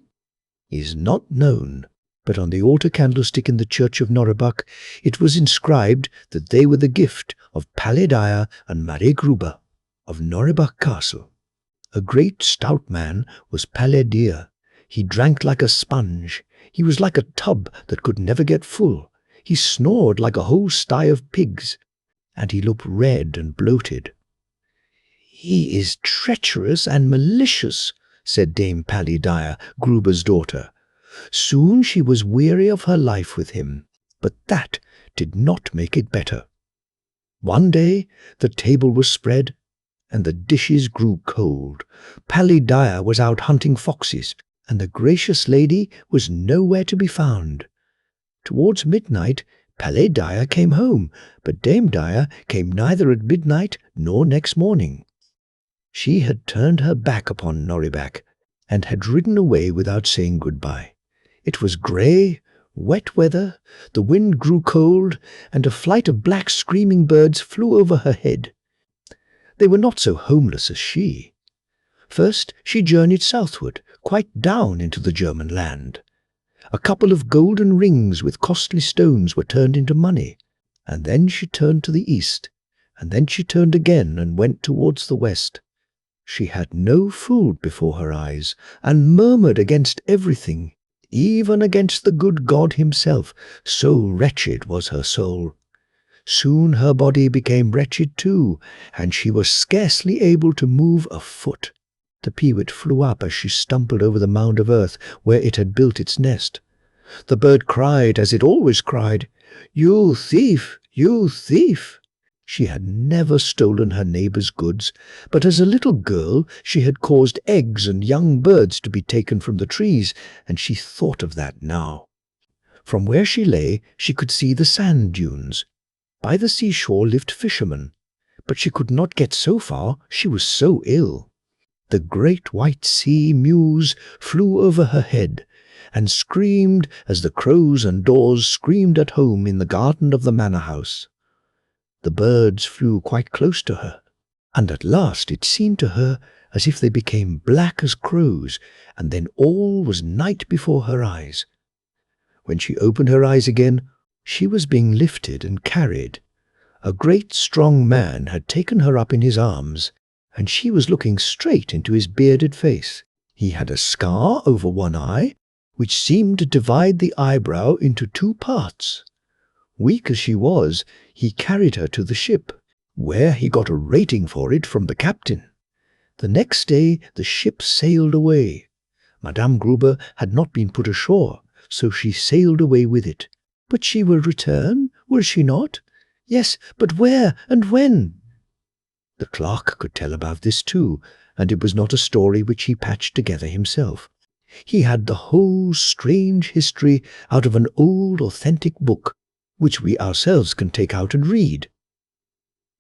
is not known, but on the altar candlestick in the church of Noribak it was inscribed that they were the gift of Palais Dyer and Marie Grubbe of Noribak Castle. A great stout man was Palais Dyer. He drank like a sponge. He was like a tub that could never get full. He snored like a whole sty of pigs, and he looked red and bloated. "He is treacherous and malicious," said Dame Palais Dyer, Grubbe's daughter. Soon she was weary of her life with him, but that did not make it better. One day the table was spread, and the dishes grew cold. Palais Dyer was out hunting foxes, and the gracious lady was nowhere to be found. Towards midnight, Palais Dyer came home, but Dame Dyer came neither at midnight nor next morning. She had turned her back upon Noribak, and had ridden away without saying goodbye. It was grey, wet weather, the wind grew cold, and a flight of black screaming birds flew over her head. They were not so homeless as she. First she journeyed southward, quite down into the German land. A couple of golden rings with costly stones were turned into money, and then she turned to the east, and then she turned again and went towards the west. She had no food before her eyes, and murmured against everything, even against the good God himself, so wretched was her soul. Soon her body became wretched too, and she was scarcely able to move a foot. The peewit flew up as she stumbled over the mound of earth where it had built its nest. The bird cried, as it always cried, "You thief! You thief!" She had never stolen her neighbour's goods, but as a little girl she had caused eggs and young birds to be taken from the trees, and she thought of that now. From where she lay she could see the sand dunes. By the seashore lived fishermen. but she could not get so far, she was so ill. The great white sea mews flew over her head, and screamed as the crows and daws screamed at home in the garden of the manor house. The birds flew quite close to her, and at last it seemed to her as if they became black as crows, and then all was night before her eyes. When she opened her eyes again, she was being lifted and carried. A great strong man had taken her up in his arms, and she was looking straight into his bearded face. He had a scar over one eye, which seemed to divide the eyebrow into two parts. Weak as she was, he carried her to the ship, where he got a rating for it from the captain. The next day the ship sailed away. Madame Gruber had not been put ashore, so she sailed away with it. But she will return, will she not? Yes, but where and when? The clerk could tell about this too, and it was not a story which he patched together himself. He had the whole strange history out of an old authentic book, which we ourselves can take out and read.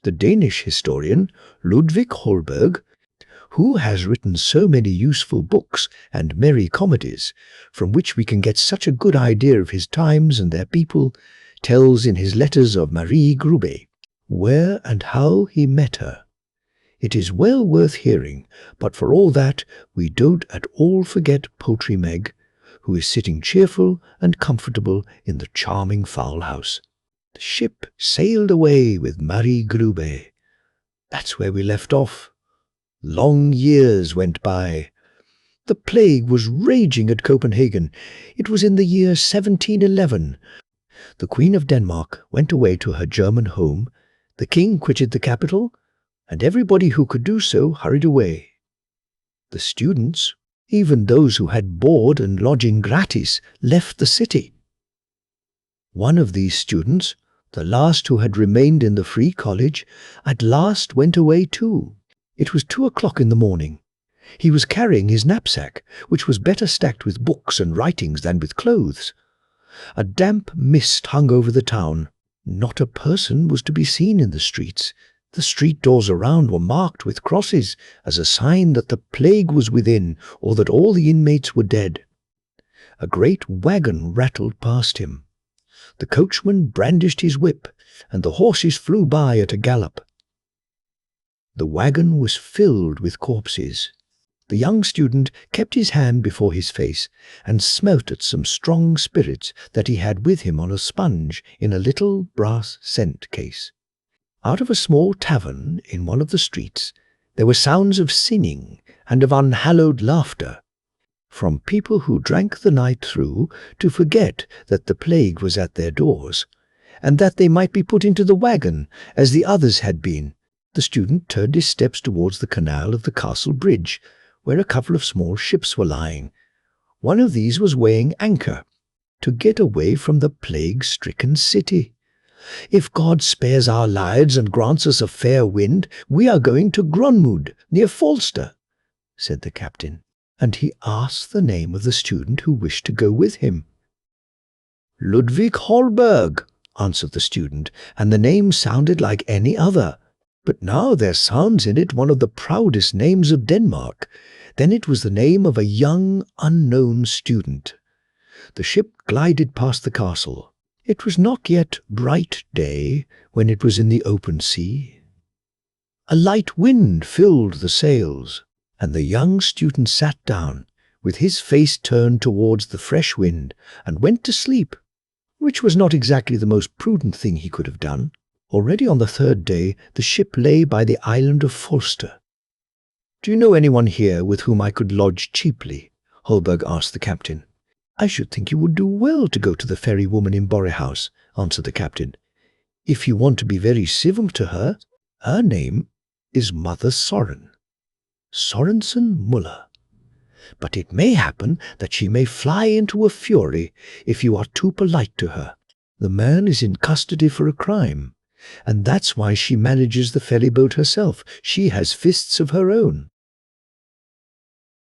The Danish historian Ludvig Holberg, who has written so many useful books and merry comedies, from which we can get such a good idea of his times and their people, tells in his letters of Marie Grube where and how he met her. It is well worth hearing, but for all that we don't at all forget Poultry Meg, who is sitting cheerful and comfortable in the charming fowl house. The ship sailed away with Marie Grube. That's where we left off. Long years went by. The plague was raging at Copenhagen. It was in the year 1711. The Queen of Denmark went away to her German home, the king quitted the capital, and everybody who could do so hurried away. The students, even those who had board and lodging gratis, left the city. One of these students, the last who had remained in the Free College, at last went away too. It was 2 o'clock in the morning. He was carrying his knapsack, which was better stacked with books and writings than with clothes. A damp mist hung over the town. Not a person was to be seen in the streets. The street doors around were marked with crosses as a sign that the plague was within or that all the inmates were dead. A great wagon rattled past him. The coachman brandished his whip, and the horses flew by at a gallop. The wagon was filled with corpses. The young student kept his hand before his face and smelt at some strong spirits that he had with him on a sponge in a little brass scent case. Out of a small tavern in one of the streets there were sounds of singing and of unhallowed laughter, from people who drank the night through to forget that the plague was at their doors, and that they might be put into the wagon as the others had been. The student turned his steps towards the canal of the castle bridge, where a couple of small ships were lying. One of these was weighing anchor, to get away from the plague-stricken city. If God spares our lives and grants us a fair wind, we are going to Gronmud, near Falster, said the captain, and he asked the name of the student who wished to go with him. Ludvig Holberg, answered the student, and the name sounded like any other. But now there sounds in it one of the proudest names of Denmark. Then it was the name of a young, unknown student. The ship glided past the castle. It was not yet bright day when it was in the open sea. A light wind filled the sails, and the young student sat down, with his face turned towards the fresh wind, and went to sleep, which was not exactly the most prudent thing he could have done. Already on the third day the ship lay by the island of Falster. "Do you know anyone here with whom I could lodge cheaply?" Holberg asked the captain. "I should think you would do well to go to the ferry woman in Borre House," answered the captain. "If you want to be very civil to her, her name is Mother Soren. Sorensen Muller. But it may happen that she may fly into a fury if you are too polite to her. The man is in custody for a crime, and that's why she manages the ferry boat herself. She has fists of her own."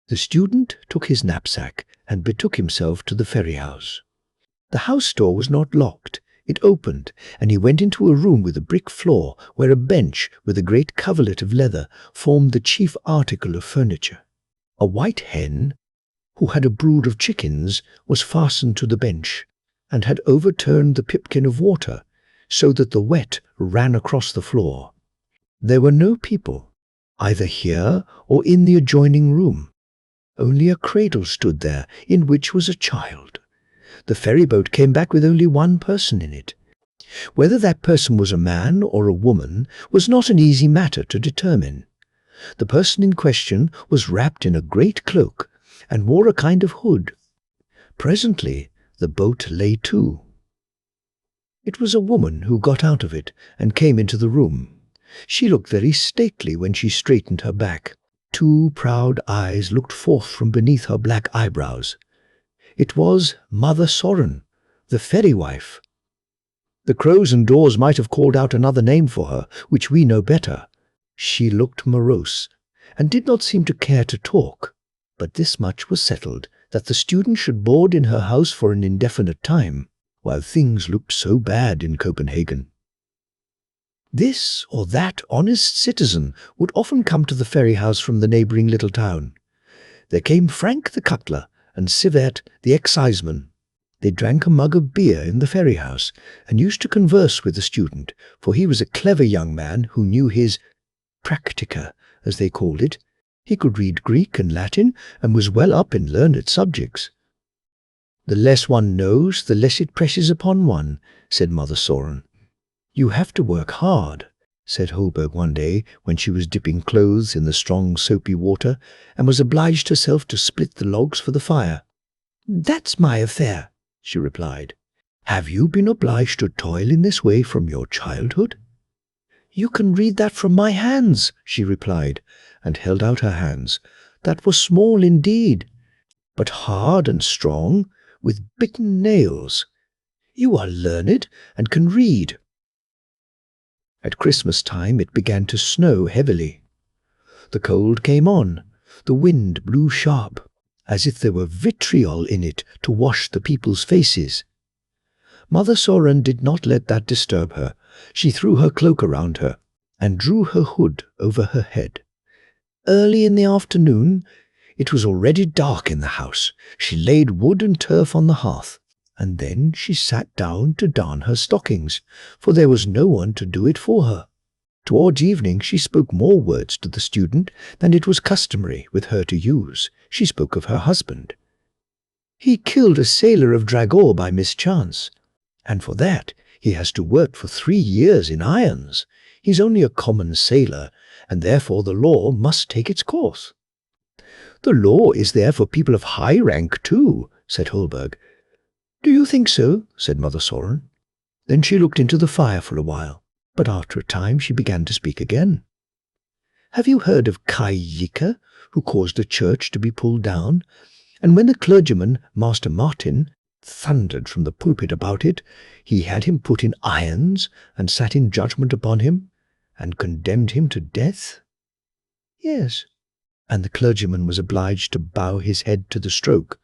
The student took his knapsack and betook himself to the ferry house. The house door was not locked. It opened, and he went into a room with a brick floor, where a bench with a great coverlet of leather formed the chief article of furniture. A white hen, who had a brood of chickens, was fastened to the bench, and had overturned the pipkin of water, so that the wet ran across the floor. There were no people, either here or in the adjoining room. Only a cradle stood there, in which was a child. The ferryboat came back with only one person in it. Whether that person was a man or a woman was not an easy matter to determine. The person in question was wrapped in a great cloak, and wore a kind of hood. Presently the boat lay to. It was a woman who got out of it and came into the room. She looked very stately when she straightened her back. Two proud eyes looked forth from beneath her black eyebrows. It was Mother Soren, the fairy wife. The crows and daws might have called out another name for her, which we know better. She looked morose, and did not seem to care to talk. But this much was settled, that the student should board in her house for an indefinite time, while things looked so bad in Copenhagen. This or that honest citizen would often come to the ferry house from the neighbouring little town. There came Frank the cutler and Sivert the exciseman. They drank a mug of beer in the ferry house, and used to converse with the student, for he was a clever young man who knew his practica, as they called it. He could read Greek and Latin, and was well up in learned subjects. "The less one knows, the less it presses upon one," said Mother Soren. "You have to work hard," said Holberg one day, when she was dipping clothes in the strong soapy water, and was obliged herself to split the logs for the fire. "That's my affair," she replied. "Have you been obliged to toil in this way from your childhood?" "You can read that from my hands," she replied, and held out her hands. "That was small indeed, but hard and strong, with bitten nails. You are learned and can read." At Christmas time it began to snow heavily. The cold came on. The wind blew sharp, as if there were vitriol in it to wash the people's faces. Mother Soren did not let that disturb her. She threw her cloak around her, and drew her hood over her head. Early in the afternoon, it was already dark in the house. She laid wood and turf on the hearth, and then she sat down to darn her stockings, for there was no one to do it for her. Towards evening she spoke more words to the student than it was customary with her to use. She spoke of her husband. "He killed a sailor of Dragor by mischance, and for that he has to work for 3 years in irons. He's only a common sailor, and therefore the law must take its course." "The law is there for people of high rank too," said Holberg. "Do you think so?" said Mother Soren. Then she looked into the fire for a while, but after a time she began to speak again. "Have you heard of Kai Yicker, who caused a church to be pulled down? And when the clergyman, Master Martin, thundered from the pulpit about it, he had him put in irons, and sat in judgment upon him, and condemned him to death?" "Yes." "And the clergyman was obliged to bow his head to the stroke.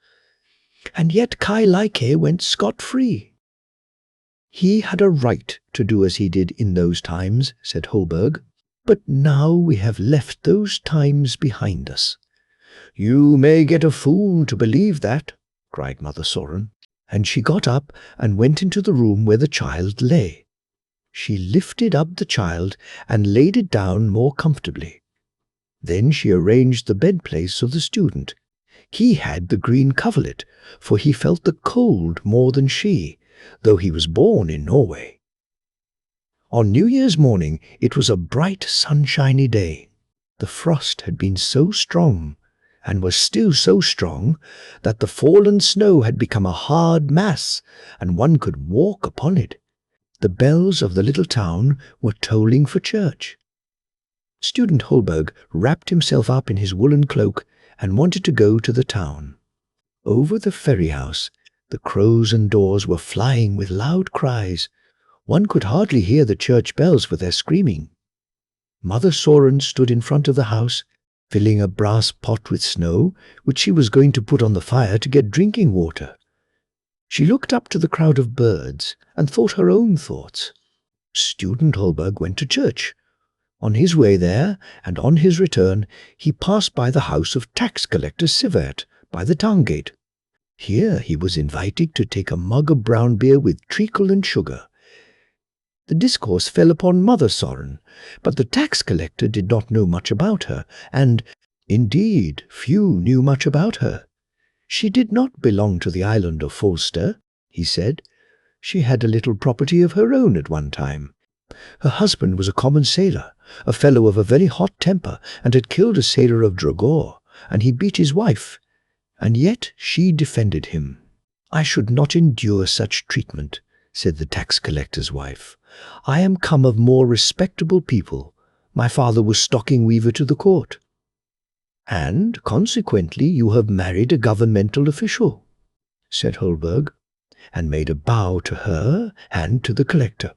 And yet Kai Lyke went scot-free." "He had a right to do as he did in those times," said Holberg. "But now we have left those times behind us." "You may get a fool to believe that," cried Mother Soren. And she got up and went into the room where the child lay. She lifted up the child and laid it down more comfortably. Then she arranged the bed-place of the student. He had the green coverlet, for he felt the cold more than she, though he was born in Norway. On New Year's morning it was a bright sunshiny day. The frost had been so strong, and was still so strong, that the fallen snow had become a hard mass, and one could walk upon it. The bells of the little town were tolling for church. Student Holberg wrapped himself up in his woolen cloak and wanted to go to the town. Over the ferry house, the crows and daws were flying with loud cries. One could hardly hear the church bells for their screaming. Mother Soren stood in front of the house, filling a brass pot with snow, which she was going to put on the fire to get drinking water. She looked up to the crowd of birds and thought her own thoughts. Student Holberg went to church. On his way there, and on his return, he passed by the house of tax collector Sivert, by the town gate. Here he was invited to take a mug of brown beer with treacle and sugar. The discourse fell upon Mother Soren, but the tax collector did not know much about her, and, indeed, few knew much about her. She did not belong to the island of Falster, he said. She had a little property of her own at one time. Her husband was a common sailor, a fellow of a very hot temper, and had killed a sailor of Dragor, and he beat his wife, and yet she defended him. I should not endure such treatment, said the tax collector's wife. I am come of more respectable people. My father was stocking weaver to the court. And, consequently, you have married a governmental official, said Holberg, and made a bow to her and to the collector.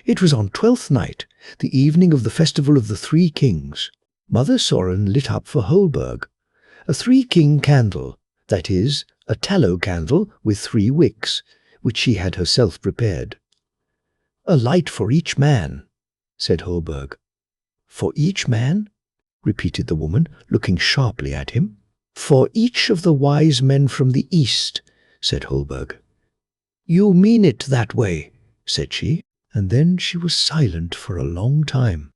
It was on Twelfth Night, the evening of the festival of the Three Kings. Mother Soren lit up for Holberg a 3-king candle, that is, a tallow candle with 3 wicks, which she had herself prepared. A light for each man, said Holberg. For each man? Repeated the woman, looking sharply at him. For each of the wise men from the east, said Holberg. You mean it that way, said she, and then she was silent for a long time.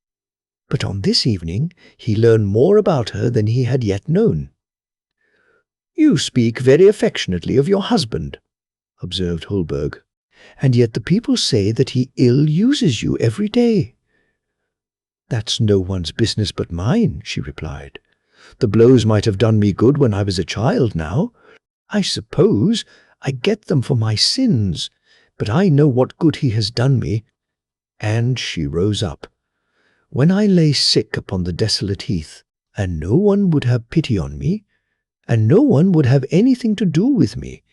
But on this evening he learned more about her than he had yet known. You speak very affectionately of your husband, observed Holberg, and yet the people say that he ill-uses you every day. That's no one's business but mine, she replied. The blows might have done me good when I was a child now. I suppose I get them for my sins, but I know what good he has done me. And she rose up. When I lay sick upon the desolate heath, and no one would have pity on me, and no one would have anything to do with me,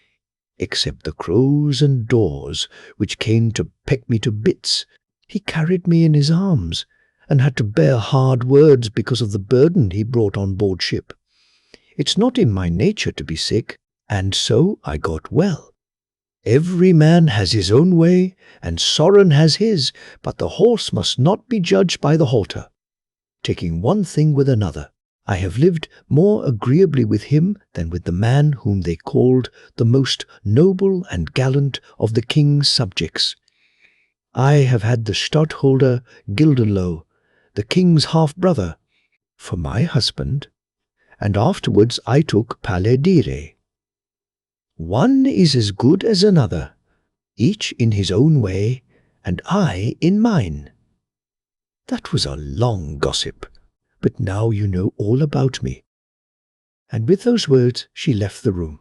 except the crows and daws which came to peck me to bits, he carried me in his arms, and had to bear hard words because of the burden he brought on board ship. It's not in my nature to be sick, and so I got well. Every man has his own way, and Soren has his, but the horse must not be judged by the halter. Taking one thing with another, I have lived more agreeably with him than with the man whom they called the most noble and gallant of the king's subjects. I have had the stadtholder Gildenlow, the king's half-brother, for my husband, and afterwards I took Paledire. One is as good as another, each in his own way, and I in mine. That was a long gossip, but now you know all about me. And with those words she left the room.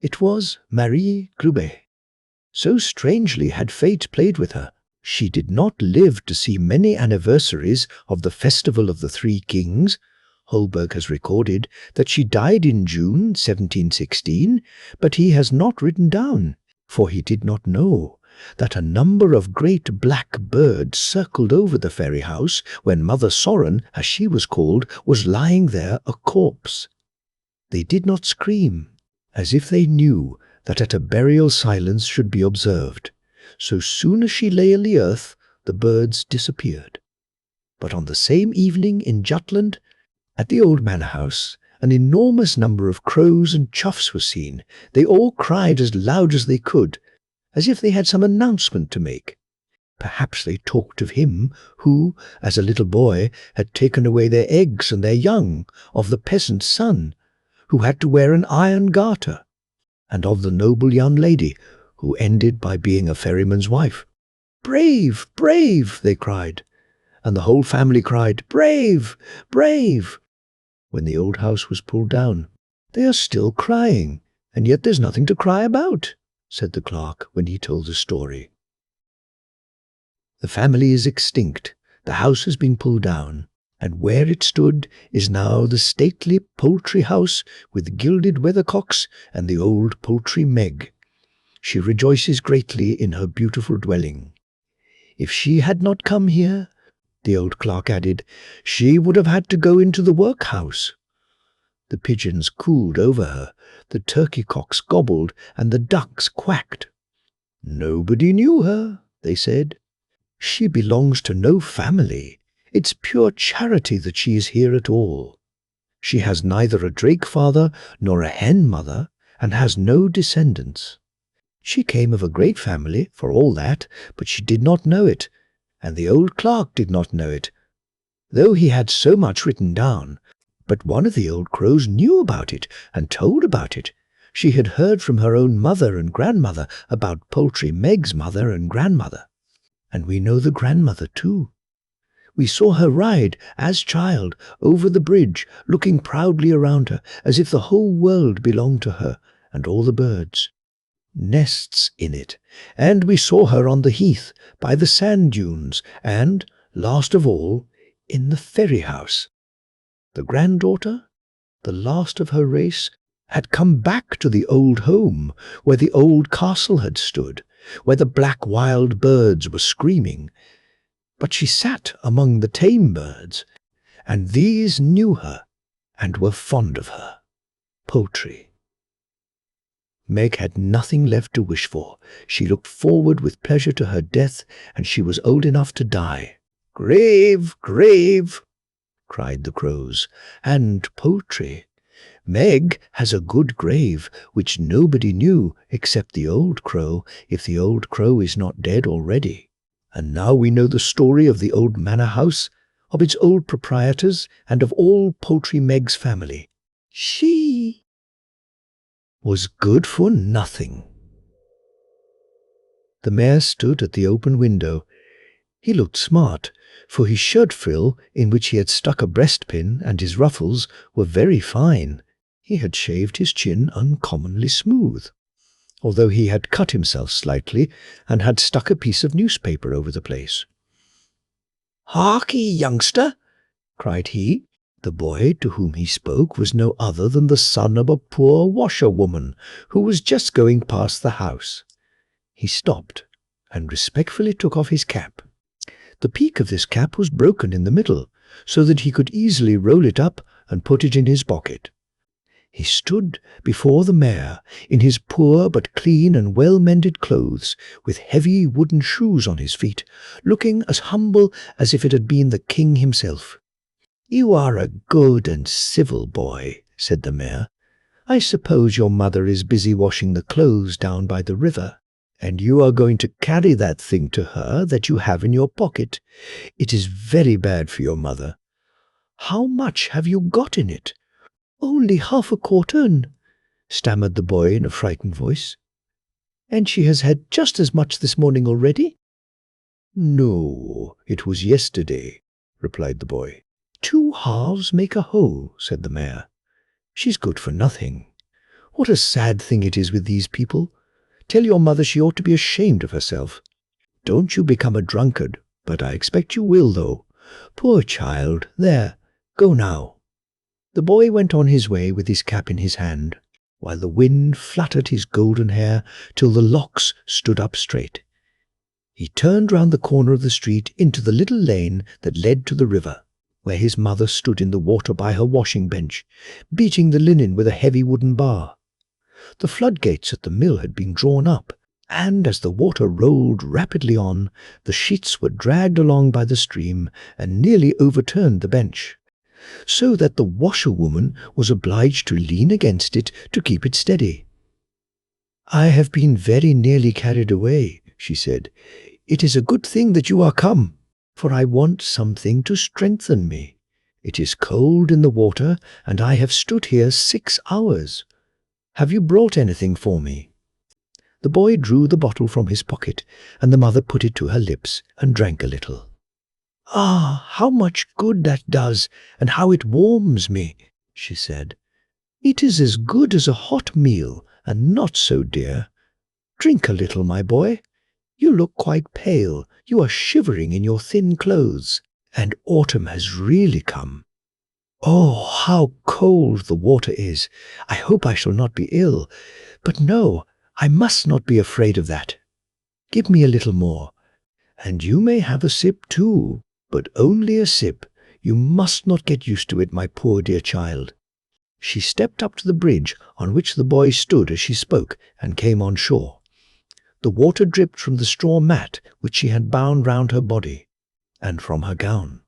It was Marie Grubbe. So strangely had fate played with her. She did not live to see many anniversaries of the Festival of the Three Kings. Holberg has recorded that she died in June 1716, but he has not written down, for he did not know that a number of great black birds circled over the ferry house when Mother Soren, as she was called, was lying there a corpse. They did not scream, as if they knew that at a burial silence should be observed. So soon as she lay in the earth, the birds disappeared. But on the same evening in Jutland, at the old manor house, an enormous number of crows and choughs were seen. They all cried as loud as they could, as if they had some announcement to make. Perhaps they talked of him who, as a little boy, had taken away their eggs and their young, of the peasant's son, who had to wear an iron garter, and of the noble young lady, who ended by being a ferryman's wife. "Brave, brave!" they cried, and the whole family cried, "Brave, brave!" When the old house was pulled down. "They are still crying, and yet there's nothing to cry about," said the clerk when he told the story. The family is extinct. The house has been pulled down, and where it stood is now the stately poultry house with gilded weathercocks and the old poultry Meg. She rejoices greatly in her beautiful dwelling. If she had not come here, the old clerk added, she would have had to go into the workhouse. The pigeons cooed over her, the turkey-cocks gobbled, and the ducks quacked. "Nobody knew her," they said. "She belongs to no family. It's pure charity that she is here at all. She has neither a drake father nor a hen mother, and has no descendants. She came of a great family, for all that, but she did not know it, and the old clerk did not know it, though he had so much written down. But one of the old crows knew about it and told about it. She had heard from her own mother and grandmother about poultry Meg's mother and grandmother. And we know the grandmother too. We saw her ride, as child, over the bridge, looking proudly around her, as if the whole world belonged to her, and all the birds. Nests in it. And we saw her on the heath, by the sand dunes, and, last of all, in the ferry house. The granddaughter, the last of her race, had come back to the old home, where the old castle had stood, where the black wild birds were screaming. But she sat among the tame birds, and these knew her and were fond of her. Poultry. Meg had nothing left to wish for. She looked forward with pleasure to her death, and she was old enough to die. "Grave, grave!" cried the crows. "And poultry. Meg has a good grave, which nobody knew except the old crow, if the old crow is not dead already. And now we know the story of the old manor house, of its old proprietors, and of all Poultry Meg's family. She was good for nothing." The mayor stood at the open window. He looked smart, for his shirt frill, in which he had stuck a breastpin, and his ruffles were very fine. He had shaved his chin uncommonly smooth, although he had cut himself slightly, and had stuck a piece of newspaper over the place. "Harkee, youngster!" cried he. The boy to whom he spoke was no other than the son of a poor washerwoman who was just going past the house. He stopped and respectfully took off his cap. The peak of this cap was broken in the middle, so that he could easily roll it up and put it in his pocket. He stood before the mayor in his poor but clean and well-mended clothes, with heavy wooden shoes on his feet, looking as humble as if it had been the king himself. "You are a good and civil boy," said the mayor. "I suppose your mother is busy washing the clothes down by the river, and you are going to carry that thing to her that you have in your pocket. It is very bad for your mother. How much have you got in it?" "Only half a quartern," stammered the boy in a frightened voice. "And she has had just as much this morning already?" "No, it was yesterday," replied the boy. "Two halves make a whole," said the mayor. "She's good for nothing. What a sad thing it is with these people. Tell your mother she ought to be ashamed of herself. Don't you become a drunkard, but I expect you will, though. Poor child, there, go now." The boy went on his way with his cap in his hand, while the wind fluttered his golden hair till the locks stood up straight. He turned round the corner of the street into the little lane that led to the river, where his mother stood in the water by her washing bench, beating the linen with a heavy wooden bar. The floodgates at the mill had been drawn up, and as the water rolled rapidly on, the sheets were dragged along by the stream and nearly overturned the bench, so that the washerwoman was obliged to lean against it to keep it steady. "I have been very nearly carried away," she said. "It is a good thing that you are come, for I want something to strengthen me. It is cold in the water, and I have stood here 6 hours. Have you brought anything for me?" The boy drew the bottle from his pocket, and the mother put it to her lips and drank a little. "Ah, how much good that does, and how it warms me," she said. "It is as good as a hot meal, and not so dear. Drink a little, my boy. You look quite pale. You are shivering in your thin clothes, and autumn has really come. Oh, how cold the water is! I hope I shall not be ill. But no, I must not be afraid of that. Give me a little more, and you may have a sip too, but only a sip. You must not get used to it, my poor dear child." She stepped up to the bridge on which the boy stood as she spoke and came on shore. The water dripped from the straw mat which she had bound round her body, and from her gown.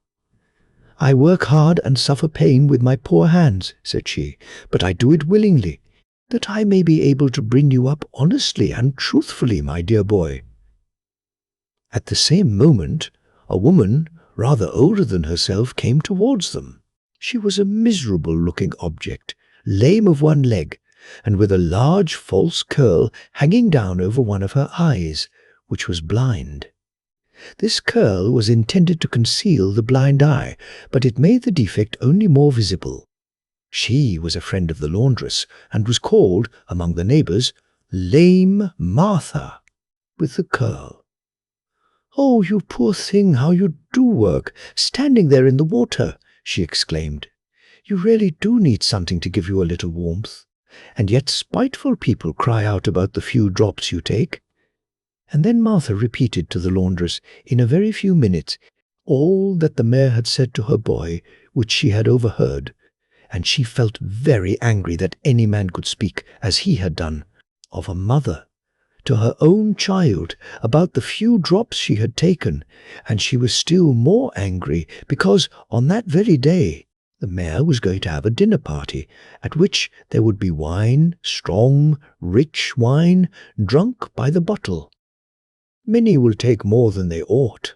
"I work hard and suffer pain with my poor hands," said she, "but I do it willingly, that I may be able to bring you up honestly and truthfully, my dear boy." At the same moment, a woman, rather older than herself, came towards them. She was a miserable-looking object, lame of one leg, and with a large false curl hanging down over one of her eyes, which was blind. This curl was intended to conceal the blind eye, but it made the defect only more visible. She was a friend of the laundress, and was called, among the neighbours, Lame Martha, with the curl. "Oh, you poor thing, how you do work, standing there in the water!" she exclaimed. "You really do need something to give you a little warmth, and yet spiteful people cry out about the few drops you take." And then Martha repeated to the laundress in a very few minutes all that the mare had said to her boy, which she had overheard, and she felt very angry that any man could speak, as he had done, of a mother to her own child about the few drops she had taken, and she was still more angry because on that very day the mayor was going to have a dinner party, at which there would be wine, strong, rich wine, drunk by the bottle. "Many will take more than they ought."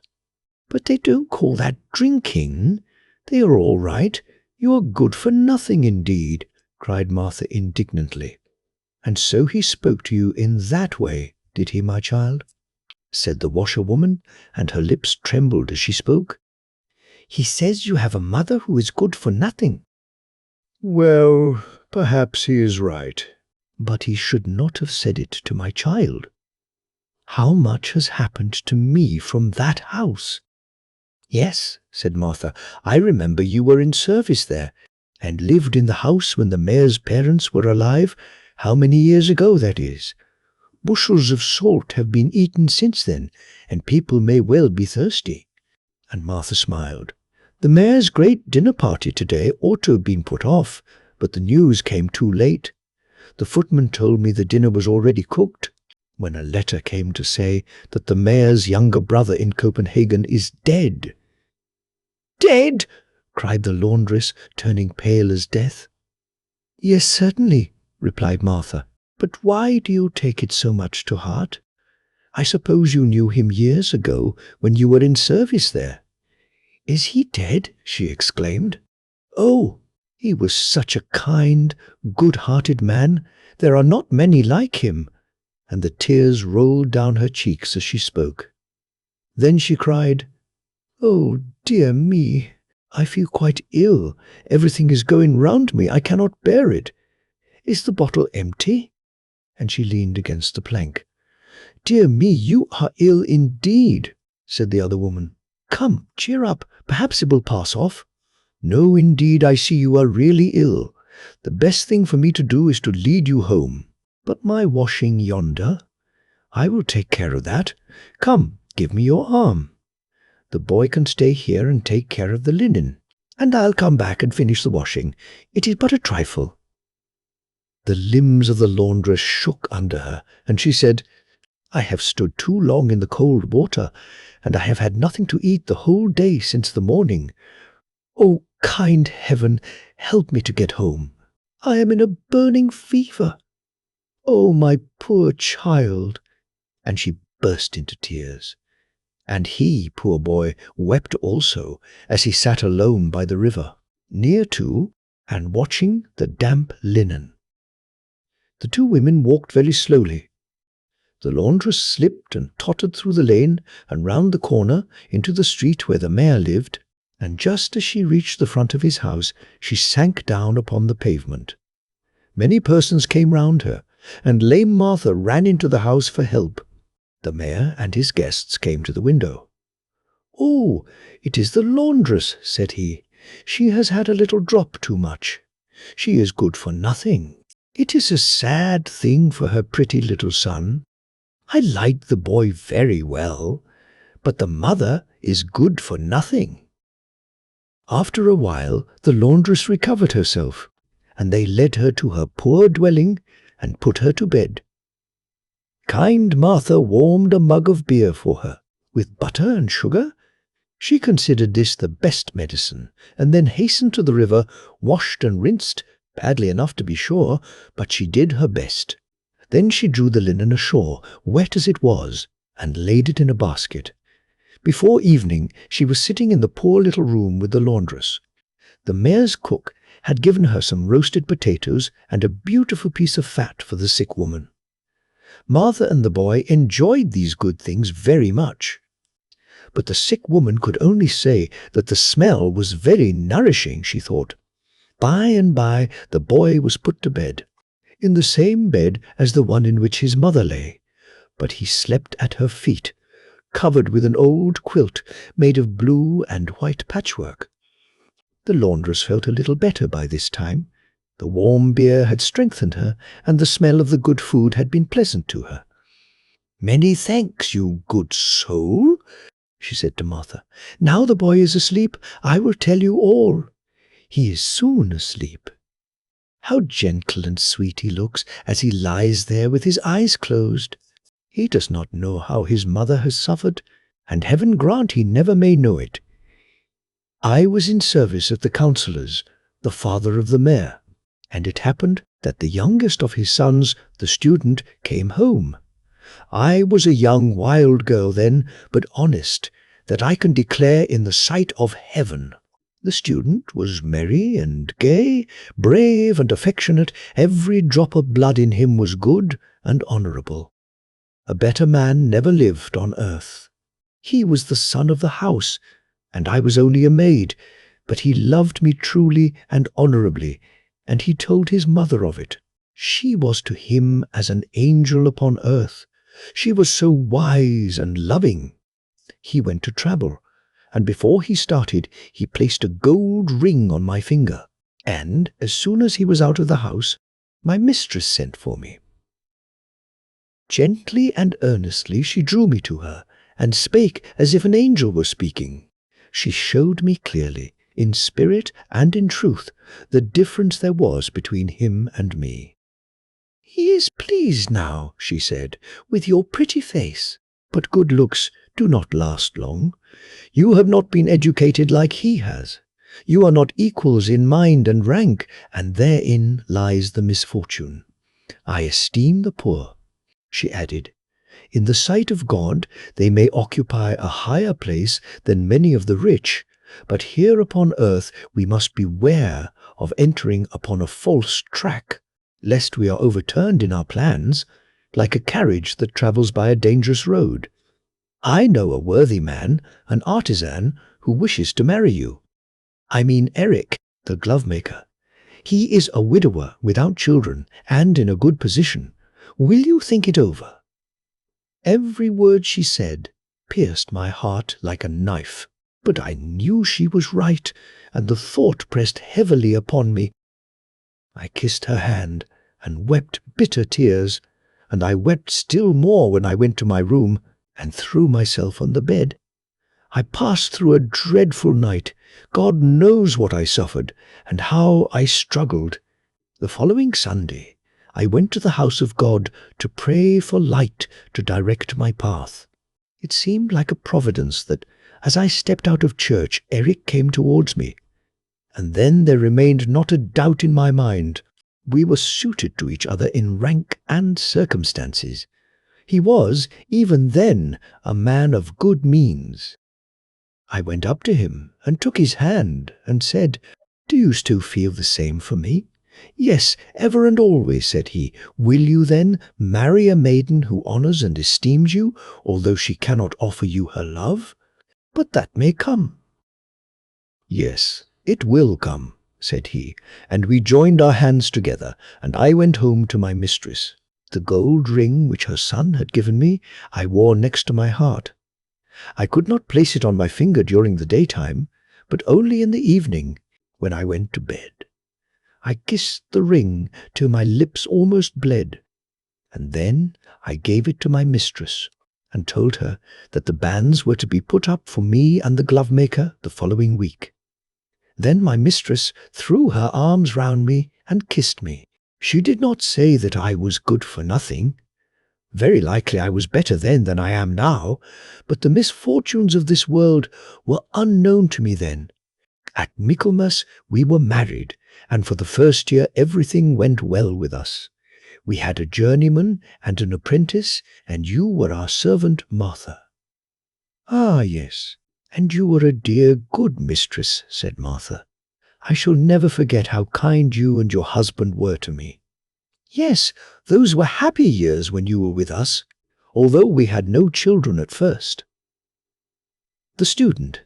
"But they don't call that drinking. They are all right. You are good for nothing indeed," cried Martha indignantly. "And so he spoke to you in that way, did he, my child?" said the washerwoman, and her lips trembled as she spoke. "He says you have a mother who is good for nothing." "Well, perhaps he is right, but he should not have said it to my child. How much has happened to me from that house?" "Yes," said Martha, "I remember you were in service there, and lived in the house when the mayor's parents were alive. How many years ago that is? Bushels of salt have been eaten since then, and people may well be thirsty." And Martha smiled. "The mayor's great dinner party today ought to have been put off, but the news came too late. The footman told me the dinner was already cooked, when a letter came to say that the mayor's younger brother in Copenhagen is dead." "Dead!" cried the laundress, turning pale as death. "Yes, certainly," replied Martha. "But why do you take it so much to heart? I suppose you knew him years ago when you were in service there." "Is he dead?" she exclaimed. "Oh, he was such a kind, good-hearted man. There are not many like him." And the tears rolled down her cheeks as she spoke. Then she cried, "Oh, dear me, I feel quite ill. Everything is going round me. I cannot bear it. Is the bottle empty?" And she leaned against the plank. "Dear me, you are ill indeed," said the other woman. "Come, cheer up. Perhaps it will pass off." "No, indeed, I see you are really ill. The best thing for me to do is to lead you home. But my washing yonder, I will take care of that. Come, give me your arm. The boy can stay here and take care of the linen, and I'll come back and finish the washing. It is but a trifle." The limbs of the laundress shook under her, and she said, "I have stood too long in the cold water, and I have had nothing to eat the whole day since the morning. Oh, kind heaven, help me to get home. I am in a burning fever. Oh, my poor child!" And she burst into tears. And he, poor boy, wept also, as he sat alone by the river, near to and watching the damp linen. The two women walked very slowly. The laundress slipped and tottered through the lane and round the corner into the street where the mayor lived, and just as she reached the front of his house, she sank down upon the pavement. Many persons came round her, and lame Martha ran into the house for help. The mayor and his guests came to the window. "Oh, it is the laundress," said he. "She has had a little drop too much. She is good for nothing. It is a sad thing for her pretty little son. I like the boy very well, but the mother is good for nothing." After a while, the laundress recovered herself, and they led her to her poor dwelling and put her to bed. Kind Martha warmed a mug of beer for her, with butter and sugar. She considered this the best medicine, and then hastened to the river, washed and rinsed, badly enough to be sure, but she did her best. Then she drew the linen ashore, wet as it was, and laid it in a basket. Before evening she was sitting in the poor little room with the laundress. The mayor's cook had given her some roasted potatoes and a beautiful piece of fat for the sick woman. Martha and the boy enjoyed these good things very much. But the sick woman could only say that the smell was very nourishing, she thought. By and by the boy was put to bed, in the same bed as the one in which his mother lay, but he slept at her feet, covered with an old quilt made of blue and white patchwork. The laundress felt a little better by this time. The warm beer had strengthened her, and the smell of the good food had been pleasant to her. "Many thanks, you good soul," she said to Martha. "Now the boy is asleep, I will tell you all. He is soon asleep. How gentle and sweet he looks as he lies there with his eyes closed. He does not know how his mother has suffered, and heaven grant he never may know it. I was in service at the councillor's, the father of the mayor, and it happened that the youngest of his sons, the student, came home. I was a young wild girl then, but honest, that I can declare in the sight of heaven. The student was merry and gay, brave and affectionate. Every drop of blood in him was good and honourable. A better man never lived on earth. He was the son of the house, and I was only a maid, but he loved me truly and honourably, and he told his mother of it. She was to him as an angel upon earth. She was so wise and loving. He went to travel, and before he started he placed a gold ring on my finger, and as soon as he was out of the house, my mistress sent for me. Gently and earnestly she drew me to her, and spake as if an angel were speaking. She showed me clearly, in spirit and in truth, the difference there was between him and me. "He is pleased now," she said, "with your pretty face, but good looks do not last long. You have not been educated like he has. You are not equals in mind and rank, and therein lies the misfortune. I esteem the poor," she added. "In the sight of God they may occupy a higher place than many of the rich, but here upon earth we must beware of entering upon a false track, lest we are overturned in our plans, like a carriage that travels by a dangerous road. I know a worthy man, an artisan, who wishes to marry you. I mean Eric, the glove-maker. He is a widower without children and in a good position. Will you think it over?" Every word she said pierced my heart like a knife, but I knew she was right, and the thought pressed heavily upon me. I kissed her hand and wept bitter tears, and I wept still more when I went to my room and threw myself on the bed. I passed through a dreadful night. God knows what I suffered, and how I struggled. The following Sunday I went to the house of God to pray for light to direct my path. It seemed like a providence that, as I stepped out of church, Eric came towards me. And then there remained not a doubt in my mind. We were suited to each other in rank and circumstances. He was, even then, a man of good means. I went up to him and took his hand and said, "Do you still feel the same for me?" "Yes, ever and always," said he. "Will you, then, marry a maiden who honours and esteems you, although she cannot offer you her love? But that may come." "Yes, it will come," said he, and we joined our hands together, and I went home to my mistress. The gold ring which her son had given me I wore next to my heart. I could not place it on my finger during the daytime, but only in the evening, when I went to bed. I kissed the ring till my lips almost bled, and then I gave it to my mistress, and told her that the banns were to be put up for me and the glove-maker the following week. Then my mistress threw her arms round me and kissed me. She did not say that I was good for nothing. Very likely I was better then than I am now, but the misfortunes of this world were unknown to me then. At Michaelmas we were married, and for the first year everything went well with us. We had a journeyman and an apprentice, and you were our servant Martha." "Ah, yes, and you were a dear good mistress," said Martha. "I shall never forget how kind you and your husband were to me." "Yes, those were happy years when you were with us, although we had no children at first." The student.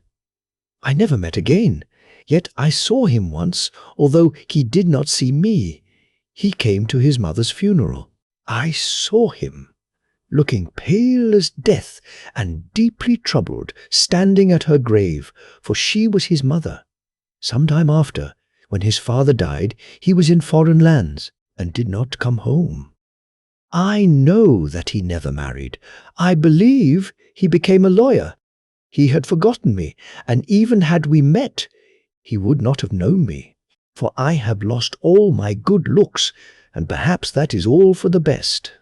"I never met again, yet I saw him once, although he did not see me. He came to his mother's funeral. I saw him, looking pale as death and deeply troubled, standing at her grave, for she was his mother. Some time after, when his father died, he was in foreign lands and did not come home. I know that he never married. I believe he became a lawyer. He had forgotten me, and even had we met, he would not have known me, for I have lost all my good looks, and perhaps that is all for the best."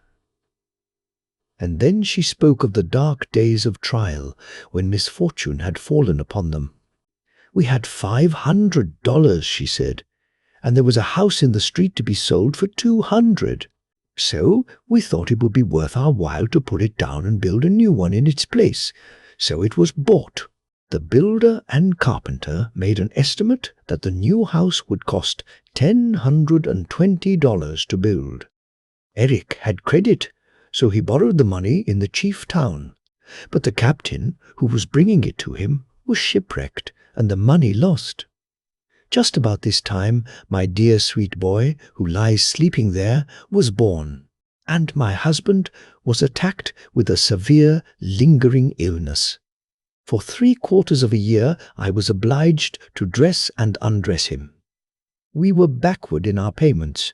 And then she spoke of the dark days of trial when misfortune had fallen upon them. "We had $500, she said, and there was a house in the street to be sold for $200. So we thought it would be worth our while to put it down and build a new one in its place. So it was bought. The builder and carpenter made an estimate that the new house would cost $120 to build. Eric had credit, so he borrowed the money in the chief town. But the captain, who was bringing it to him, was shipwrecked and the money lost. Just about this time, my dear sweet boy, who lies sleeping there, was born, and my husband was attacked with a severe, lingering illness. For 3/4 of a year I was obliged to dress and undress him. We were backward in our payments.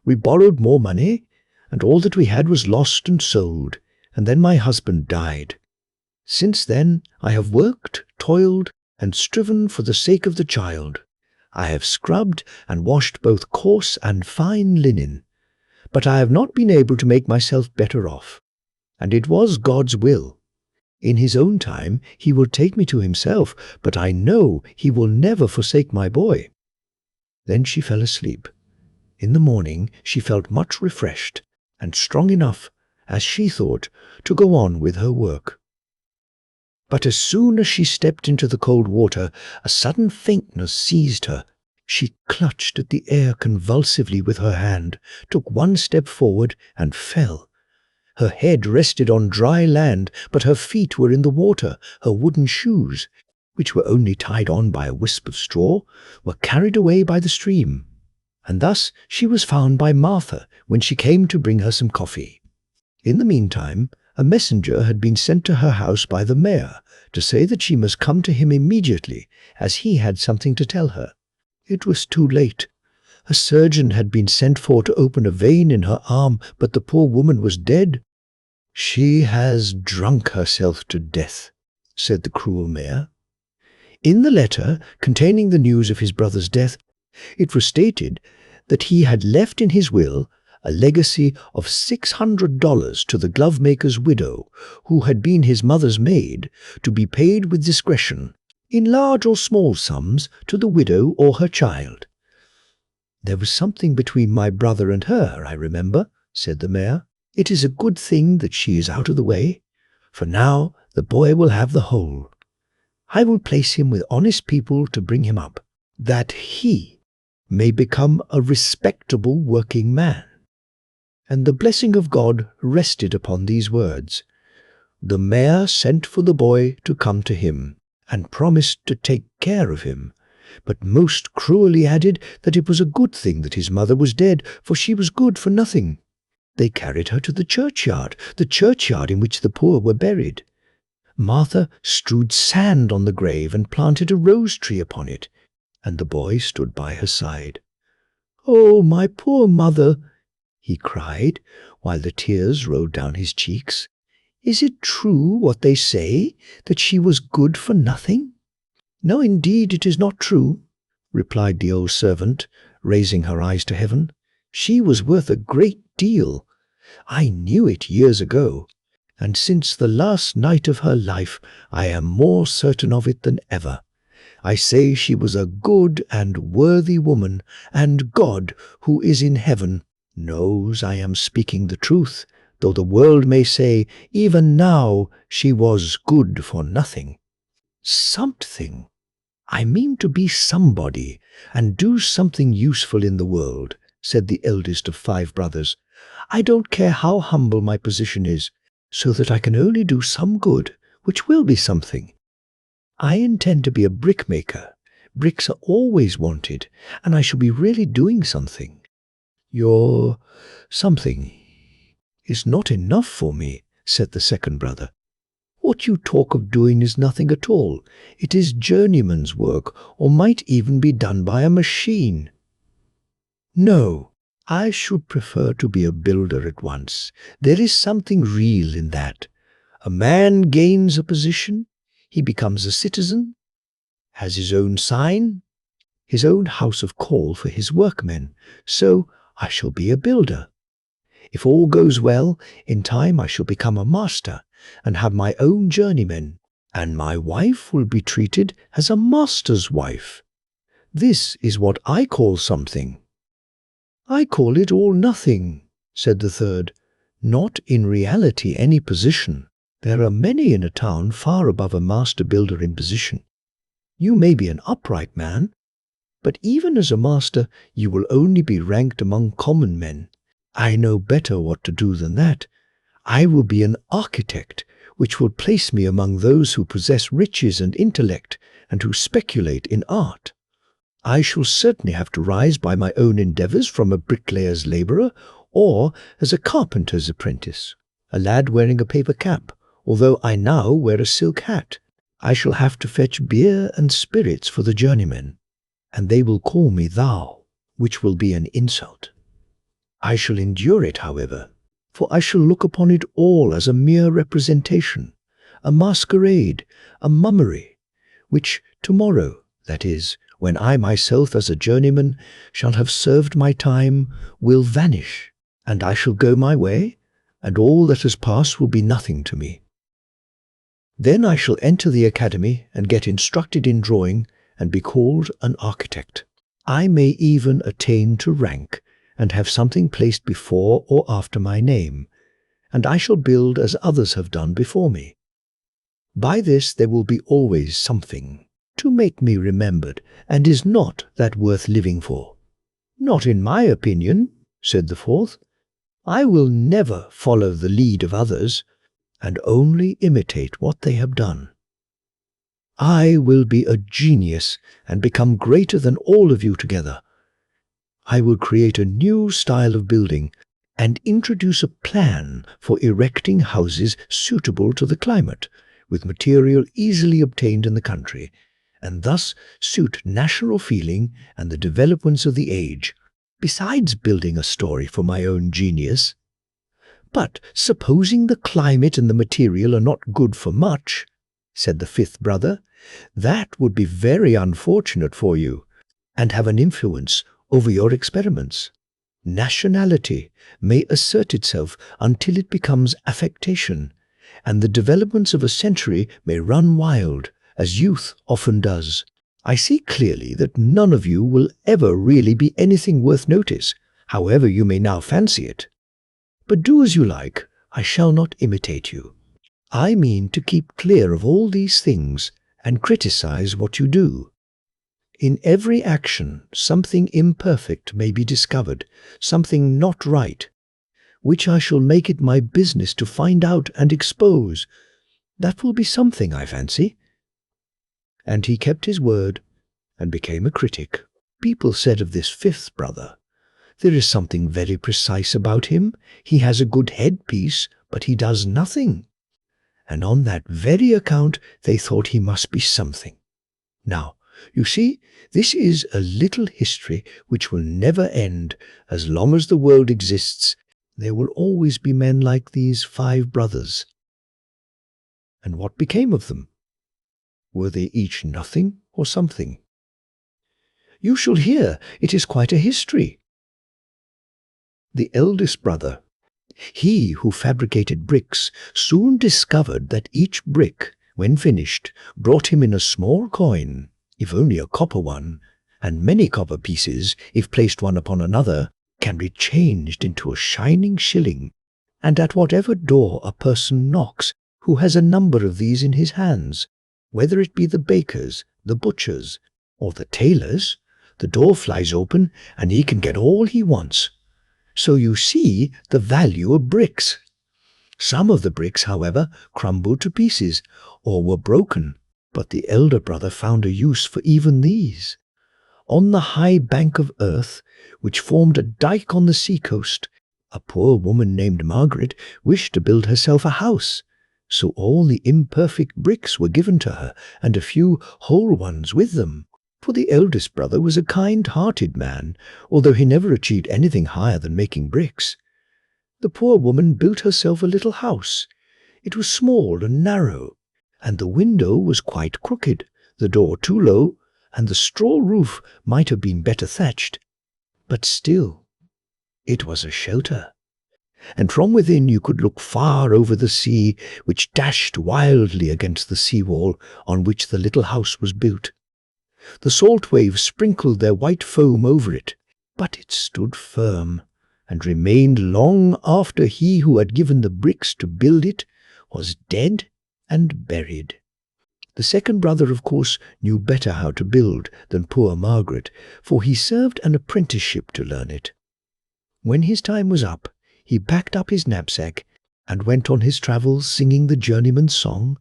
We borrowed more money, and all that we had was lost and sold, and then my husband died. Since then I have worked, toiled, and striven for the sake of the child. I have scrubbed and washed both coarse and fine linen, but I have not been able to make myself better off. And it was God's will. In his own time he will take me to himself, but I know he will never forsake my boy." Then she fell asleep. In the morning she felt much refreshed, and strong enough, as she thought, to go on with her work. But as soon as she stepped into the cold water, a sudden faintness seized her. She clutched at the air convulsively with her hand, took one step forward, and fell. Her head rested on dry land, but her feet were in the water. Her wooden shoes, which were only tied on by a wisp of straw, were carried away by the stream. And thus she was found by Martha when she came to bring her some coffee. In the meantime, a messenger had been sent to her house by the mayor to say that she must come to him immediately, as he had something to tell her. It was too late. A surgeon had been sent for to open a vein in her arm, but the poor woman was dead. "She has drunk herself to death," said the cruel mayor. In the letter containing the news of his brother's death, it was stated that he had left in his will a legacy of $600 to the glovemaker's widow, who had been his mother's maid, to be paid with discretion, in large or small sums, to the widow or her child. "There was something between my brother and her, I remember," said the mayor. "It is a good thing that she is out of the way, for now the boy will have the whole. I will place him with honest people to bring him up, that he may become a respectable working man." And the blessing of God rested upon these words. The mayor sent for the boy to come to him, and promised to take care of him, but most cruelly added that it was a good thing that his mother was dead, for she was good for nothing. They carried her to the churchyard in which the poor were buried. Martha strewed sand on the grave and planted a rose tree upon it, and the boy stood by her side. "Oh, my poor mother!" he cried, while the tears rolled down his cheeks. "Is it true what they say, that she was good for nothing?" "No, indeed, it is not true," replied the old servant, raising her eyes to heaven. "She was worth a great deal. I knew it years ago, and since the last night of her life I am more certain of it than ever. I say she was a good and worthy woman, and God, who is in heaven, knows I am speaking the truth, though the world may say even now she was good for nothing. Something. I mean to be somebody, and do something useful in the world," said the eldest of 5 brothers. "I don't care how humble my position is, so that I can only do some good, which will be something. I intend to be a brickmaker. Bricks are always wanted, and I shall be really doing something." "Your something is not enough for me," said the second brother. "What you talk of doing is nothing at all. It is journeyman's work, or might even be done by a machine." "No, I should prefer to be a builder at once. There is something real in that. A man gains a position, he becomes a citizen, has his own sign, his own house of call for his workmen. So I shall be a builder. If all goes well, in time I shall become a master and have my own journeymen, and my wife will be treated as a master's wife. This is what I call something." "I call it all nothing," said the third. "Not in reality any position. There are many in a town far above a master builder in position. You may be an upright man, but even as a master you will only be ranked among common men. I know better what to do than that. I will be an architect, which will place me among those who possess riches and intellect and who speculate in art. I shall certainly have to rise by my own endeavours from a bricklayer's labourer or as a carpenter's apprentice, a lad wearing a paper cap, although I now wear a silk hat. I shall have to fetch beer and spirits for the journeymen, and they will call me thou, which will be an insult. I shall endure it, however, for I shall look upon it all as a mere representation, a masquerade, a mummery, which tomorrow, that is, when I myself as a journeyman shall have served my time, will vanish, and I shall go my way, and all that has passed will be nothing to me. Then I shall enter the academy and get instructed in drawing and be called an architect. I may even attain to rank and have something placed before or after my name, and I shall build as others have done before me. By this there will be always something to make me remembered, and is not that worth living for?" "Not in my opinion," said the fourth. "I will never follow the lead of others, and only imitate what they have done. I will be a genius and become greater than all of you together. I will create a new style of building and introduce a plan for erecting houses suitable to the climate, with material easily obtained in the country, and thus suit national feeling and the developments of the age, besides building a story for my own genius. But supposing the climate and the material are not good for much," said the fifth brother, "that would be very unfortunate for you, and have an influence over your experiments. Nationality may assert itself until it becomes affectation, and the developments of a century may run wild, as youth often does. I see clearly that none of you will ever really be anything worth notice, however you may now fancy it. But do as you like, I shall not imitate you. I mean to keep clear of all these things and criticize what you do. In every action something imperfect may be discovered, something not right, which I shall make it my business to find out and expose. That will be something, I fancy." And he kept his word and became a critic. People said of this fifth brother, "There is something very precise about him. He has a good headpiece, but he does nothing." And on that very account they thought he must be something. Now, you see, this is a little history which will never end. As long as the world exists, there will always be men like these 5 brothers. And what became of them? Were they each nothing or something? You shall hear, it is quite a history. The eldest brother, he who fabricated bricks, soon discovered that each brick, when finished, brought him in a small coin, if only a copper one, and many copper pieces, if placed one upon another, can be changed into a shining shilling. And at whatever door a person knocks who has a number of these in his hands, whether it be the baker's, the butcher's, or the tailor's, the door flies open and he can get all he wants. So you see the value of bricks. Some of the bricks, however, crumbled to pieces or were broken, but the elder brother found a use for even these. On the high bank of earth, which formed a dyke on the sea-coast, a poor woman named Margaret wished to build herself a house. So all the imperfect bricks were given to her, and a few whole ones with them. For the eldest brother was a kind-hearted man, although he never achieved anything higher than making bricks. The poor woman built herself a little house. It was small and narrow, and the window was quite crooked, the door too low, and the straw roof might have been better thatched. But still, it was a shelter. And from within you could look far over the sea, which dashed wildly against the sea-wall on which the little house was built. The salt waves sprinkled their white foam over it, but it stood firm, and remained long after he who had given the bricks to build it was dead and buried. The second brother, of course, knew better how to build than poor Margaret, for he served an apprenticeship to learn it. When his time was up, he packed up his knapsack and went on his travels singing the journeyman's song.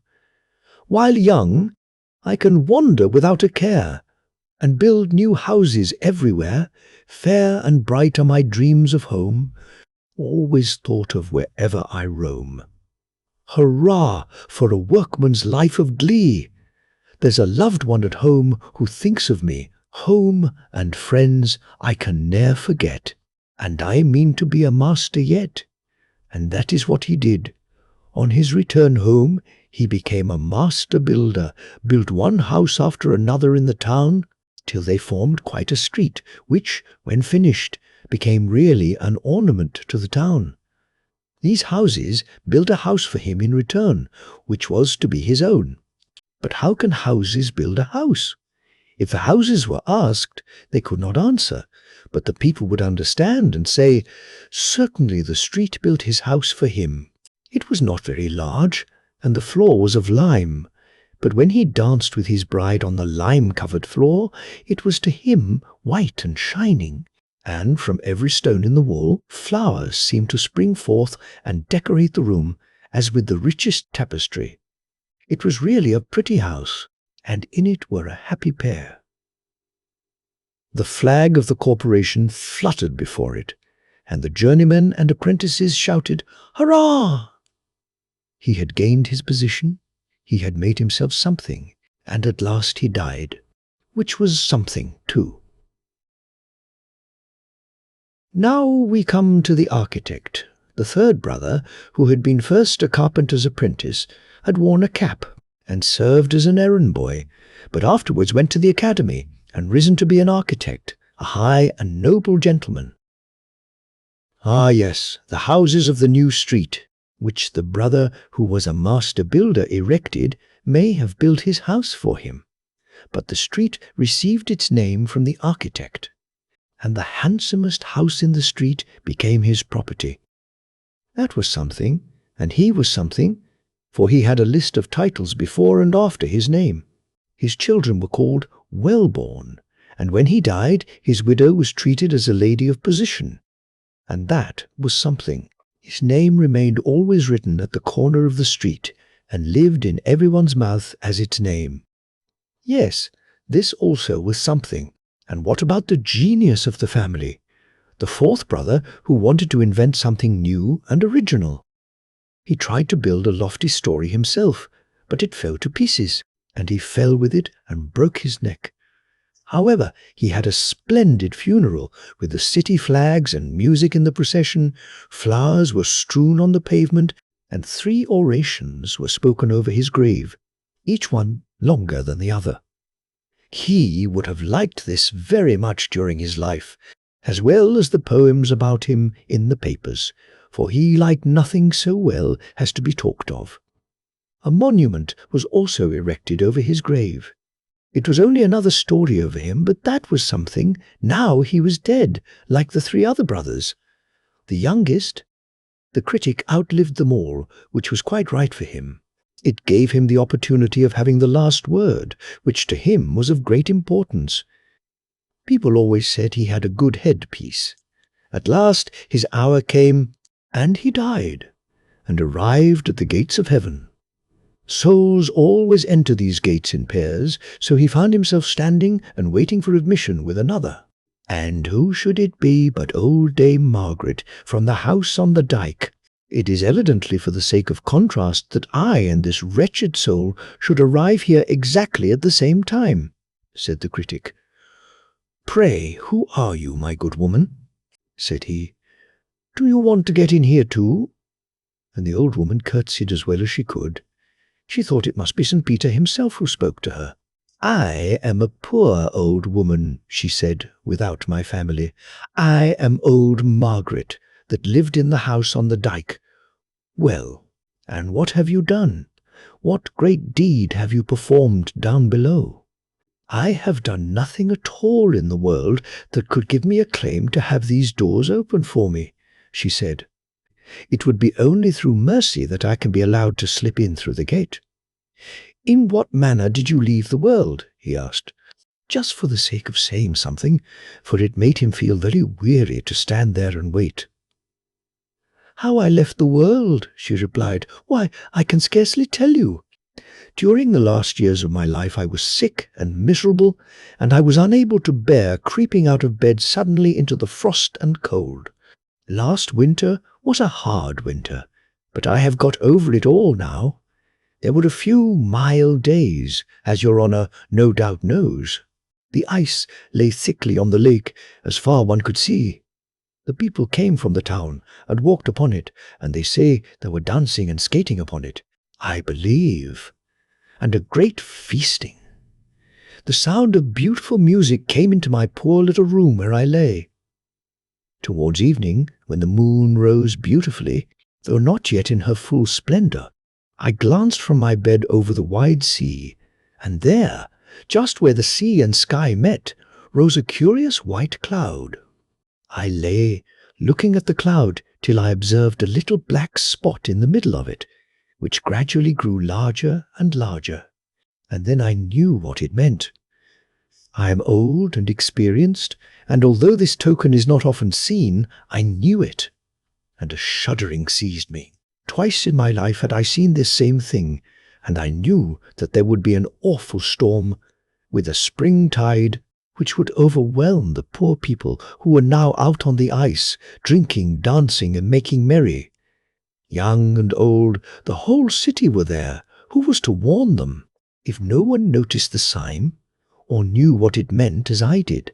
While young, I can wander without a care, and build new houses everywhere. Fair and bright are my dreams of home, always thought of wherever I roam. Hurrah for a workman's life of glee! There's a loved one at home who thinks of me. Home and friends I can ne'er forget, and I mean to be a master yet. And that is what he did. On his return home, he became a master builder, built one house after another in the town, till they formed quite a street, which, when finished, became really an ornament to the town. These houses built a house for him in return, which was to be his own. But how can houses build a house? If the houses were asked, they could not answer, but the people would understand and say, "Certainly the street built his house for him. It was not very large, and the floor was of lime. But when he danced with his bride on the lime-covered floor, it was to him white and shining, and from every stone in the wall flowers seemed to spring forth and decorate the room as with the richest tapestry. It was really a pretty house, and in it were a happy pair." The flag of the corporation fluttered before it, and the journeymen and apprentices shouted, "Hurrah!" He had gained his position, he had made himself something, and at last he died, which was something too. Now we come to the architect. The third brother, who had been first a carpenter's apprentice, had worn a cap and served as an errand boy, but afterwards went to the academy and risen to be an architect, a high and noble gentleman. Ah, yes, the houses of the new street, which the brother who was a master builder erected, may have built his house for him. But the street received its name from the architect, and the handsomest house in the street became his property. That was something, and he was something, for he had a list of titles before and after his name. His children were called Wellborn, and when he died, his widow was treated as a lady of position. And that was something. His name remained always written at the corner of the street, and lived in everyone's mouth as its name. Yes, this also was something. And what about the genius of the family? The fourth brother, who wanted to invent something new and original. He tried to build a lofty story himself, but it fell to pieces, and he fell with it and broke his neck. However, he had a splendid funeral, with the city flags and music in the procession. Flowers were strewn on the pavement, and 3 orations were spoken over his grave, each one longer than the other. He would have liked this very much during his life, as well as the poems about him in the papers, for he liked nothing so well as to be talked of. A monument was also erected over his grave. It was only another story over him, but that was something. Now he was dead, like the three other brothers. The youngest, the critic, outlived them all, which was quite right for him. It gave him the opportunity of having the last word, which to him was of great importance. People always said he had a good headpiece. At last his hour came, and he died, and arrived at the gates of heaven. Souls always enter these gates in pairs, so he found himself standing and waiting for admission with another. And who should it be but old Dame Margaret from the house on the dyke? It is evidently for the sake of contrast that I and this wretched soul should arrive here exactly at the same time, said the critic. Pray, who are you, my good woman? Said he. Do you want to get in here too? And the old woman curtsied as well as she could. She thought it must be St. Peter himself who spoke to her. I am a poor old woman, she said, without my family. I am old Margaret, that lived in the house on the dyke. Well, and what have you done? What great deed have you performed down below? I have done nothing at all in the world that could give me a claim to have these doors open for me, she said. It would be only through mercy that I can be allowed to slip in through the gate. In what manner did you leave the world? He asked, just for the sake of saying something, for it made him feel very weary to stand there and wait. How I left the world, she replied. Why, I can scarcely tell you. During the last years of my life I was sick and miserable, and I was unable to bear creeping out of bed suddenly into the frost and cold. Last winter was a hard winter, but I have got over it all now. There were a few mild days, as your honour no doubt knows. The ice lay thickly on the lake, as far one could see. The people came from the town and walked upon it, and they say they were dancing and skating upon it, I believe, and a great feasting. The sound of beautiful music came into my poor little room where I lay. Towards evening, when the moon rose beautifully, though not yet in her full splendour, I glanced from my bed over the wide sea, and there, just where the sea and sky met, rose a curious white cloud. I lay, looking at the cloud, till I observed a little black spot in the middle of it, which gradually grew larger and larger, and then I knew what it meant. I am old and experienced, and although this token is not often seen, I knew it, and a shuddering seized me. Twice in my life had I seen this same thing, and I knew that there would be an awful storm, with a spring tide, which would overwhelm the poor people who were now out on the ice, drinking, dancing, and making merry. Young and old, the whole city were there. Who was to warn them, if no one noticed the sign, or knew what it meant as I did?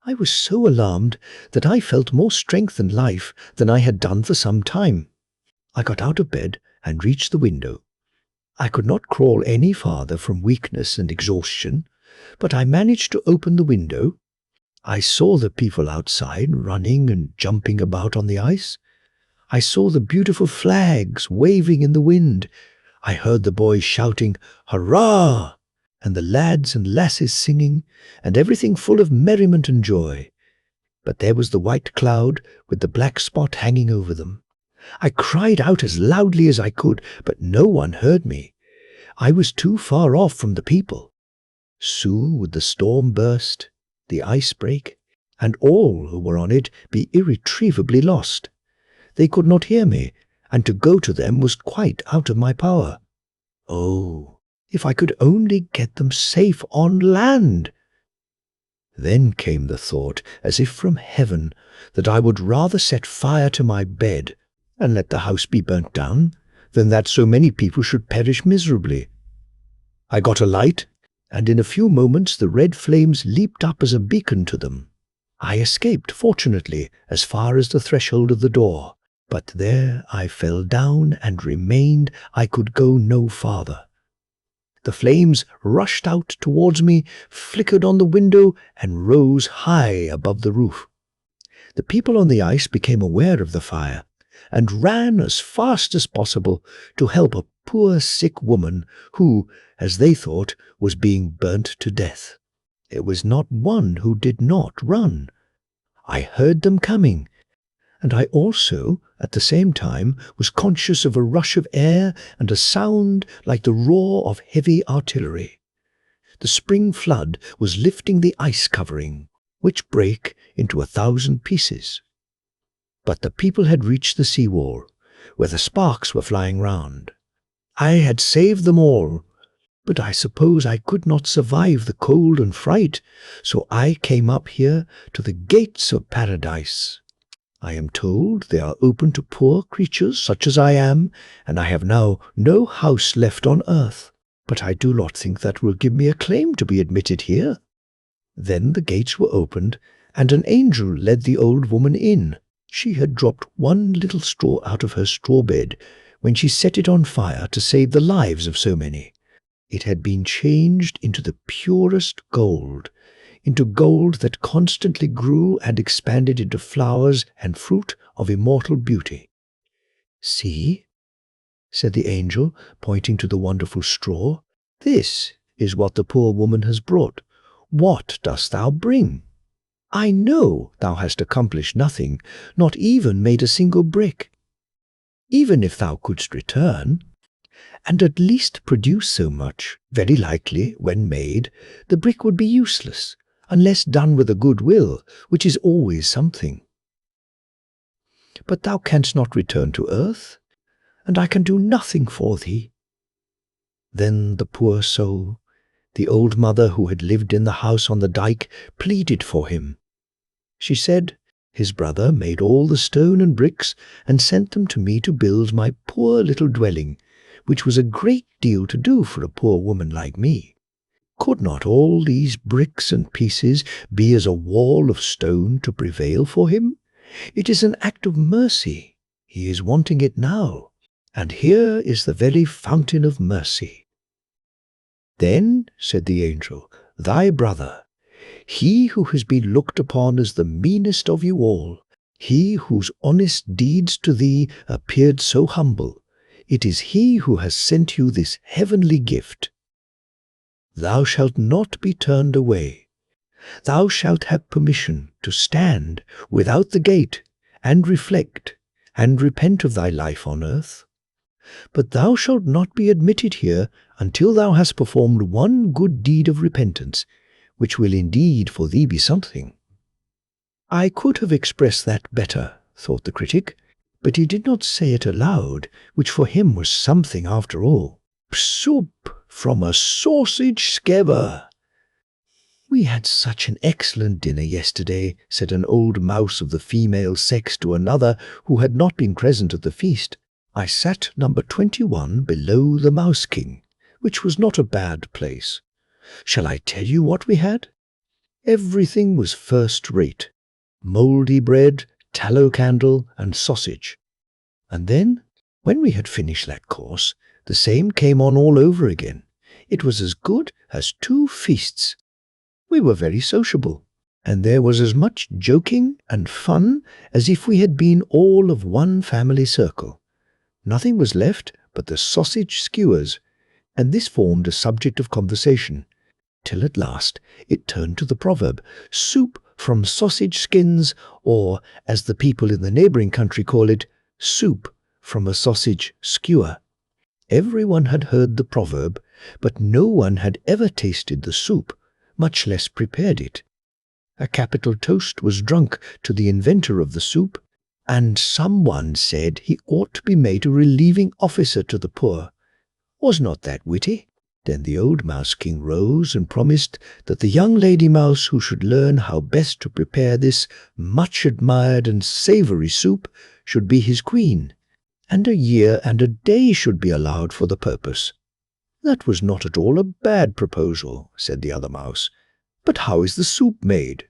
I was so alarmed that I felt more strength and life than I had done for some time. I got out of bed and reached the window. I could not crawl any farther from weakness and exhaustion, but I managed to open the window. I saw the people outside running and jumping about on the ice. I saw the beautiful flags waving in the wind. I heard the boys shouting, "Hurrah!" and the lads and lasses singing, and everything full of merriment and joy. But there was the white cloud with the black spot hanging over them. I cried out as loudly as I could, but no one heard me. I was too far off from the people. Soon would the storm burst, the ice break, and all who were on it be irretrievably lost. They could not hear me, and to go to them was quite out of my power. Oh, if I could only get them safe on land! Then came the thought, as if from heaven, that I would rather set fire to my bed and let the house be burnt down, than that so many people should perish miserably. I got a light, and in a few moments the red flames leaped up as a beacon to them. I escaped, fortunately, as far as the threshold of the door, but there I fell down and remained. I could go no farther. The flames rushed out towards me, flickered on the window, and rose high above the roof. The people on the ice became aware of the fire and ran as fast as possible to help a poor sick woman who, as they thought, was being burnt to death. There was not one who did not run. I heard them coming, and I also, at the same time, was conscious of a rush of air and a sound like the roar of heavy artillery. The spring flood was lifting the ice covering, which brake into 1,000 pieces. But the people had reached the seawall, where the sparks were flying round. I had saved them all, but I suppose I could not survive the cold and fright, so I came up here to the gates of paradise. I am told they are open to poor creatures such as I am, and I have now no house left on earth. But I do not think that will give me a claim to be admitted here." Then the gates were opened, and an angel led the old woman in. She had dropped one little straw out of her straw bed when she set it on fire to save the lives of so many. It had been changed into the purest gold, into gold that constantly grew and expanded into flowers and fruit of immortal beauty. "See," said the angel, pointing to the wonderful straw, "this is what the poor woman has brought. What dost thou bring? I know thou hast accomplished nothing, not even made a single brick. Even if thou couldst return, and at least produce so much, very likely, when made, the brick would be useless, unless done with a good will, which is always something. But thou canst not return to earth, and I can do nothing for thee." Then the poor soul, the old mother who had lived in the house on the dike, pleaded for him. She said, "His brother made all the stone and bricks and sent them to me to build my poor little dwelling, which was a great deal to do for a poor woman like me. Could not all these bricks and pieces be as a wall of stone to prevail for him? It is an act of mercy. He is wanting it now, and here is the very fountain of mercy." "Then," said the angel, "thy brother, he who has been looked upon as the meanest of you all, he whose honest deeds to thee appeared so humble, it is he who has sent you this heavenly gift. Thou shalt not be turned away. Thou shalt have permission to stand without the gate and reflect and repent of thy life on earth. But thou shalt not be admitted here until thou hast performed one good deed of repentance, which will indeed for thee be something." I could have expressed that better, thought the critic, but he did not say it aloud, which for him was something after all. "Soup from a sausage skewer." "We had such an excellent dinner yesterday," said an old mouse of the female sex to another who had not been present at the feast. "I sat number 21 below the Mouse King, which was not a bad place. Shall I tell you what we had? Everything was first rate. Mouldy bread, tallow candle, and sausage. And then, when we had finished that course, the same came on all over again. It was as good as 2 feasts. We were very sociable, and there was as much joking and fun as if we had been all of one family circle. Nothing was left but the sausage skewers, and this formed a subject of conversation, till at last it turned to the proverb, soup from sausage skins, or, as the people in the neighbouring country call it, soup from a sausage skewer. Everyone had heard the proverb, but no one had ever tasted the soup, much less prepared it. A capital toast was drunk to the inventor of the soup, and someone said he ought to be made a relieving officer to the poor. Was not that witty? Then the old Mouse King rose and promised that the young lady mouse who should learn how best to prepare this much admired and savoury soup should be his queen, and a year and a day should be allowed for the purpose. "That was not at all a bad proposal," said the other mouse. "But how is the soup made?"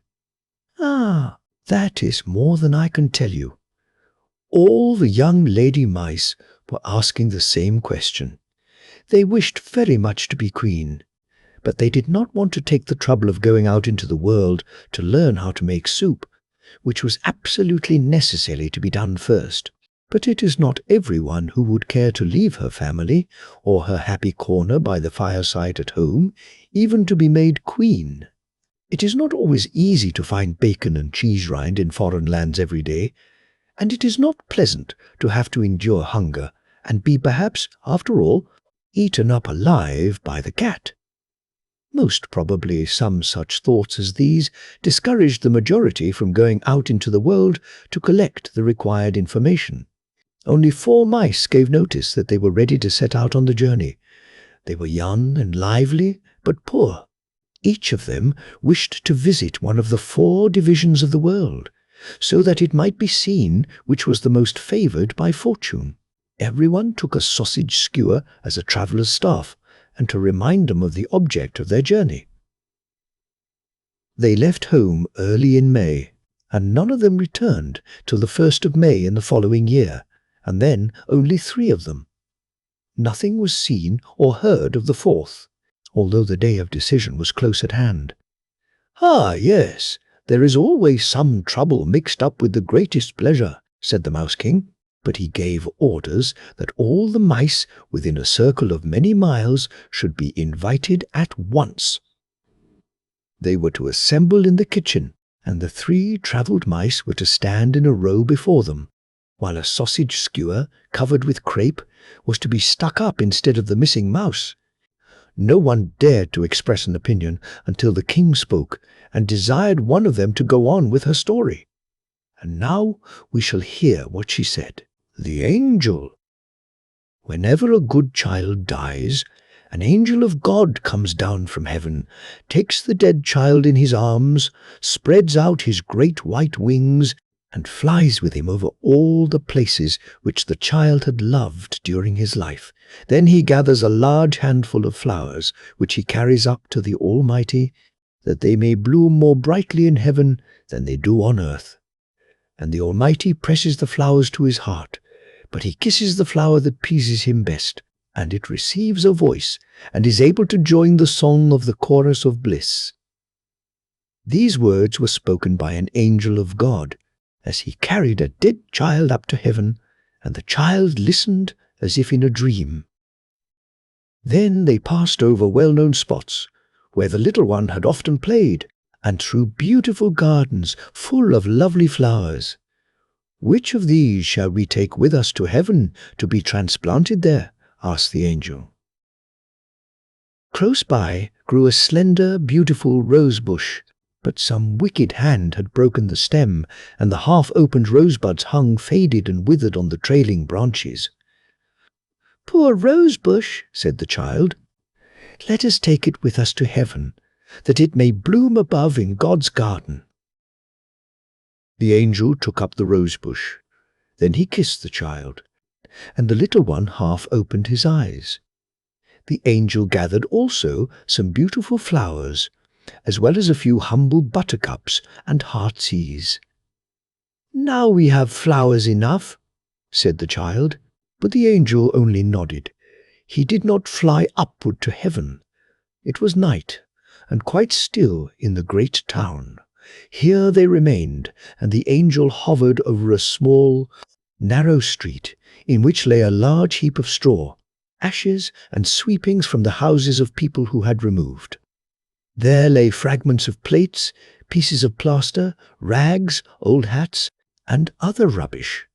"Ah, that is more than I can tell you." All the young lady mice were asking the same question. They wished very much to be queen, but they did not want to take the trouble of going out into the world to learn how to make soup, which was absolutely necessary to be done first. But it is not everyone who would care to leave her family or her happy corner by the fireside at home, even to be made queen. It is not always easy to find bacon and cheese rind in foreign lands every day, and it is not pleasant to have to endure hunger and be perhaps, after all, eaten up alive by the cat. Most probably some such thoughts as these discouraged the majority from going out into the world to collect the required information. Only 4 mice gave notice that they were ready to set out on the journey. They were young and lively, but poor. Each of them wished to visit one of the 4 divisions of the world, so that it might be seen which was the most favoured by fortune. Everyone took a sausage skewer as a traveller's staff, and to remind them of the object of their journey. They left home early in May, and none of them returned till the 1st of May in the following year, and then only 3 of them. Nothing was seen or heard of the 4th, although the day of decision was close at hand. "Ah, yes, there is always some trouble mixed up with the greatest pleasure," said the Mouse King, but he gave orders that all the mice within a circle of many miles should be invited at once. They were to assemble in the kitchen, and the 3 travelled mice were to stand in a row before them, while a sausage skewer covered with crepe was to be stuck up instead of the missing mouse. No one dared to express an opinion until the king spoke and desired one of them to go on with her story. And now we shall hear what she said. The angel. Whenever a good child dies, an angel of God comes down from heaven, takes the dead child in his arms, spreads out his great white wings, and flies with him over all the places which the child had loved during his life. Then he gathers a large handful of flowers, which he carries up to the Almighty, that they may bloom more brightly in heaven than they do on earth. And the Almighty presses the flowers to his heart, but he kisses the flower that pleases him best, and it receives a voice, and is able to join the song of the chorus of bliss. These words were spoken by an angel of God, as he carried a dead child up to heaven, and the child listened as if in a dream. Then they passed over well-known spots, where the little one had often played, and through beautiful gardens full of lovely flowers. "Which of these shall we take with us to heaven to be transplanted there?" asked the angel. Close by grew a slender, beautiful rose bush, but some wicked hand had broken the stem, and the half-opened rosebuds hung faded and withered on the trailing branches. "Poor rosebush," said the child. "Let us take it with us to heaven, that it may bloom above in God's garden." The angel took up the rosebush. Then he kissed the child, and the little one half opened his eyes. The angel gathered also some beautiful flowers, as well as a few humble buttercups and heartsease. "Now we have flowers enough," said the child, but the angel only nodded. He did not fly upward to heaven. It was night, and quite still in the great town. Here they remained, and the angel hovered over a small, narrow street, in which lay a large heap of straw, ashes and sweepings from the houses of people who had removed. There lay fragments of plates, pieces of plaster, rags, old hats, and other rubbish,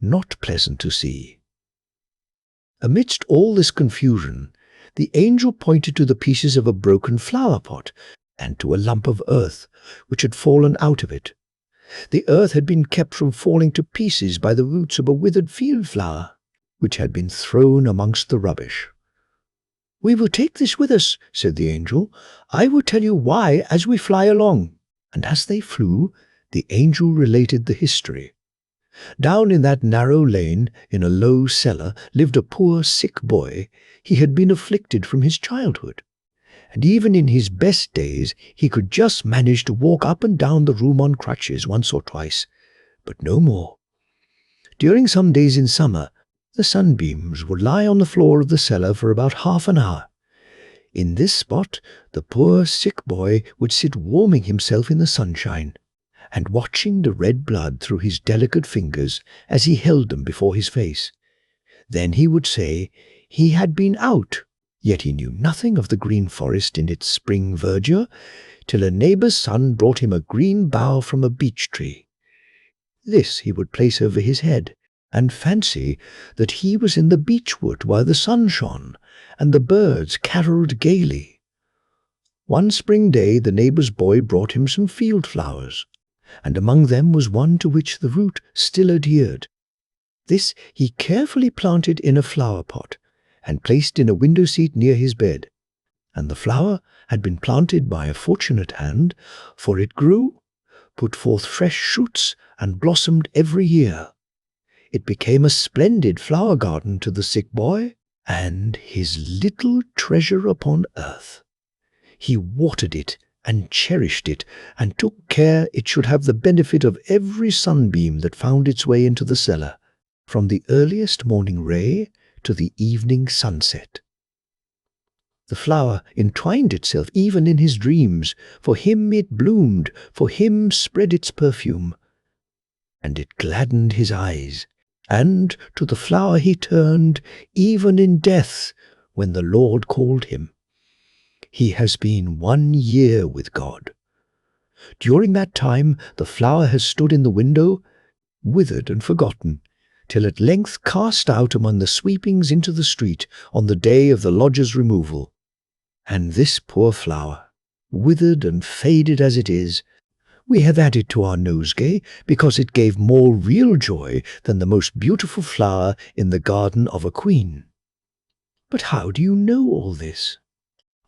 not pleasant to see. Amidst all this confusion, the angel pointed to the pieces of a broken flower pot and to a lump of earth which had fallen out of it. The earth had been kept from falling to pieces by the roots of a withered field flower, which had been thrown amongst the rubbish. "We will take this with us," said the angel. "I will tell you why as we fly along." And as they flew, the angel related the history. Down in that narrow lane, in a low cellar, lived a poor sick boy. He had been afflicted from his childhood, and even in his best days he could just manage to walk up and down the room on crutches once or twice, but no more. During some days in summer, The sunbeams would lie on the floor of the cellar for about half an hour. In this spot, the poor sick boy would sit warming himself in the sunshine, and watching the red blood through his delicate fingers as he held them before his face. Then he would say he had been out, yet he knew nothing of the green forest in its spring verdure, till a neighbour's son brought him a green bough from a beech tree. This he would place over his head, and fancy that he was in the beechwood while the sun shone, and the birds carolled gaily. One spring day the neighbour's boy brought him some field flowers, and among them was one to which the root still adhered. This he carefully planted in a flower pot, and placed in a window seat near his bed. And the flower had been planted by a fortunate hand, for it grew, put forth fresh shoots, and blossomed every year. It became a splendid flower garden to the sick boy, and his little treasure upon earth. He watered it and cherished it, and took care it should have the benefit of every sunbeam that found its way into the cellar, from the earliest morning ray to the evening sunset. The flower entwined itself even in his dreams. For him it bloomed, for him spread its perfume. And it gladdened his eyes, and to the flower he turned, even in death, when the Lord called him. He has been 1 year with God. During that time the flower has stood in the window, withered and forgotten, till at length cast out among the sweepings into the street on the day of the lodger's removal. And this poor flower, withered and faded as it is, we have added to our nosegay because it gave more real joy than the most beautiful flower in the garden of a queen. But how do you know all this?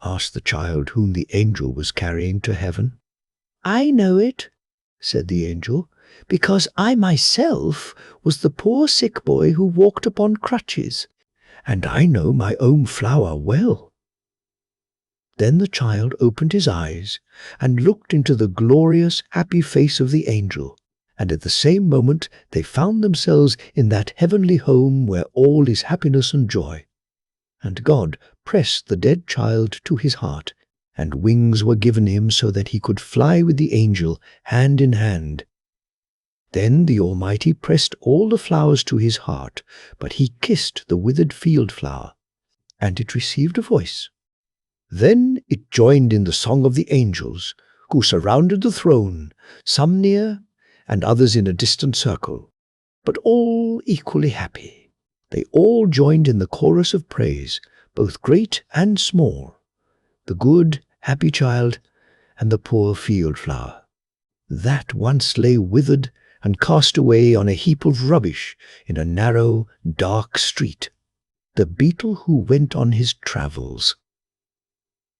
Asked the child whom the angel was carrying to heaven. I know it, said the angel, because I myself was the poor sick boy who walked upon crutches, and I know my own flower well. Then the child opened his eyes and looked into the glorious, happy face of the angel, and at the same moment they found themselves in that heavenly home where all is happiness and joy. And God pressed the dead child to his heart, and wings were given him so that he could fly with the angel hand in hand. Then the Almighty pressed all the flowers to his heart, but he kissed the withered field flower, and it received a voice. Then it joined in the song of the angels, who surrounded the throne, some near and others in a distant circle, but all equally happy. They all joined in the chorus of praise, both great and small, the good, happy child, and the poor field flower, that once lay withered and cast away on a heap of rubbish in a narrow, dark street, the beetle who went on his travels.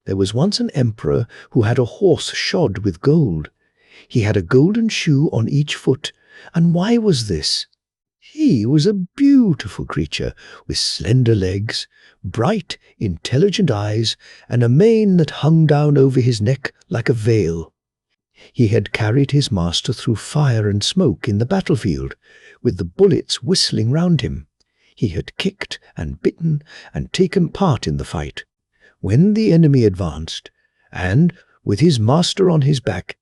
There was once an emperor who had a horse shod with gold. He had a golden shoe on each foot. And why was this? He was a beautiful creature with slender legs, bright, intelligent eyes, and a mane that hung down over his neck like a veil. He had carried his master through fire and smoke in the battlefield, with the bullets whistling round him. He had kicked and bitten and taken part in the fight. When the enemy advanced, and, with his master on his back,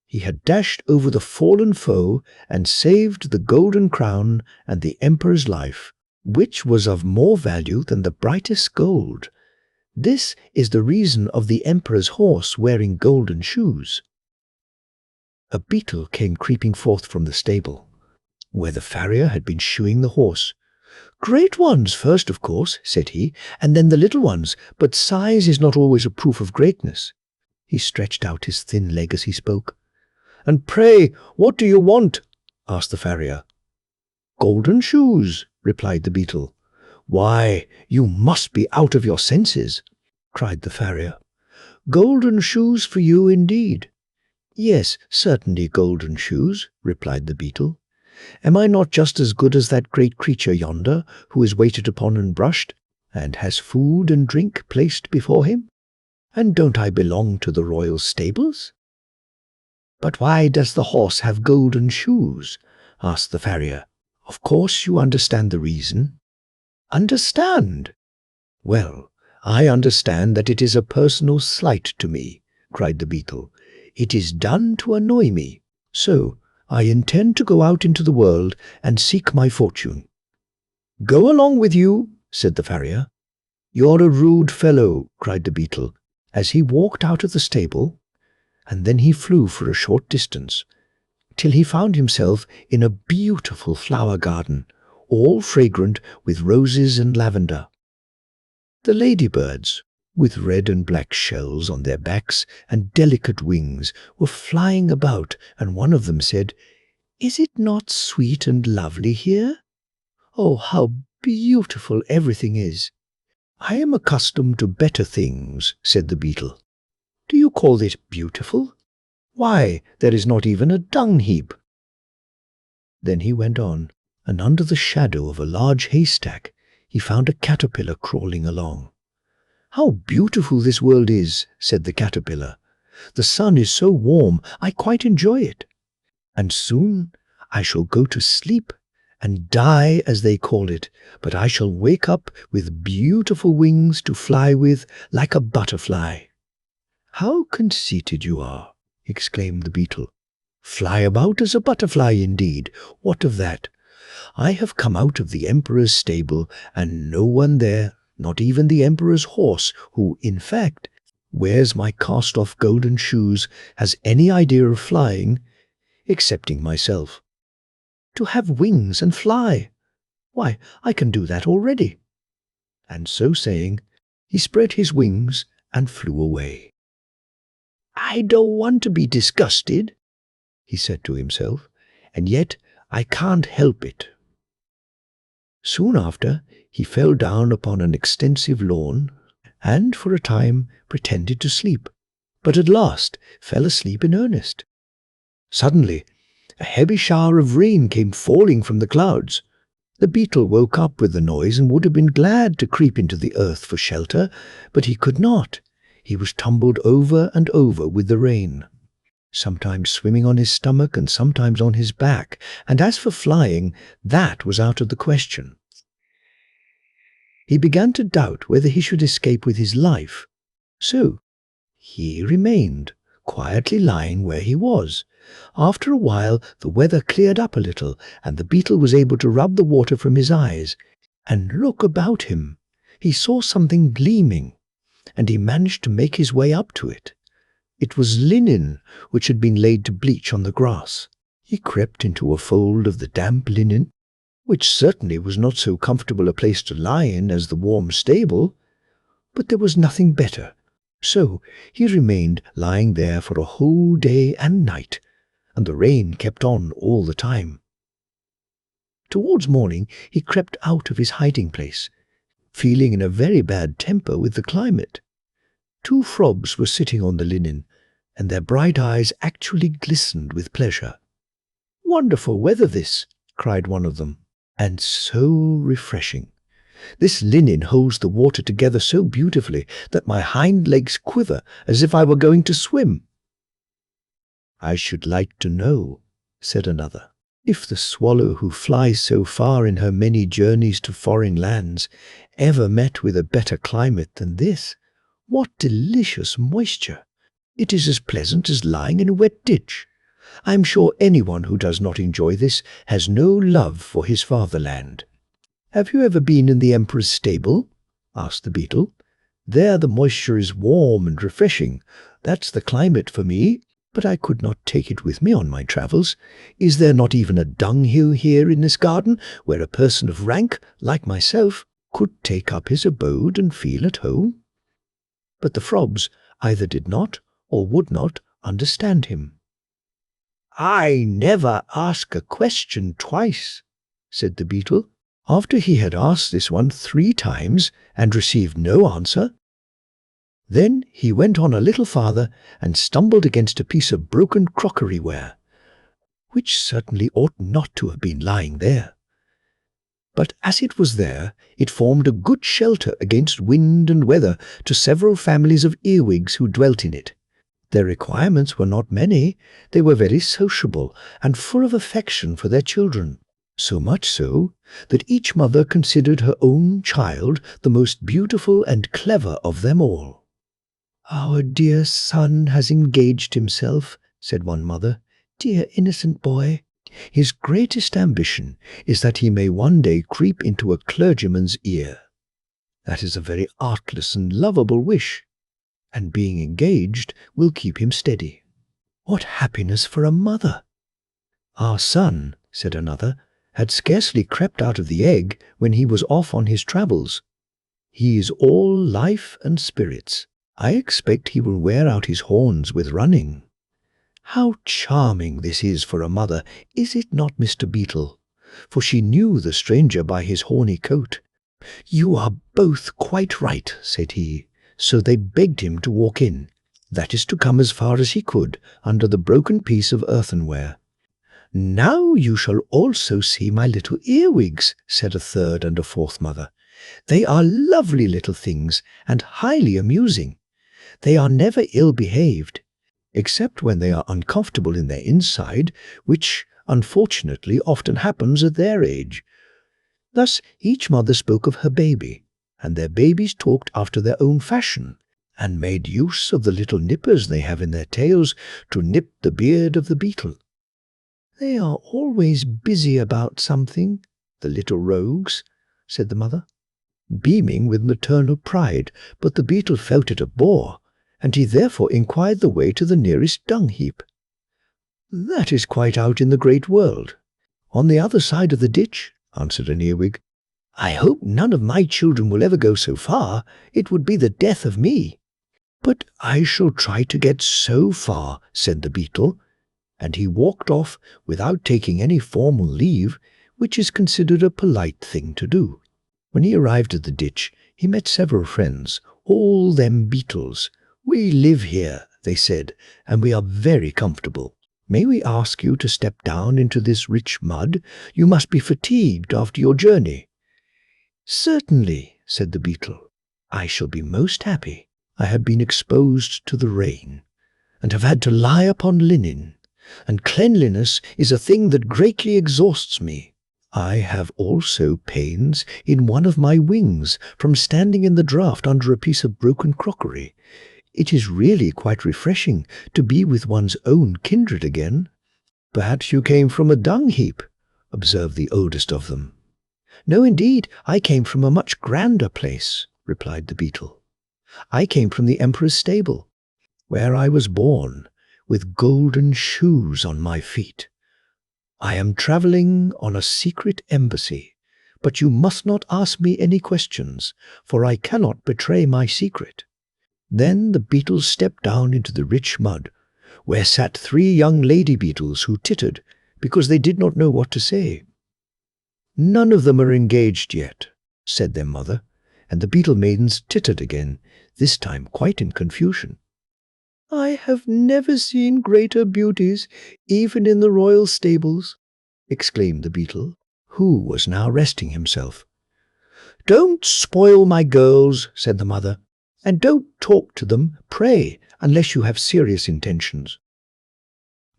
he had dashed over the fallen foe and saved the golden crown and the emperor's life, which was of more value than the brightest gold. This is the reason of the emperor's horse wearing golden shoes. A beetle came creeping forth from the stable, where the farrier had been shoeing the horse. "Great ones first, of course," said he, "and then the little ones, but size is not always a proof of greatness." He stretched out his thin leg as he spoke. "And pray, what do you want?" asked the farrier. "Golden shoes," replied the beetle. "Why, you must be out of your senses," cried the farrier. "Golden shoes for you indeed." "Yes, certainly golden shoes," replied the beetle. "Am I not just as good as that great creature yonder, who is waited upon and brushed, and has food and drink placed before him? And don't I belong to the royal stables?" "But why does the horse have golden shoes?" asked the farrier. "Of course you understand the reason." Understand? Well, I understand that it is a personal slight to me, cried the beetle. It is done to annoy me. So I intend to go out into the world and seek my fortune. Go along with you, said the farrier. You're a rude fellow, cried the beetle, as he walked out of the stable, and then he flew for a short distance, till he found himself in a beautiful flower garden, all fragrant with roses and lavender. The ladybirds, with red and black shells on their backs and delicate wings, were flying about, and one of them said, "Is it not sweet and lovely here? Oh, how beautiful everything is!" "I am accustomed to better things," said the beetle. "Do you call it beautiful? Why, there is not even a dung heap." Then he went on, and under the shadow of a large haystack he found a caterpillar crawling along. "How beautiful this world is," said the caterpillar. "The sun is so warm, I quite enjoy it. And soon I shall go to sleep and die, as they call it, but I shall wake up with beautiful wings to fly with like a butterfly." "How conceited you are," exclaimed the beetle. "Fly about as a butterfly indeed. What of that? I have come out of the emperor's stable, and no one there, not even the emperor's horse, who, in fact, wears my cast-off golden shoes, has any idea of flying, excepting myself. To have wings and fly! Why, I can do that already." And so saying, he spread his wings and flew away. "I don't want to be disgusted," he said to himself, "and yet I can't help it." Soon after, he fell down upon an extensive lawn, and for a time pretended to sleep, but at last fell asleep in earnest. Suddenly, a heavy shower of rain came falling from the clouds. The beetle woke up with the noise and would have been glad to creep into the earth for shelter, but he could not. He was tumbled over and over with the rain, sometimes swimming on his stomach and sometimes on his back, and as for flying, that was out of the question. He began to doubt whether he should escape with his life. So he remained, quietly lying where he was. After a while the weather cleared up a little, and the beetle was able to rub the water from his eyes and look about him. He saw something gleaming, and he managed to make his way up to it. It was linen which had been laid to bleach on the grass. He crept into a fold of the damp linen, which certainly was not so comfortable a place to lie in as the warm stable, but there was nothing better. So he remained lying there for a whole day and night, and the rain kept on all the time. Towards morning he crept out of his hiding place, feeling in a very bad temper with the climate. 2 frogs were sitting on the linen, and their bright eyes actually glistened with pleasure. "Wonderful weather this," cried one of them, "and so refreshing. This linen holds the water together so beautifully that my hind legs quiver as if I were going to swim." "I should like to know," said another, "if the swallow who flies so far in her many journeys to foreign lands ever met with a better climate than this. What delicious moisture! It is as pleasant as lying in a wet ditch. I am sure anyone who does not enjoy this has no love for his fatherland." "Have you ever been in the emperor's stable?" asked the beetle. "There the moisture is warm and refreshing. That's the climate for me, but I could not take it with me on my travels. Is there not even a dunghill here in this garden, where a person of rank, like myself, could take up his abode and feel at home?" But the frogs either did not or would not understand him. "I never ask a question twice," said the beetle. After he had asked this one 3 times and received no answer, then he went on a little farther and stumbled against a piece of broken crockery-ware, which certainly ought not to have been lying there. But as it was there, it formed a good shelter against wind and weather to several families of earwigs who dwelt in it. Their requirements were not many. They were very sociable and full of affection for their children. so much so that each mother considered her own child the most beautiful and clever of them all. "Our dear son has engaged himself," said one mother. "Dear innocent boy. His greatest ambition is that he may one day creep into a clergyman's ear. That is a very artless and lovable wish, and being engaged will keep him steady. What happiness for a mother!" "Our son," said another, "had scarcely crept out of the egg when he was off on his travels. He is all life and spirits. I expect he will wear out his horns with running." How charming this is for a mother, is it not, Mr. Beetle? For she knew the stranger by his horny coat. "You are both quite right," said he. So they begged him to walk in, that is to come as far as he could, under the broken piece of earthenware. "Now you shall also see my little earwigs," said a third and a fourth mother. "They are lovely little things, and highly amusing. They are never ill-behaved, except when they are uncomfortable in their inside, which, unfortunately, often happens at their age." Thus each mother spoke of her baby, and their babies talked after their own fashion, and made use of the little nippers they have in their tails to nip the beard of the beetle. "They are always busy about something, the little rogues," said the mother, beaming with maternal pride, but the beetle felt it a bore, and he therefore inquired the way to the nearest dung-heap. "That is quite out in the great world, on the other side of the ditch," answered an earwig. "I hope none of my children will ever go so far. It would be the death of me." "But I shall try to get so far," said the beetle, and he walked off without taking any formal leave, which is considered a polite thing to do. When he arrived at the ditch, he met several friends, all them beetles. "We live here," they said, "and we are very comfortable. May we ask you to step down into this rich mud? You must be fatigued after your journey." "Certainly," said the beetle. "I shall be most happy. I have been exposed to the rain, and have had to lie upon linen, and cleanliness is a thing that greatly exhausts me. I have also pains in one of my wings from standing in the draught under a piece of broken crockery. It is really quite refreshing to be with one's own kindred again." "Perhaps you came from a dung-heap," observed the oldest of them. "No, indeed, I came from a much grander place," replied the beetle. "I came from the emperor's stable, where I was born, with golden shoes on my feet. I am traveling on a secret embassy, but you must not ask me any questions, for I cannot betray my secret." Then the beetles stepped down into the rich mud, where sat 3 young lady beetles who tittered because they did not know what to say. "None of them are engaged yet," said their mother, and the beetle maidens tittered again, this time quite in confusion. "I have never seen greater beauties, even in the royal stables," exclaimed the beetle, who was now resting himself. "Don't spoil my girls," said the mother, "and don't talk to them, pray, unless you have serious intentions."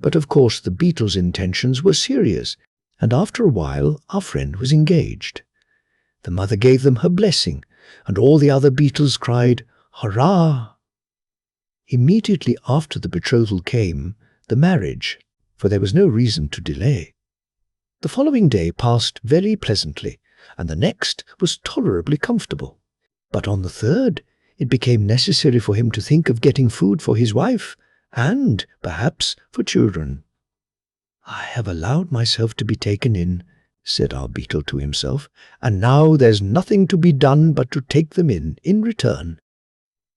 But of course the beetle's intentions were serious, and after a while our friend was engaged. The mother gave them her blessing, and all the other beetles cried, "Hurrah!" Immediately after the betrothal came the marriage, for there was no reason to delay. The following day passed very pleasantly, and the next was tolerably comfortable. But on the third, it became necessary for him to think of getting food for his wife, and, perhaps, for children. "I have allowed myself to be taken in," said our beetle to himself, "and now there's nothing to be done but to take them in return."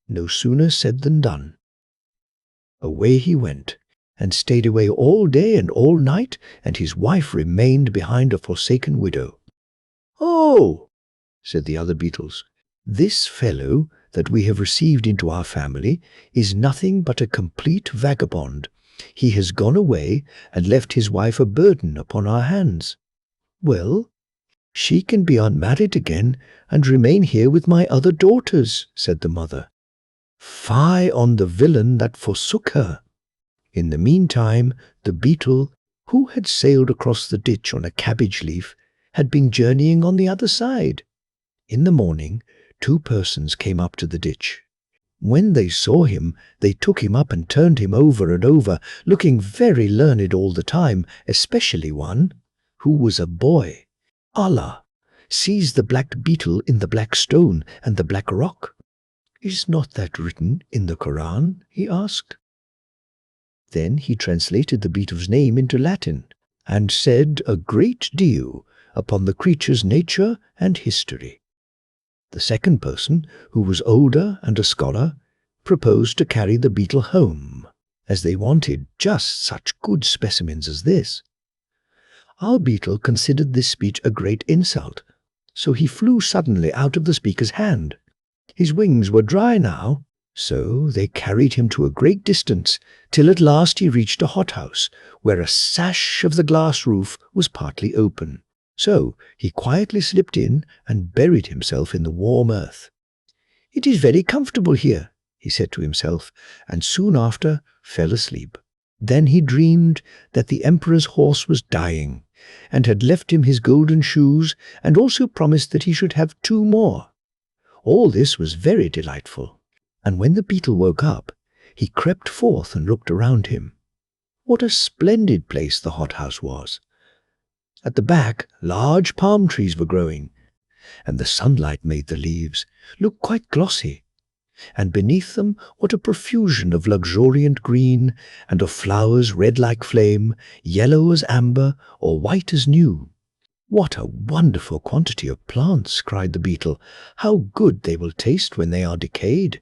No sooner said than done. Away he went, and stayed away all day and all night, and his wife remained behind a forsaken widow. "Oh," said the other beetles, "this fellow that we have received into our family is nothing but a complete vagabond. He has gone away and left his wife a burden upon our hands. Well, she can be unmarried again and remain here with my other daughters," said the mother. "Fie on the villain that forsook her." In the meantime, the beetle, who had sailed across the ditch on a cabbage leaf, had been journeying on the other side. In the morning, 2 persons came up to the ditch. When they saw him, they took him up and turned him over and over, looking very learned all the time, especially one, who was a boy. Allah sees the black beetle in the black stone and the black rock. Is not that written in the Quran? He asked. Then he translated the beetle's name into Latin and said a great deal upon the creature's nature and history. The second person, who was older and a scholar, proposed to carry the beetle home, as they wanted just such good specimens as this. Our beetle considered this speech a great insult, so he flew suddenly out of the speaker's hand. His wings were dry now, so they carried him to a great distance, till at last he reached a hothouse, where a sash of the glass roof was partly open. So he quietly slipped in and buried himself in the warm earth. "It is very comfortable here," he said to himself, and soon after fell asleep. Then he dreamed that the emperor's horse was dying, and had left him his golden shoes, and also promised that he should have 2 more. All this was very delightful, and when the beetle woke up, he crept forth and looked around him. What a splendid place the hothouse was! At the back, large palm trees were growing, and the sunlight made the leaves look quite glossy. And beneath them, what a profusion of luxuriant green, and of flowers red like flame, yellow as amber, or white as new. "What a wonderful quantity of plants!" cried the beetle. "How good they will taste when they are decayed!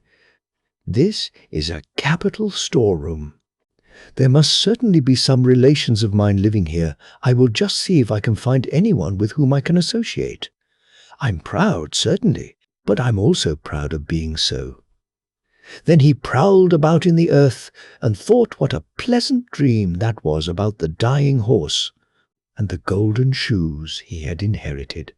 This is a capital storeroom. There must certainly be some relations of mine living here. I will just see if I can find anyone with whom I can associate. I'm proud, certainly, but I'm also proud of being so." Then he prowled about in the earth and thought what a pleasant dream that was about the dying horse and the golden shoes he had inherited.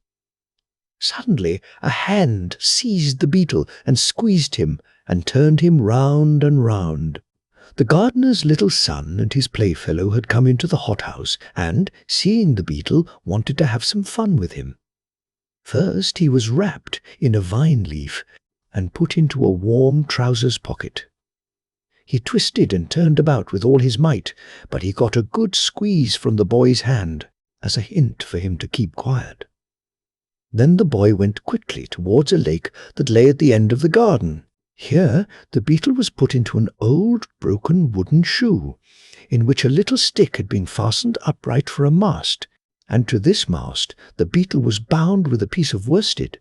Suddenly a hand seized the beetle and squeezed him and turned him round and round. The gardener's little son and his playfellow had come into the hothouse, and, seeing the beetle, wanted to have some fun with him. First he was wrapped in a vine leaf and put into a warm trousers pocket. He twisted and turned about with all his might, but he got a good squeeze from the boy's hand, as a hint for him to keep quiet. Then the boy went quickly towards a lake that lay at the end of the garden. Here the beetle was put into an old broken wooden shoe, in which a little stick had been fastened upright for a mast, and to this mast the beetle was bound with a piece of worsted.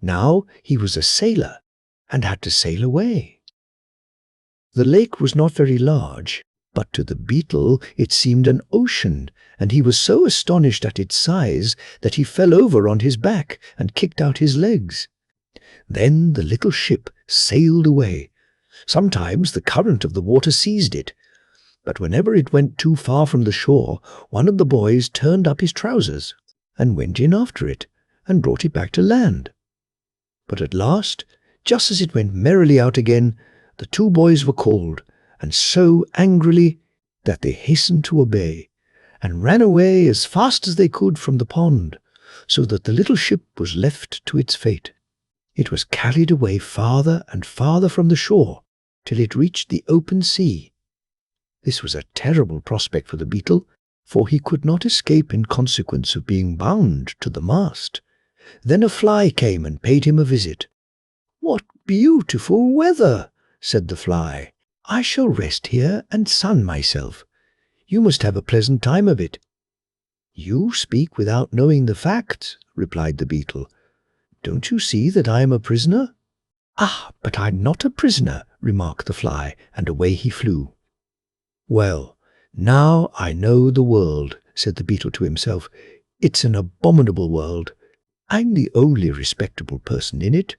Now he was a sailor, and had to sail away. The lake was not very large, but to the beetle it seemed an ocean, and he was so astonished at its size that he fell over on his back and kicked out his legs. Then the little ship sailed away. Sometimes the current of the water seized it, but whenever it went too far from the shore, one of the boys turned up his trousers and went in after it and brought it back to land. But at last, just as it went merrily out again, the 2 boys were called, and so angrily that they hastened to obey, and ran away as fast as they could from the pond, so that the little ship was left to its fate. It was carried away farther and farther from the shore, till it reached the open sea. This was a terrible prospect for the beetle, for he could not escape in consequence of being bound to the mast. Then a fly came and paid him a visit. "What beautiful weather!" said the fly. "I shall rest here and sun myself. You must have a pleasant time of it." "You speak without knowing the facts," replied the beetle. "Don't you see that I am a prisoner?" "Ah, but I'm not a prisoner," remarked the fly, and away he flew. "Well, now I know the world," said the beetle to himself. "It's an abominable world. I'm the only respectable person in it.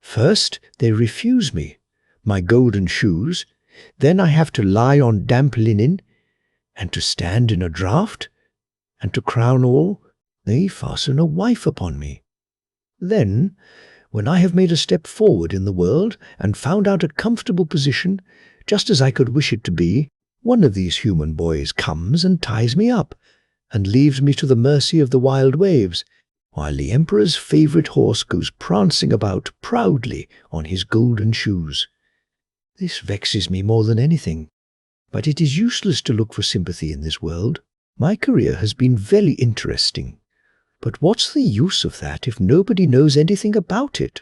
First they refuse me my golden shoes, then I have to lie on damp linen, and to stand in a draught, and to crown all, they fasten a wife upon me. Then, when I have made a step forward in the world and found out a comfortable position, just as I could wish it to be, One of these human boys comes and ties me up, and leaves me to the mercy of the wild waves, while the emperor's favorite horse goes prancing about proudly on his golden shoes. This vexes me more than anything, but it is useless to look for sympathy in this world. My career has been very interesting, but what's the use of that if nobody knows anything about it?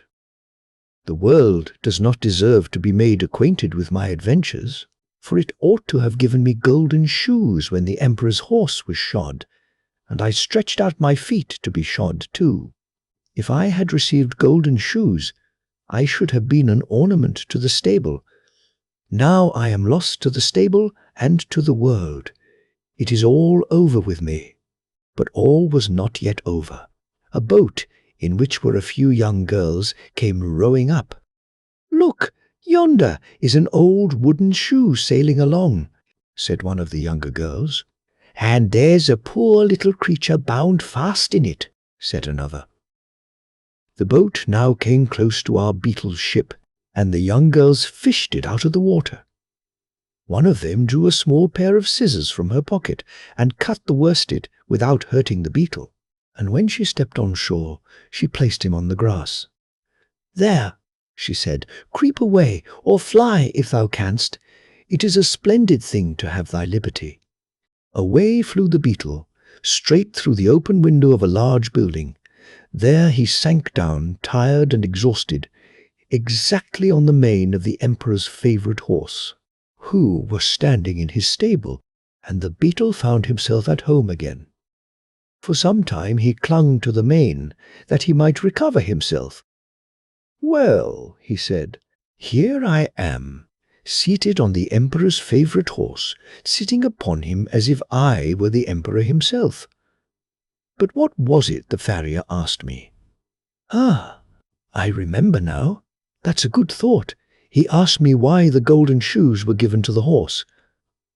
The world does not deserve to be made acquainted with my adventures, for it ought to have given me golden shoes when the emperor's horse was shod, and I stretched out my feet to be shod too. If I had received golden shoes, I should have been an ornament to the stable. Now I am lost to the stable and to the world. It is all over with me. But all was not yet over. A boat, in which were a few young girls, came rowing up. "Look, yonder is an old wooden shoe sailing along," said one of the younger girls. "And there's a poor little creature bound fast in it," said another. The boat now came close to our beetle's ship, and the young girls fished it out of the water. One of them drew a small pair of scissors from her pocket and cut the worsted without hurting the beetle, and when she stepped on shore, she placed him on the grass. "There," she said, "creep away, or fly if thou canst. It is a splendid thing to have thy liberty." Away flew the beetle, straight through the open window of a large building. There he sank down, tired and exhausted, exactly on the mane of the emperor's favorite horse, who was standing in his stable, and the beetle found himself at home again. For some time he clung to the mane, that he might recover himself. "Well," he said, "here I am, seated on the emperor's favorite horse, sitting upon him as if I were the emperor himself. But what was it the farrier asked me? Ah, I remember now. That's a good thought. He asked me why the golden shoes were given to the horse.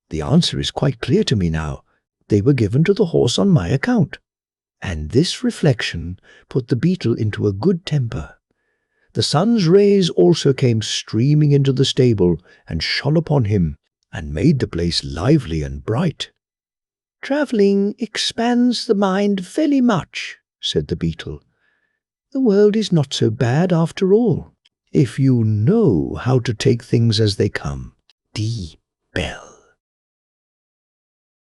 The answer is quite clear to me now. They were given to the horse on my account." And this reflection put the beetle into a good temper. The sun's rays also came streaming into the stable and shone upon him, and made the place lively and bright. "Travelling expands the mind very much," said the beetle. "The world is not so bad after all, if you know how to take things as they come." The Bell.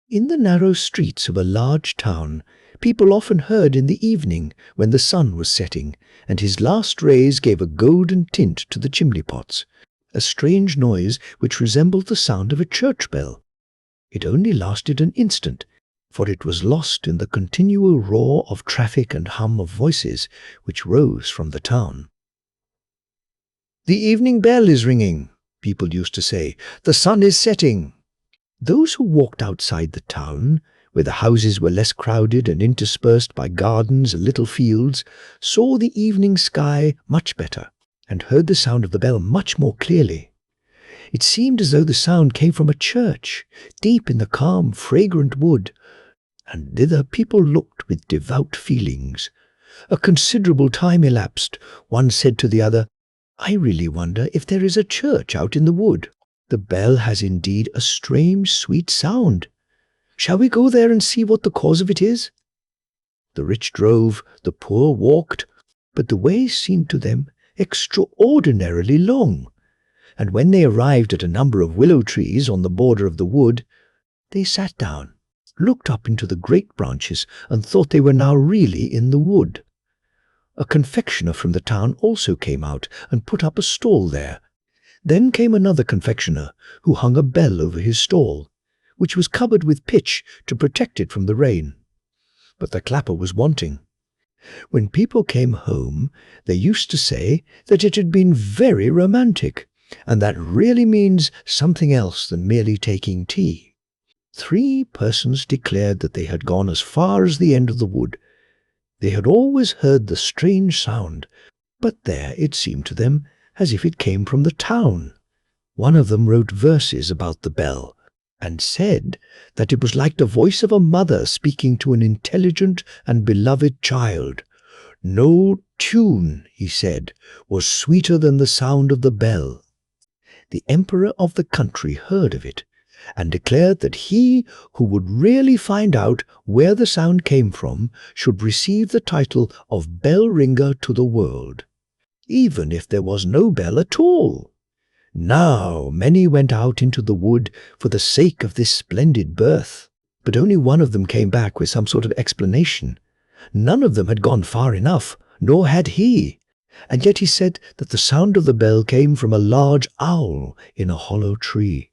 In the narrow streets of a large town, people often heard in the evening when the sun was setting, and his last rays gave a golden tint to the chimney-pots, a strange noise which resembled the sound of a church bell. It only lasted an instant, for it was lost in the continual roar of traffic and hum of voices which rose from the town. "The evening bell is ringing," people used to say. "The sun is setting." Those who walked outside the town, where the houses were less crowded and interspersed by gardens and little fields, saw the evening sky much better, and heard the sound of the bell much more clearly. It seemed as though the sound came from a church, deep in the calm, fragrant wood, and thither people looked with devout feelings. A considerable time elapsed. One said to the other, "I really wonder if there is a church out in the wood. The bell has indeed a strange, sweet sound. Shall we go there and see what the cause of it is?" The rich drove, the poor walked, but the way seemed to them extraordinarily long, and when they arrived at a number of willow trees on the border of the wood, they sat down, looked up into the great branches, and thought they were now really in the wood. A confectioner from the town also came out and put up a stall there. Then came another confectioner, who hung a bell over his stall, which was covered with pitch to protect it from the rain. But the clapper was wanting. When people came home, they used to say that it had been very romantic, and that really means something else than merely taking tea. 3 persons declared that they had gone as far as the end of the wood. They had always heard the strange sound, but there it seemed to them as if it came from the town. One of them wrote verses about the bell, and said that it was like the voice of a mother speaking to an intelligent and beloved child. No tune, he said, was sweeter than the sound of the bell. The emperor of the country heard of it, and declared that he who would really find out where the sound came from should receive the title of bell ringer to the world, even if there was no bell at all. Now many went out into the wood for the sake of this splendid birth, but only one of them came back with some sort of explanation. None of them had gone far enough, nor had he, and yet he said that the sound of the bell came from a large owl in a hollow tree.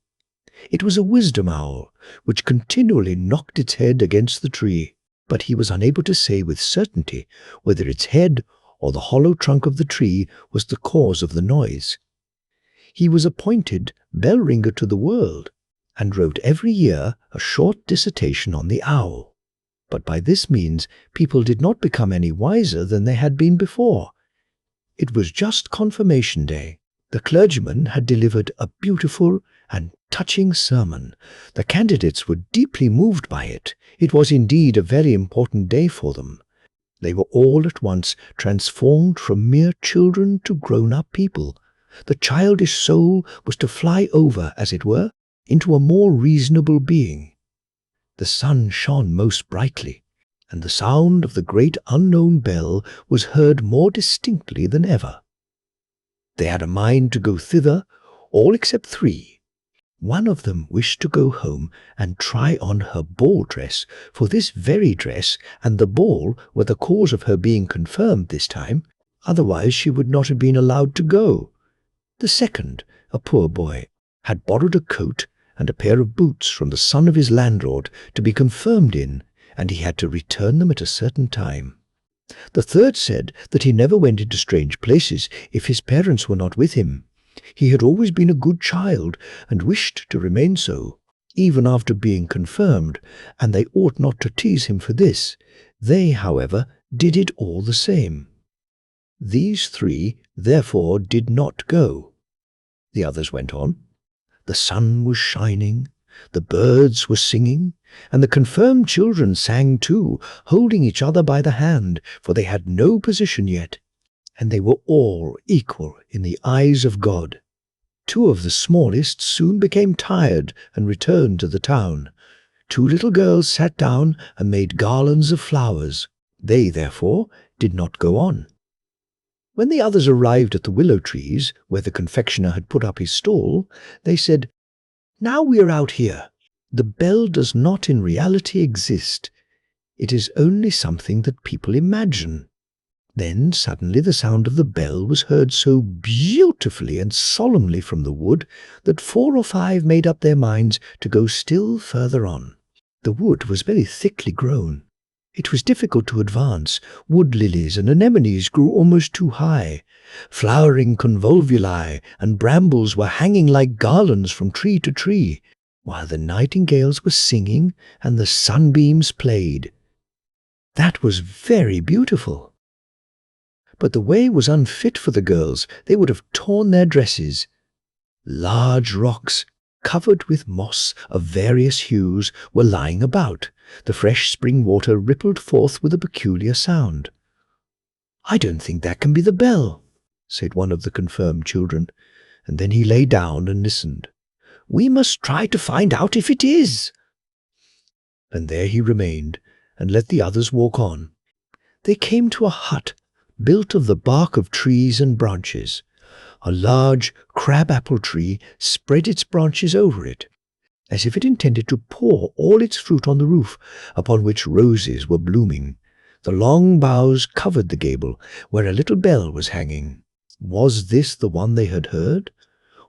It was a wisdom owl, which continually knocked its head against the tree, but he was unable to say with certainty whether its head or the hollow trunk of the tree was the cause of the noise. He was appointed bell ringer to the world, and wrote every year a short dissertation on the owl. But by this means people did not become any wiser than they had been before. It was just Confirmation Day. The clergyman had delivered a beautiful and touching sermon. The candidates were deeply moved by it. It was indeed a very important day for them. They were all at once transformed from mere children to grown-up people. The childish soul was to fly over, as it were, into a more reasonable being. The sun shone most brightly, and the sound of the great unknown bell was heard more distinctly than ever. They had a mind to go thither, all except three. One of them wished to go home and try on her ball dress, for this very dress and the ball were the cause of her being confirmed this time, otherwise she would not have been allowed to go. The second, a poor boy, had borrowed a coat and a pair of boots from the son of his landlord to be confirmed in, and he had to return them at a certain time. The third said that he never went into strange places if his parents were not with him. He had always been a good child and wished to remain so, even after being confirmed, and they ought not to tease him for this. They, however, did it all the same. These three, therefore, did not go. The others went on. The sun was shining, the birds were singing, and the confirmed children sang too, holding each other by the hand, for they had no position yet, and they were all equal in the eyes of God. Two of the smallest soon became tired and returned to the town. Two little girls sat down and made garlands of flowers. They, therefore, did not go on. When the others arrived at the willow trees, where the confectioner had put up his stall, they said, "Now we are out here. The bell does not in reality exist. It is only something that people imagine." Then suddenly the sound of the bell was heard so beautifully and solemnly from the wood that 4 or 5 made up their minds to go still further on. The wood was very thickly grown. It was difficult to advance. Wood lilies and anemones grew almost too high. Flowering convolvuli and brambles were hanging like garlands from tree to tree, while the nightingales were singing and the sunbeams played. That was very beautiful. But the way was unfit for the girls. They would have torn their dresses. Large rocks, covered with moss of various hues, were lying about. The fresh spring water rippled forth with a peculiar sound. "I don't think that can be the bell," said one of the confirmed children, and then he lay down and listened. "We must try to find out if it is." And there he remained, and let the others walk on. They came to a hut built of the bark of trees and branches. A large crab-apple tree spread its branches over it, as if it intended to pour all its fruit on the roof, upon which roses were blooming. The long boughs covered the gable, where a little bell was hanging. Was this the one they had heard?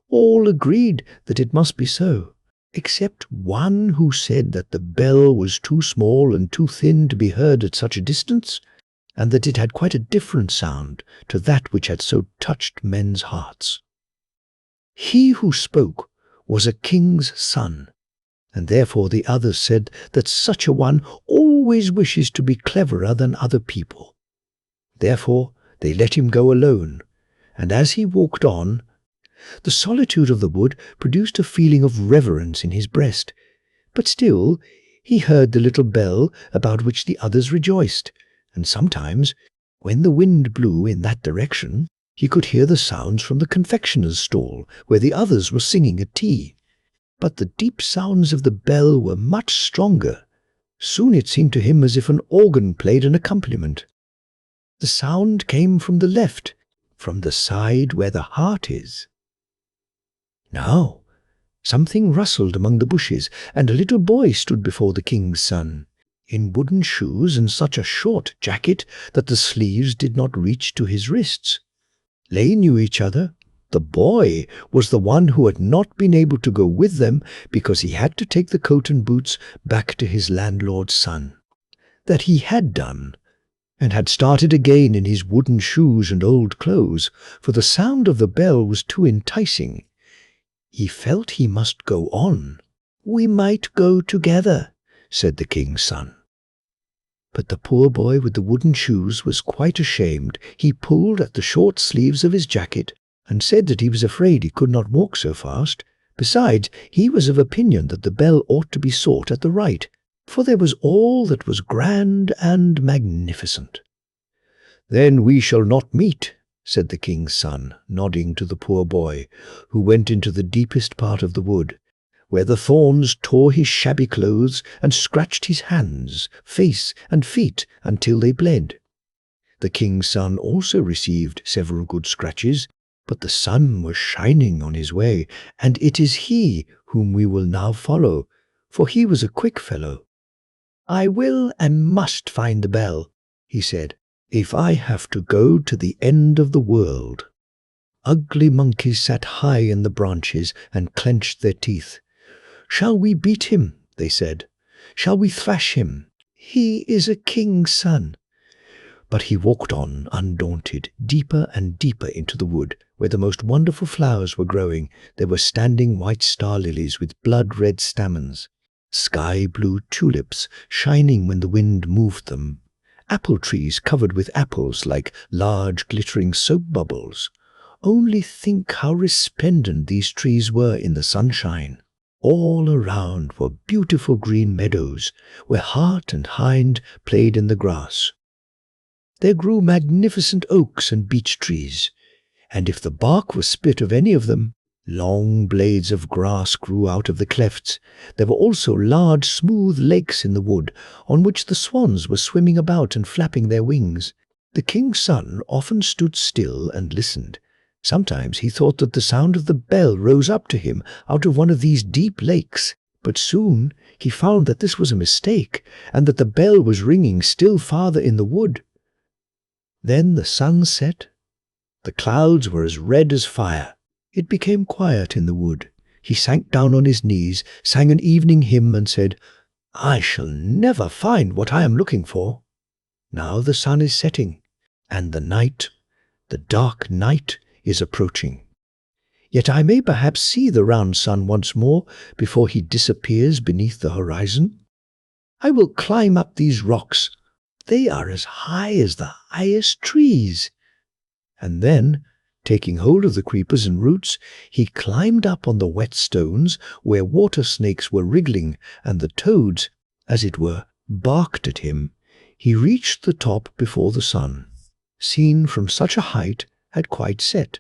All agreed that it must be so, except one who said that the bell was too small and too thin to be heard at such a distance, and that it had quite a different sound to that which had so touched men's hearts. He who spoke was a king's son, and therefore the others said that such a one always wishes to be cleverer than other people. Therefore they let him go alone, and as he walked on, the solitude of the wood produced a feeling of reverence in his breast, but still he heard the little bell about which the others rejoiced, and sometimes, when the wind blew in that direction, he could hear the sounds from the confectioner's stall, where the others were singing at tea. But the deep sounds of the bell were much stronger. Soon it seemed to him as if an organ played an accompaniment. The sound came from the left, from the side where the heart is. Now, something rustled among the bushes, and a little boy stood before the king's son, in wooden shoes and such a short jacket that the sleeves did not reach to his wrists. They knew each other. The boy was the one who had not been able to go with them because he had to take the coat and boots back to his landlord's son. That he had done, and had started again in his wooden shoes and old clothes, for the sound of the bell was too enticing. He felt he must go on. "We might go together," said the king's son. But the poor boy with the wooden shoes was quite ashamed. He pulled at the short sleeves of his jacket and said that he was afraid he could not walk so fast. Besides, he was of opinion that the bell ought to be sought at the right, for there was all that was grand and magnificent. "Then we shall not meet," said the king's son, nodding to the poor boy, who went into the deepest part of the wood, where the thorns tore his shabby clothes and scratched his hands, face, and feet until they bled. The king's son also received several good scratches, but the sun was shining on his way, and it is he whom we will now follow, for he was a quick fellow. "I will and must find the bell," he said, "if I have to go to the end of the world." Ugly monkeys sat high in the branches and clenched their teeth. "Shall we beat him?" they said. "Shall we thrash him? He is a king's son." But he walked on, undaunted, deeper and deeper into the wood, where the most wonderful flowers were growing. There were standing white star lilies with blood-red stamens, sky-blue tulips shining when the wind moved them, apple trees covered with apples like large glittering soap bubbles. Only think how resplendent these trees were in the sunshine. All around were beautiful green meadows, where hart and hind played in the grass. There grew magnificent oaks and beech trees, and if the bark was split of any of them, long blades of grass grew out of the clefts. There were also large smooth lakes in the wood, on which the swans were swimming about and flapping their wings. The king's son often stood still and listened. Sometimes he thought that the sound of the bell rose up to him out of one of these deep lakes, but soon he found that this was a mistake, and that the bell was ringing still farther in the wood. Then the sun set. The clouds were as red as fire. It became quiet in the wood. He sank down on his knees, sang an evening hymn, and said, "I shall never find what I am looking for." Now the sun is setting, and the dark night, is approaching. Yet I may perhaps see the round sun once more before he disappears beneath the horizon. I will climb up these rocks. They are as high as the highest trees. And then, taking hold of the creepers and roots, he climbed up on the wet stones where water snakes were wriggling and the toads, as it were, barked at him. He reached the top before the sun, seen from such a height, had quite set.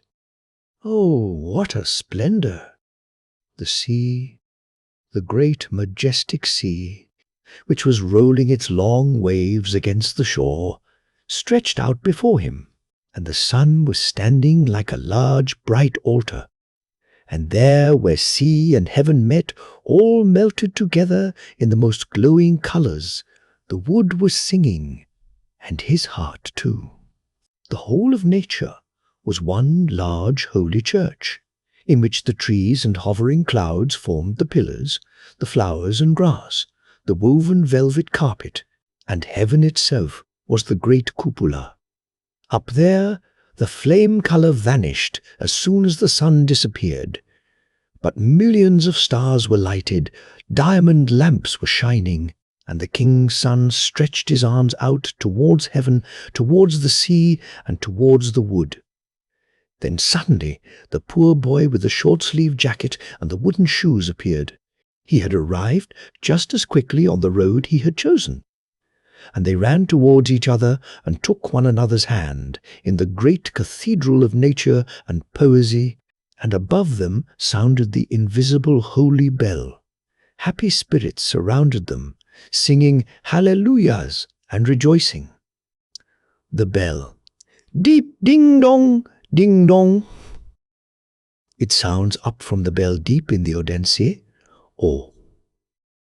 Oh, what a splendor! The sea, the great majestic sea, which was rolling its long waves against the shore, stretched out before him, and the sun was standing like a large bright altar. And there, where sea and heaven met, all melted together in the most glowing colors, the wood was singing, and his heart too. The whole of nature was one large holy church, in which the trees and hovering clouds formed the pillars, the flowers and grass, the woven velvet carpet, and heaven itself was the great cupola. Up there, the flame color vanished as soon as the sun disappeared, but millions of stars were lighted, diamond lamps were shining, and the king's son stretched his arms out towards heaven, towards the sea, and towards the wood. Then suddenly the poor boy with the short-sleeved jacket and the wooden shoes appeared. He had arrived just as quickly on the road he had chosen, and they ran towards each other and took one another's hand in the great cathedral of nature and poesy and above them sounded the invisible holy bell. Happy spirits surrounded them, singing hallelujahs and rejoicing. The bell. Deep ding dong, ding dong. It sounds up from the bell deep in the Odense, or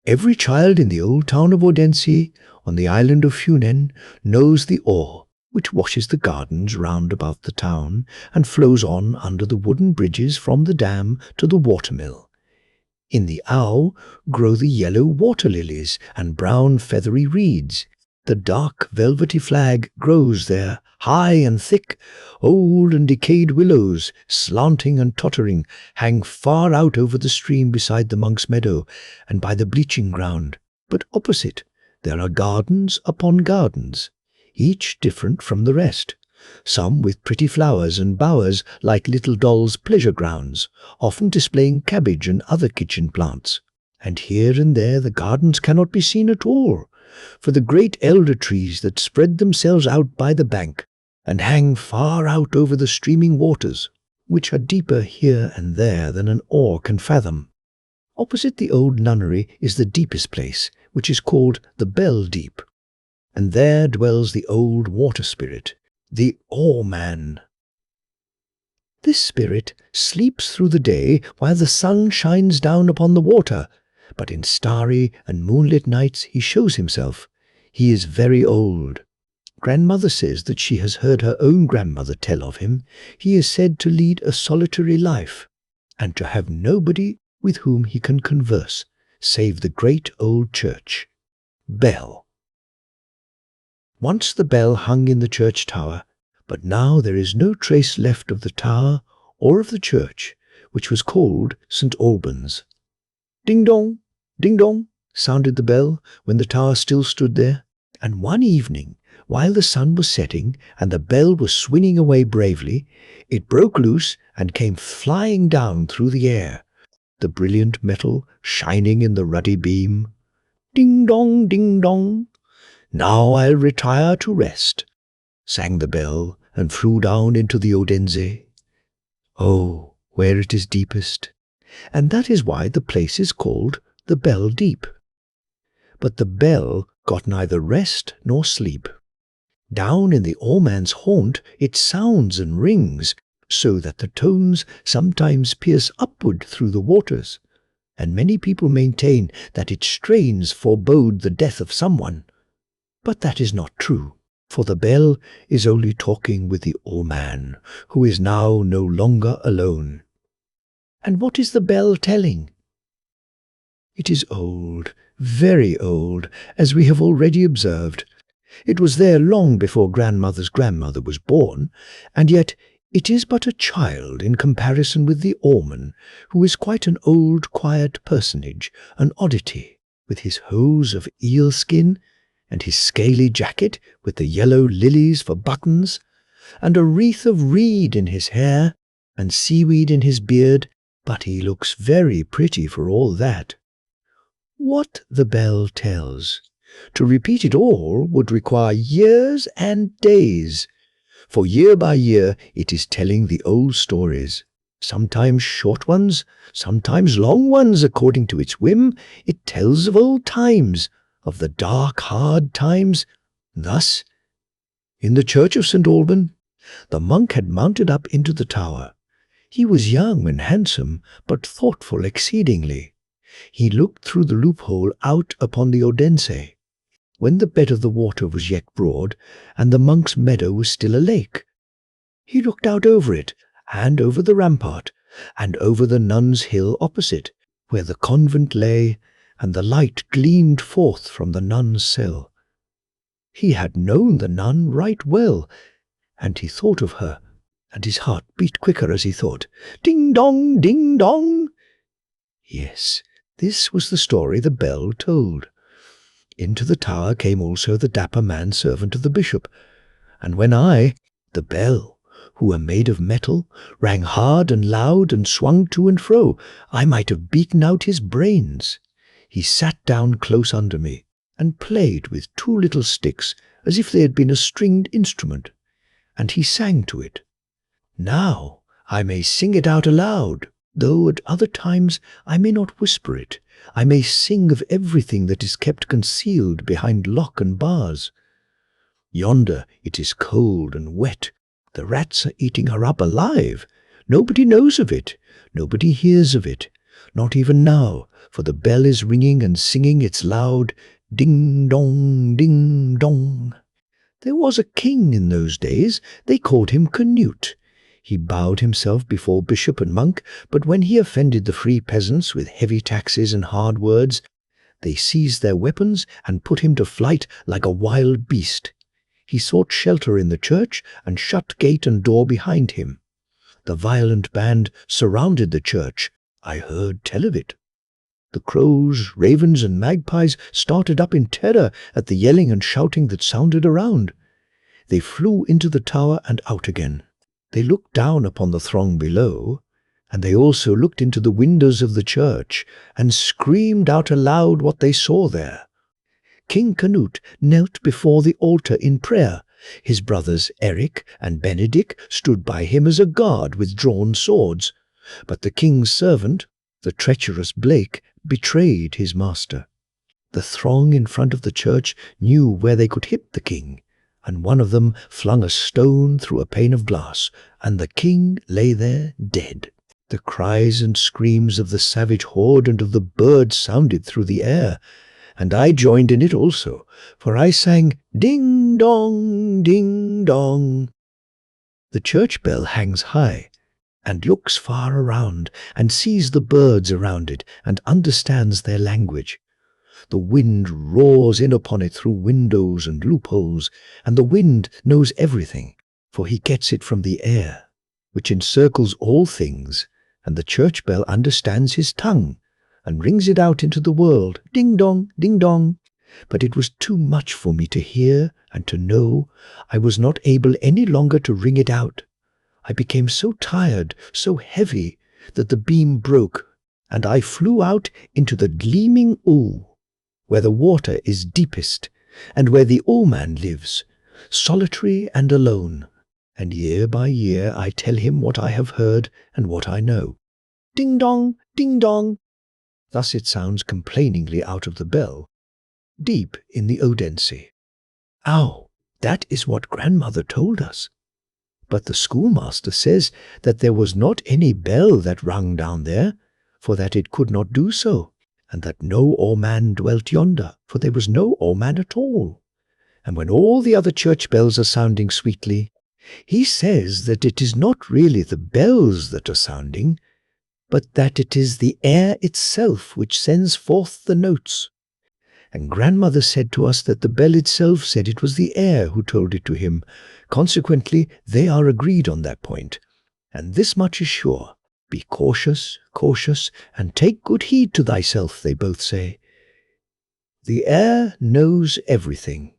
every child in the old town of Odense, on the island of Funen, knows the oar which washes the gardens round about the town and flows on under the wooden bridges from the dam to the watermill. In the Au grow the yellow water lilies and brown feathery reeds. The dark velvety flag grows there, high and thick. Old and decayed willows, slanting and tottering, hang far out over the stream beside the monk's meadow and by the bleaching ground. But opposite there are gardens upon gardens, each different from the rest, some with pretty flowers and bowers like little dolls' pleasure grounds, often displaying cabbage and other kitchen plants. And here and there the gardens cannot be seen at all, for the great elder trees that spread themselves out by the bank and hang far out over the streaming waters, which are deeper here and there than an oar can fathom. Opposite the old nunnery is the deepest place, which is called the Bell Deep, and there dwells the old water spirit, the oarman. This spirit sleeps through the day while the sun shines down upon the water, but in starry and moonlit nights he shows himself. He is very old. Grandmother says that she has heard her own grandmother tell of him. He is said to lead a solitary life, and to have nobody with whom he can converse, save the great old church. Bell. Once the bell hung in the church tower, but now there is no trace left of the tower or of the church, which was called St. Albans. Ding dong, sounded the bell when the tower still stood there, and one evening, while the sun was setting and the bell was swinging away bravely, it broke loose and came flying down through the air, the brilliant metal shining in the ruddy beam. Ding dong, now I'll retire to rest, sang the bell, and flew down into the Odense. Oh, where it is deepest, and that is why the place is called the Bell Deep. But the bell got neither rest nor sleep. Down in the oarman's haunt it sounds and rings, so that the tones sometimes pierce upward through the waters, and many people maintain that its strains forebode the death of someone. But that is not true, for the bell is only talking with the oarman, who is now no longer alone. And what is the bell telling? It is old, very old, as we have already observed. It was there long before grandmother's grandmother was born, and yet it is but a child in comparison with the oarman, who is quite an old, quiet personage, an oddity, with his hose of eel skin, and his scaly jacket with the yellow lilies for buttons, and a wreath of reed in his hair, and seaweed in his beard, but he looks very pretty for all that. What the bell tells. To repeat it all would require years and days, for year by year it is telling the old stories, sometimes short ones, sometimes long ones according to its whim. It tells of old times, of the dark, hard times. Thus, in the church of St. Alban, the monk had mounted up into the tower. He was young and handsome, but thoughtful exceedingly. He looked through the loophole out upon the Odense, when the bed of the water was yet broad, and the monk's meadow was still a lake. He looked out over it, and over the rampart, and over the nuns' hill opposite, where the convent lay, and the light gleamed forth from the nun's cell. He had known the nun right well, and he thought of her, and his heart beat quicker as he thought, ding dong, ding dong. Yes, this was the story the bell told. Into the tower came also the dapper manservant of the bishop, and when I, the bell, who were made of metal, rang hard and loud and swung to and fro, I might have beaten out his brains. He sat down close under me, and played with two little sticks as if they had been a stringed instrument, and he sang to it. Now I may sing it out aloud, though at other times I may not whisper it. I may sing of everything that is kept concealed behind lock and bars. Yonder it is cold and wet. The rats are eating her up alive. Nobody knows of it. Nobody hears of it. Not even now, for the bell is ringing and singing its loud ding-dong, ding-dong. There was a king in those days. They called him Canute. He bowed himself before bishop and monk, but when he offended the free peasants with heavy taxes and hard words, they seized their weapons and put him to flight like a wild beast. He sought shelter in the church and shut gate and door behind him. The violent band surrounded the church. I heard tell of it. The crows, ravens, and magpies started up in terror at the yelling and shouting that sounded around. They flew into the tower and out again. They looked down upon the throng below, and they also looked into the windows of the church and screamed out aloud what they saw there. King Canute knelt before the altar in prayer. His brothers Eric and Benedict stood by him as a guard with drawn swords. But the king's servant, the treacherous Blake, betrayed his master. The throng in front of the church knew where they could hit the king, and one of them flung a stone through a pane of glass, and the king lay there dead. The cries and screams of the savage horde and of the birds sounded through the air, and I joined in it also, for I sang ding-dong, ding-dong. The church bell hangs high, and looks far around, and sees the birds around it, and understands their language. The wind roars in upon it through windows and loopholes, and the wind knows everything, for he gets it from the air, which encircles all things, and the church bell understands his tongue, and rings it out into the world, ding-dong, ding-dong. But it was too much for me to hear and to know. I was not able any longer to ring it out. I became so tired, so heavy, that the beam broke, and I flew out into the gleaming Ool, where the water is deepest, and where the Oolman lives, solitary and alone. And year by year I tell him what I have heard and what I know. Ding-dong, ding-dong. Thus it sounds complainingly out of the bell, deep in the Odense. Ow, that is what grandmother told us. But the schoolmaster says that there was not any bell that rung down there, for that it could not do so, and that no oarman dwelt yonder, for there was no oarman at all. And when all the other church bells are sounding sweetly, he says that it is not really the bells that are sounding, but that it is the air itself which sends forth the notes. And grandmother said to us that the bell itself said it was the air who told it to him. Consequently, they are agreed on that point. And this much is sure: be cautious, cautious, and take good heed to thyself, they both say. The air knows everything.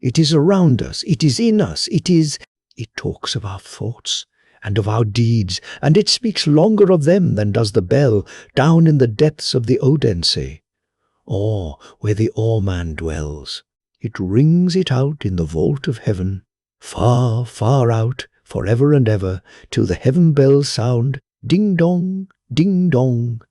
It is around us, it is in us, it talks of our thoughts and of our deeds, and it speaks longer of them than does the bell down in the depths of the Odense, or where the oarman dwells. It rings it out in the vault of heaven, far, far out, forever and ever, till the heaven bells sound ding-dong, ding-dong,